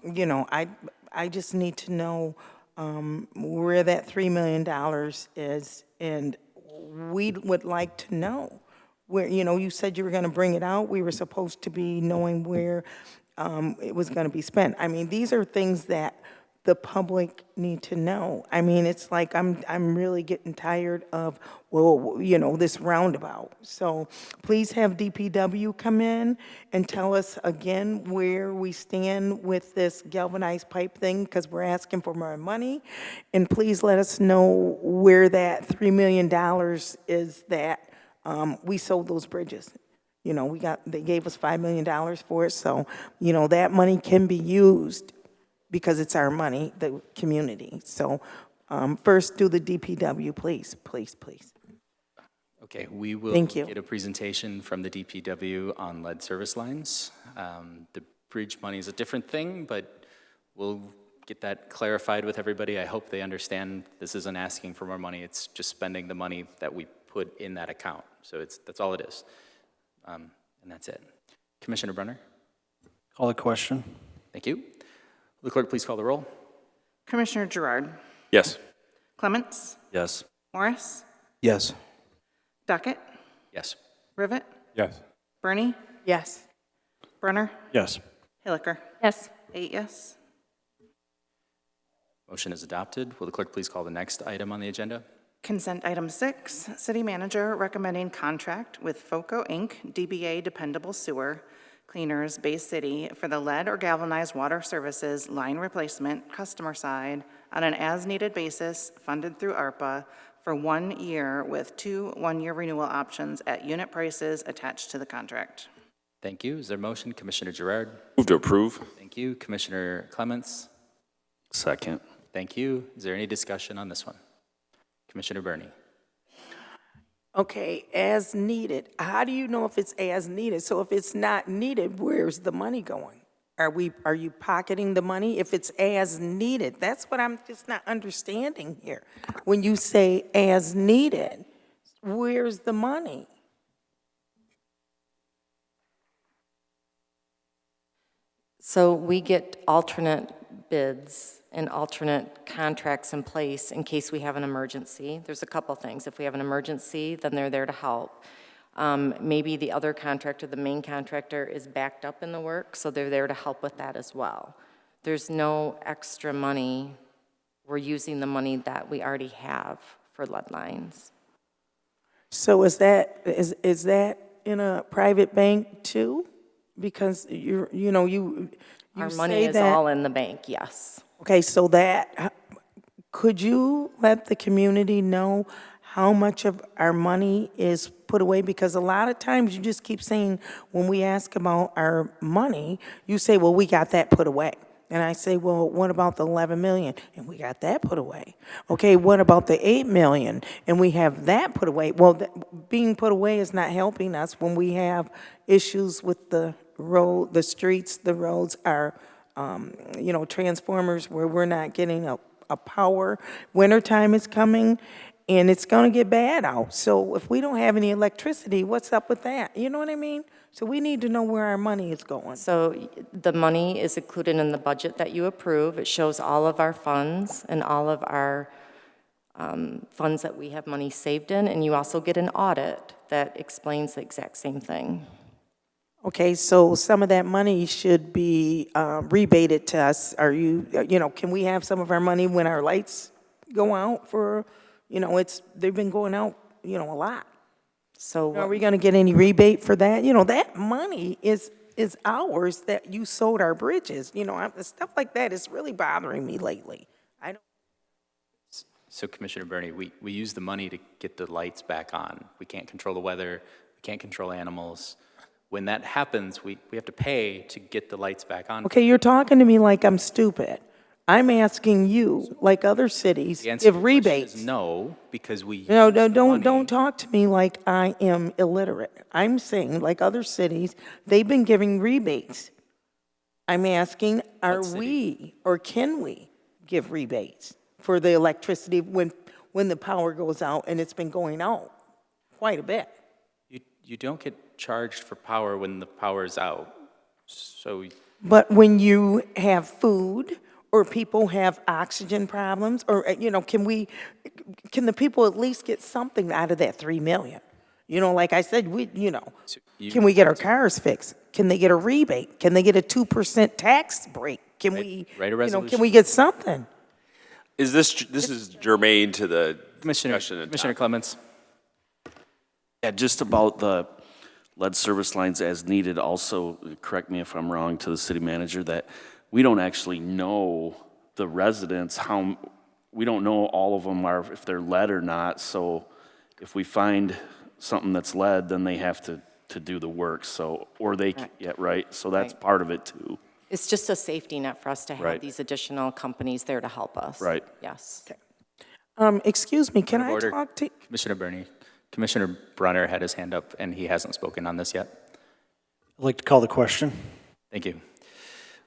you know, I just need to know where that $3 million is, and we would like to know where, you know, you said you were going to bring it out. We were supposed to be knowing where it was going to be spent. I mean, these are things that the public need to know. I mean, it's like I'm really getting tired of, well, you know, this roundabout. So please have DPW come in and tell us again where we stand with this galvanized pipe thing, because we're asking for more money. And please let us know where that $3 million is that we sold those bridges. You know, they gave us $5 million for it, so, you know, that money can be used because it's our money, the community. So first do the DPW, please, please, please. Okay, we will Thank you. get a presentation from the DPW on lead service lines. The bridge money is a different thing, but we'll get that clarified with everybody. I hope they understand this isn't asking for more money, it's just spending the money that we put in that account. So that's all it is. And that's it. Commissioner Brunner? Call the question. Thank you. Will the clerk please call the roll? Commissioner Gerard, Yes. Clements, Yes. Morris, Yes. Duckett, Yes. Yes. Rivet, Bernie, Yes. Brunner, Yes. Hilliker. Yes. 8 yes. Motion is adopted. Will the clerk please call the next item on the agenda? Consent item 6, city manager recommending contract with FOCO Inc., DBA Dependable Sewer Cleaners, Bay City, for the lead or galvanized water services line replacement, customer side, on an as-needed basis, funded through ARPA, for 1 year with 2 one-year renewal options at unit prices attached to the contract. Thank you. Is there a motion? Commissioner Gerard? Move to approve. Thank you. Commissioner Clements? Second. Thank you. Is there any discussion on this one? Commissioner Bernie? Okay, as needed. How do you know if it's as needed? So if it's not needed, where's the money going? Are you pocketing the money if it's as needed? That's what I'm just not understanding here. When you say as needed, where's the money? So we get alternate bids and alternate contracts in place in case we have an emergency. There's a couple things. If we have an emergency, then they're there to help. Maybe the other contractor, the main contractor, is backed up in the work, so they're there to help with that as well. There's no extra money. We're using the money that we already have for lead lines. So is that in a private bank too? Because you Our money say is that- all in the bank, yes. Okay, so could you let the community know how much of our money is put away? Because a lot of times you just keep saying, when we ask about our money, you say, well, we got that put away. And I say, well, what about the 11 million? And we got that put away. Okay, what about the 8 million? And we have that put away. Well, being put away is not helping us when we have issues with the road, the streets, the roads, our transformers where we're not getting a power. Wintertime is coming, and it's going to get bad out. So if we don't have any electricity, what's up with that? You know what I mean? So we need to know where our money is going. So the money is included in the budget that you approve. It shows all of our funds and all of our funds that we have money saved in, and you also get an audit that explains the exact same thing. Okay, so some of that money should be rebated to us. Can we have some of our money when our lights go out for, they've been going out, a lot. So Are we going to get any rebate for that? That money is is ours that you sold our bridges. You know, stuff like that is really bothering me lately. I don't. So Commissioner Burney, we use the money to get the lights back on. We can't control the weather, we can't control animals. When that happens, we have to pay to get the lights back on. Okay, you're talking to me like I'm stupid. I'm asking you, like other cities, The answer to give your question rebates. is no, because we No, use the money. don't talk to me like I am illiterate. I'm saying, like other cities, they've been giving rebates. I'm asking, are we, or can we give rebates for the electricity when the power goes out, and it's been going out quite a bit? You don't get charged for power when the power is out. So But when you have food, or people have oxygen problems, or, you know, can the people at least get something out of that 3 million? You know, like I said, can we get our cars fixed? Can they get a rebate? Can they get a 2% tax break? Can we, write a can we resolution. get something? Is this is germane to the discussion? Commissioner Clements. Yeah, just about the lead service lines as needed, also, correct me if I'm wrong, to the city manager, that we don't actually know the residents, we don't know all of them are, if they're lead or not, so if we find something that's lead, then they have to do the work, so, or they, yeah, right, so that's Right. part of it too. It's just a safety net for us to have Right. these additional companies there to help us. Right. Yes. Excuse me, can Point of I order. talk to? Commissioner Burney. Commissioner Brunner had his hand up, and he hasn't spoken on this yet. I'd like to call the question. Thank you.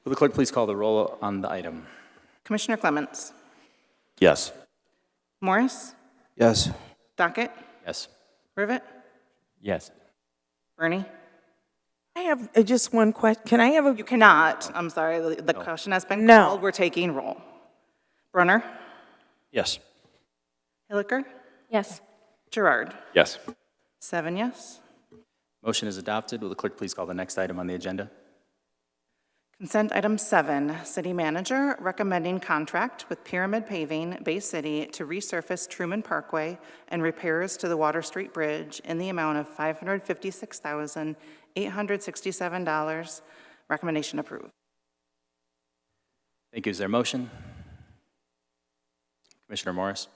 Will the clerk please call the roll on the item? Commissioner Clements, Yes. Morris, Yes. Docket, Yes. Rivet, Yes. Bernie. I have just one question. Can I have a? You cannot. I'm sorry, the question has been No. called. We're taking roll. Brunner, Yes. Hilliker, Yes. Gerard. Yes. 7 yes. Motion is adopted. Will the clerk please call the next item on the agenda? Consent item 7, city manager recommending contract with Pyramid Paving, Bay City, to resurface Truman Parkway and repairs to the Water Street Bridge in the amount of $556,867. Recommendation approved. Thank you. Is there a motion? Commissioner Morris.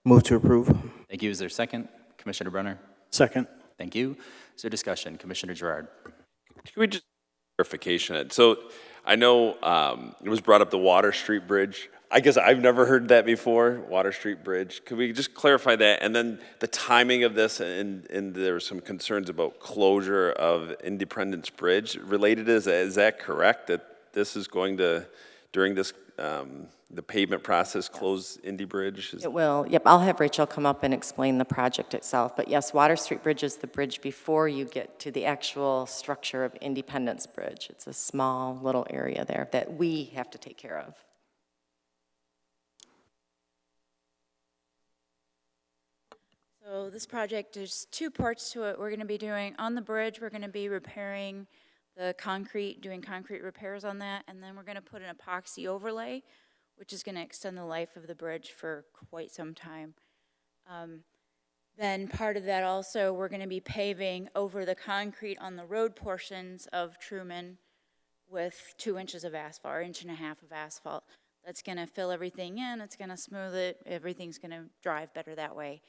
Move to approve. Thank you. Is there a second? Commissioner Brunner. Second. Thank you. Is there discussion? Commissioner Gerard. Can we just clarification? So I know it was brought up the Water Street Bridge. I guess I've never heard that before, Water Street Bridge. Could we just clarify that? And then the timing of this, and there were some concerns about closure of Independence Bridge related. Is that correct, that this is going to, during this, the pavement process, close Indy Bridge? It will. Yep, I'll have Rachel come up and explain the project itself. But yes, Water Street Bridge is the bridge before you get to the actual structure of Independence Bridge. It's a small little area there that we have to take care of. So this project, there's 2 parts to it. We're going to be doing, on the bridge, we're going to be repairing the concrete, doing concrete repairs on that, and then we're going to put an epoxy overlay, which is going to extend the life of the bridge for quite some time. Then part of that also, we're going to be paving over the concrete on the road portions of Truman with 2 inches of asphalt, or 1.5 inches of asphalt. That's going to fill everything in, it's going to smooth it, everything's going to drive better that way.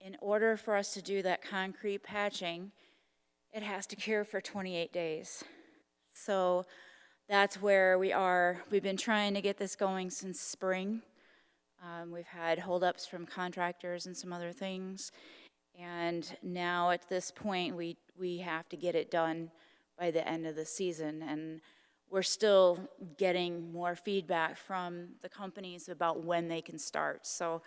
In order for us to do that concrete patching, it has to cure for 28 days. So that's where we are. We've been trying to get this going since spring. We've had holdups from contractors and some other things. And now at this point, we have to get it done by the end of the season. And we're still getting more feedback from the companies about when they can start. So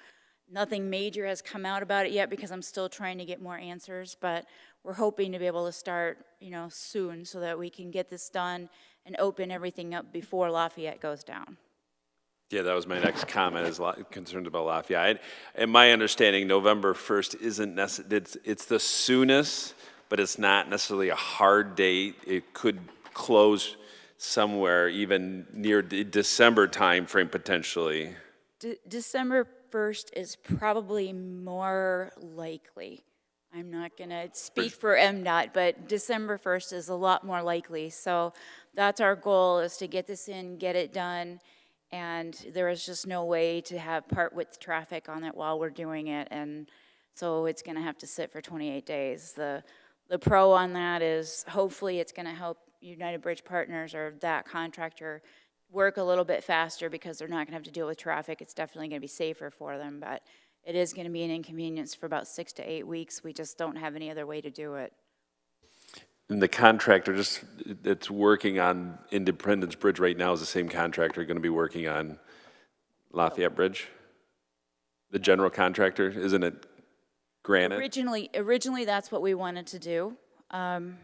nothing major has come out about it yet because I'm still trying to get more answers, but we're hoping to be able to start, soon so that we can get this done and open everything up before Lafayette goes down. Yeah, that was my next comment, is concerned about Lafayette. And my understanding, November 1st isn't necessarily, it's the soonest, but it's not necessarily a hard date. It could close somewhere even near the December timeframe potentially. December 1st is probably more likely. I'm not going to speak for MDOT, but December 1st is a lot more likely. So that's our goal, is to get this in, get it done, and there is just no way to have part-width traffic on it while we're doing it, and so it's going to have to sit for 28 days. The pro on that is hopefully it's going to help United Bridge Partners or that contractor work a little bit faster because they're not going to have to deal with traffic. It's definitely going to be safer for them, but it is going to be an inconvenience for about 6 to 8 weeks. We just don't have any other way to do it. And the contractor that's working on Independence Bridge right now is the same contractor going to be working on Lafayette Bridge? The general contractor, isn't it Granite? Originally that's what we wanted to do. And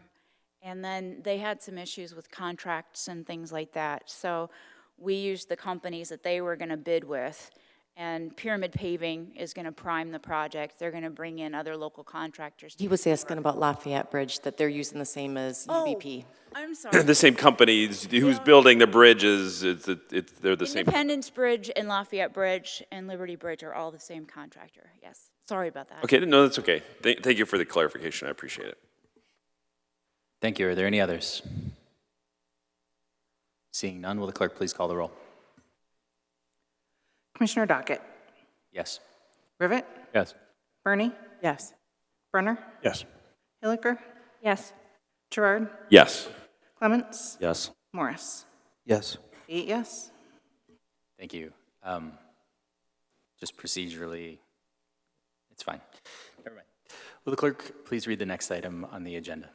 then they had some issues with contracts and things like that. So we used the companies that they were going to bid with. And Pyramid Paving is going to prime the project. They're going to bring in other local contractors. He was asking about Lafayette Bridge, that they're using the same as UBP. I'm sorry. The same company who's building the bridges, they're the same. Independence Bridge and Lafayette Bridge and Liberty Bridge are all the same contractor, yes. Sorry about that. Okay, no, that's okay. Thank you for the clarification. I appreciate it. Thank you. Are there any others? Seeing none, will the clerk please call the roll? Commissioner Dockett? Yes. Rivet? Yes. Bernie? Yes. Brenner? Yes. Hilliker? Yes. Gerard? Yes. Clements? Yes. Morris? Yes. 8 yes. Thank you. Just procedurally, it's fine. Never mind. Will the clerk please read the next item on the agenda?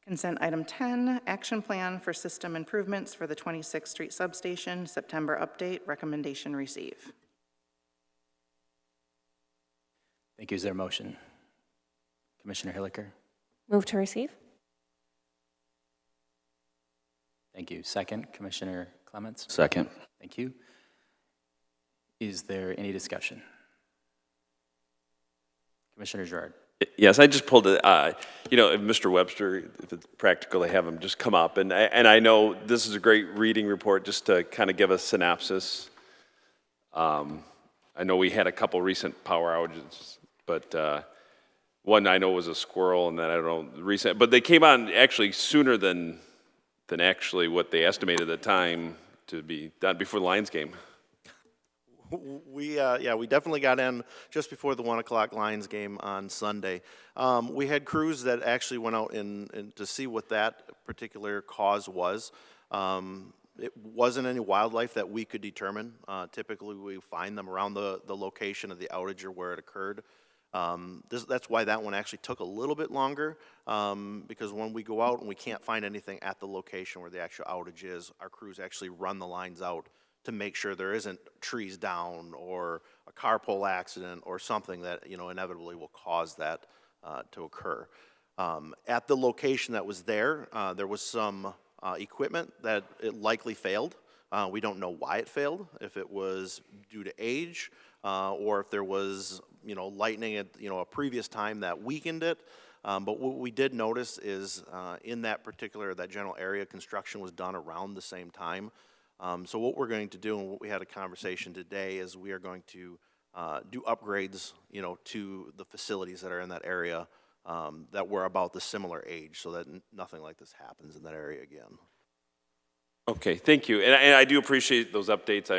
Consent item 10, action plan for system improvements for the 26th Street substation, September update, recommendation receive. Thank you. Is there a motion? Commissioner Hilliker? Move to receive? Thank you. Second, Commissioner Clements? Second. Thank you. Is there any discussion? Commissioner Girard? Yes, I just pulled it. If Mr. Webster, if it's practical to have him just come up, and I know this is a great reading report just to kind of give a synopsis. I know we had a couple recent power outages, but one I know was a squirrel, and then I don't know recent, but they came on actually sooner than actually what they estimated at the time to be done before the Lions game. We definitely got in just before the 1 o'clock Lions game on Sunday. We had crews that actually went out and to see what that particular cause was. It wasn't any wildlife that we could determine. Typically, we find them around the location of the outage or where it occurred. That's why that one actually took a little bit longer, because when we go out and we can't find anything at the location where the actual outage is, our crews actually run the lines out to make sure there isn't trees down or a car pole accident or something that inevitably will cause that to occur. At the location that was there was some equipment that it likely failed. We don't know why it failed, if it was due to age or if there was lightning at a previous time that weakened it. But what we did notice is in that general area, construction was done around the same time. So what we're going to do, and what we had a conversation today, is we are going to do upgrades, to the facilities that are in that area that were about the similar age, so that nothing like this happens in that area again. Okay, thank you, and I do appreciate those updates.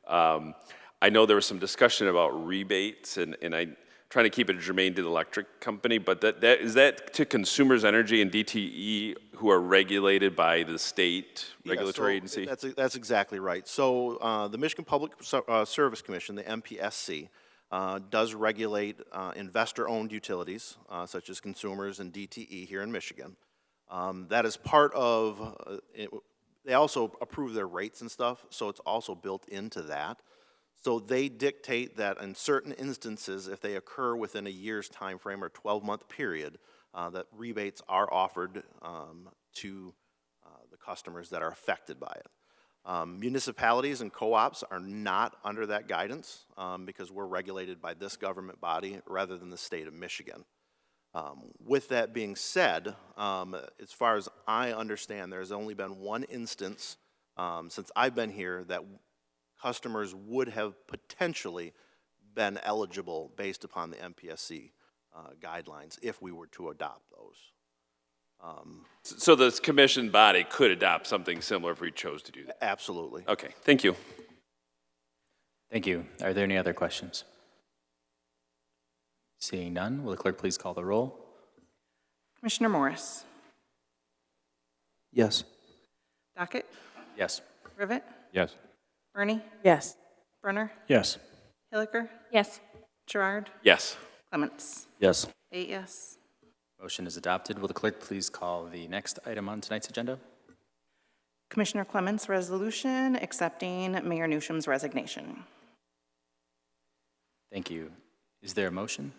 I know there was some discussion about rebates, and I'm trying to keep it germane to the electric company, but is that to Consumers Energy and DTE, who are regulated by the state regulatory agency? That's exactly right. So the Michigan Public Service Commission, the MPSC, does regulate investor-owned utilities, such as Consumers and DTE here in Michigan. That is part of, they also approve their rates and stuff, so it's also built into that. So they dictate that in certain instances, if they occur within a year's time frame or 12-month period, that rebates are offered to the customers that are affected by it. Municipalities and co-ops are not under that guidance because we're regulated by this government body rather than the state of Michigan. With that being said, as far as I understand, there's only been one instance since I've been here that customers would have potentially been eligible based upon the MPSC guidelines if we were to adopt those. So the commission body could adopt something similar if we chose to do that? Absolutely. Okay, thank you. Thank you. Are there any other questions? Seeing none, will the clerk please call the roll? Commissioner Morris? Yes. Docket? Yes. Rivet? Yes. Bernie? Yes. Brunner? Yes. Hilliker? Yes. Gerard? Yes. Clements? Yes. 8 yes. Motion is adopted. Will the clerk please call the next item on tonight's agenda? Commissioner Clements' resolution accepting Mayor Newsom's resignation. Thank you. Is there a motion?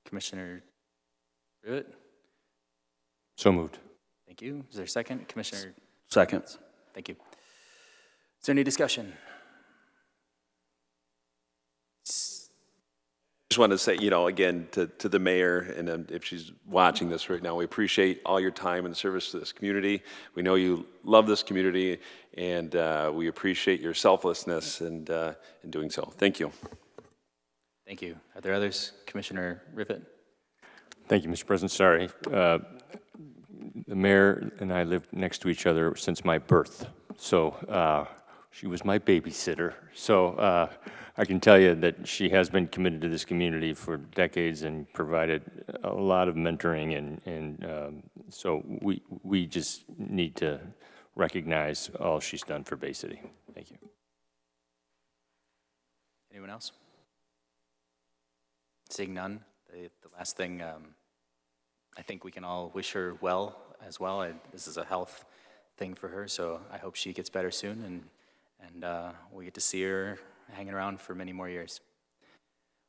Commissioner Rivet? So moved. Thank you. Is there a second? Commissioner? Second. Thank you. Is there any discussion? Just wanted to say, again, to the mayor, and if she's watching this right now, we appreciate all your time and service to this community. We know you love this community, and we appreciate your selflessness in doing so. Thank you. Thank you. Are there others? Commissioner Rivet? Thank you, Mr. President. Sorry. The mayor and I lived next to each other since my birth, so she was my babysitter. So I can tell you that she has been committed to this community for decades and provided a lot of mentoring, and so we just need to recognize all she's done for Bay City. Thank you. Anyone else? Seeing none, the last thing, I think we can all wish her well as well. This is a health thing for her, so I hope she gets better soon, and we get to see her hanging around for many more years.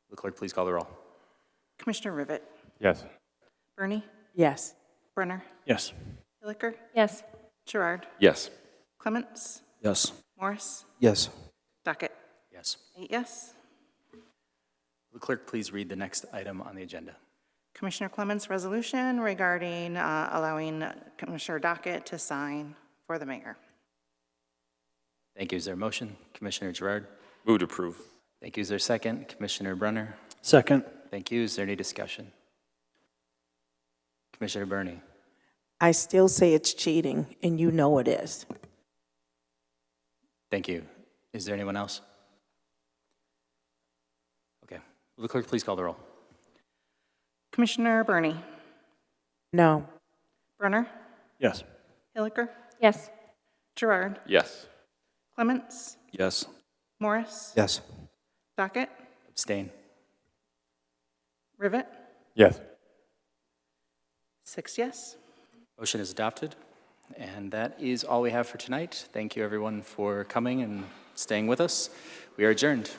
Will the clerk please call the roll? Commissioner Rivet? Yes. Bernie? Yes. Brunner? Yes. Hilliker? Yes. Gerard? Yes. Clements? Yes. Morris? Yes. Docket? Yes. 8 yes. Will the clerk please read the next item on the agenda? Commissioner Clements' resolution regarding allowing Commissioner Docket to sign for the mayor. Thank you. Is there a motion? Commissioner Gerard? Move to approve. Thank you. Is there a second? Commissioner Brunner? Second. Thank you. Is there any discussion? Commissioner Burney? I still say it's cheating, and you know it is. Thank you. Is there anyone else? Okay. Will the clerk please call the roll? Commissioner Burney? No. Brunner? Yes. Hilliker? Yes. Gerard? Yes. Clements? Yes. Morris? Yes. Docket? Abstain. Rivet? Yes. 6 yes. Motion is adopted. And that is all we have for tonight. Thank you, everyone, for coming and staying with us. We are adjourned.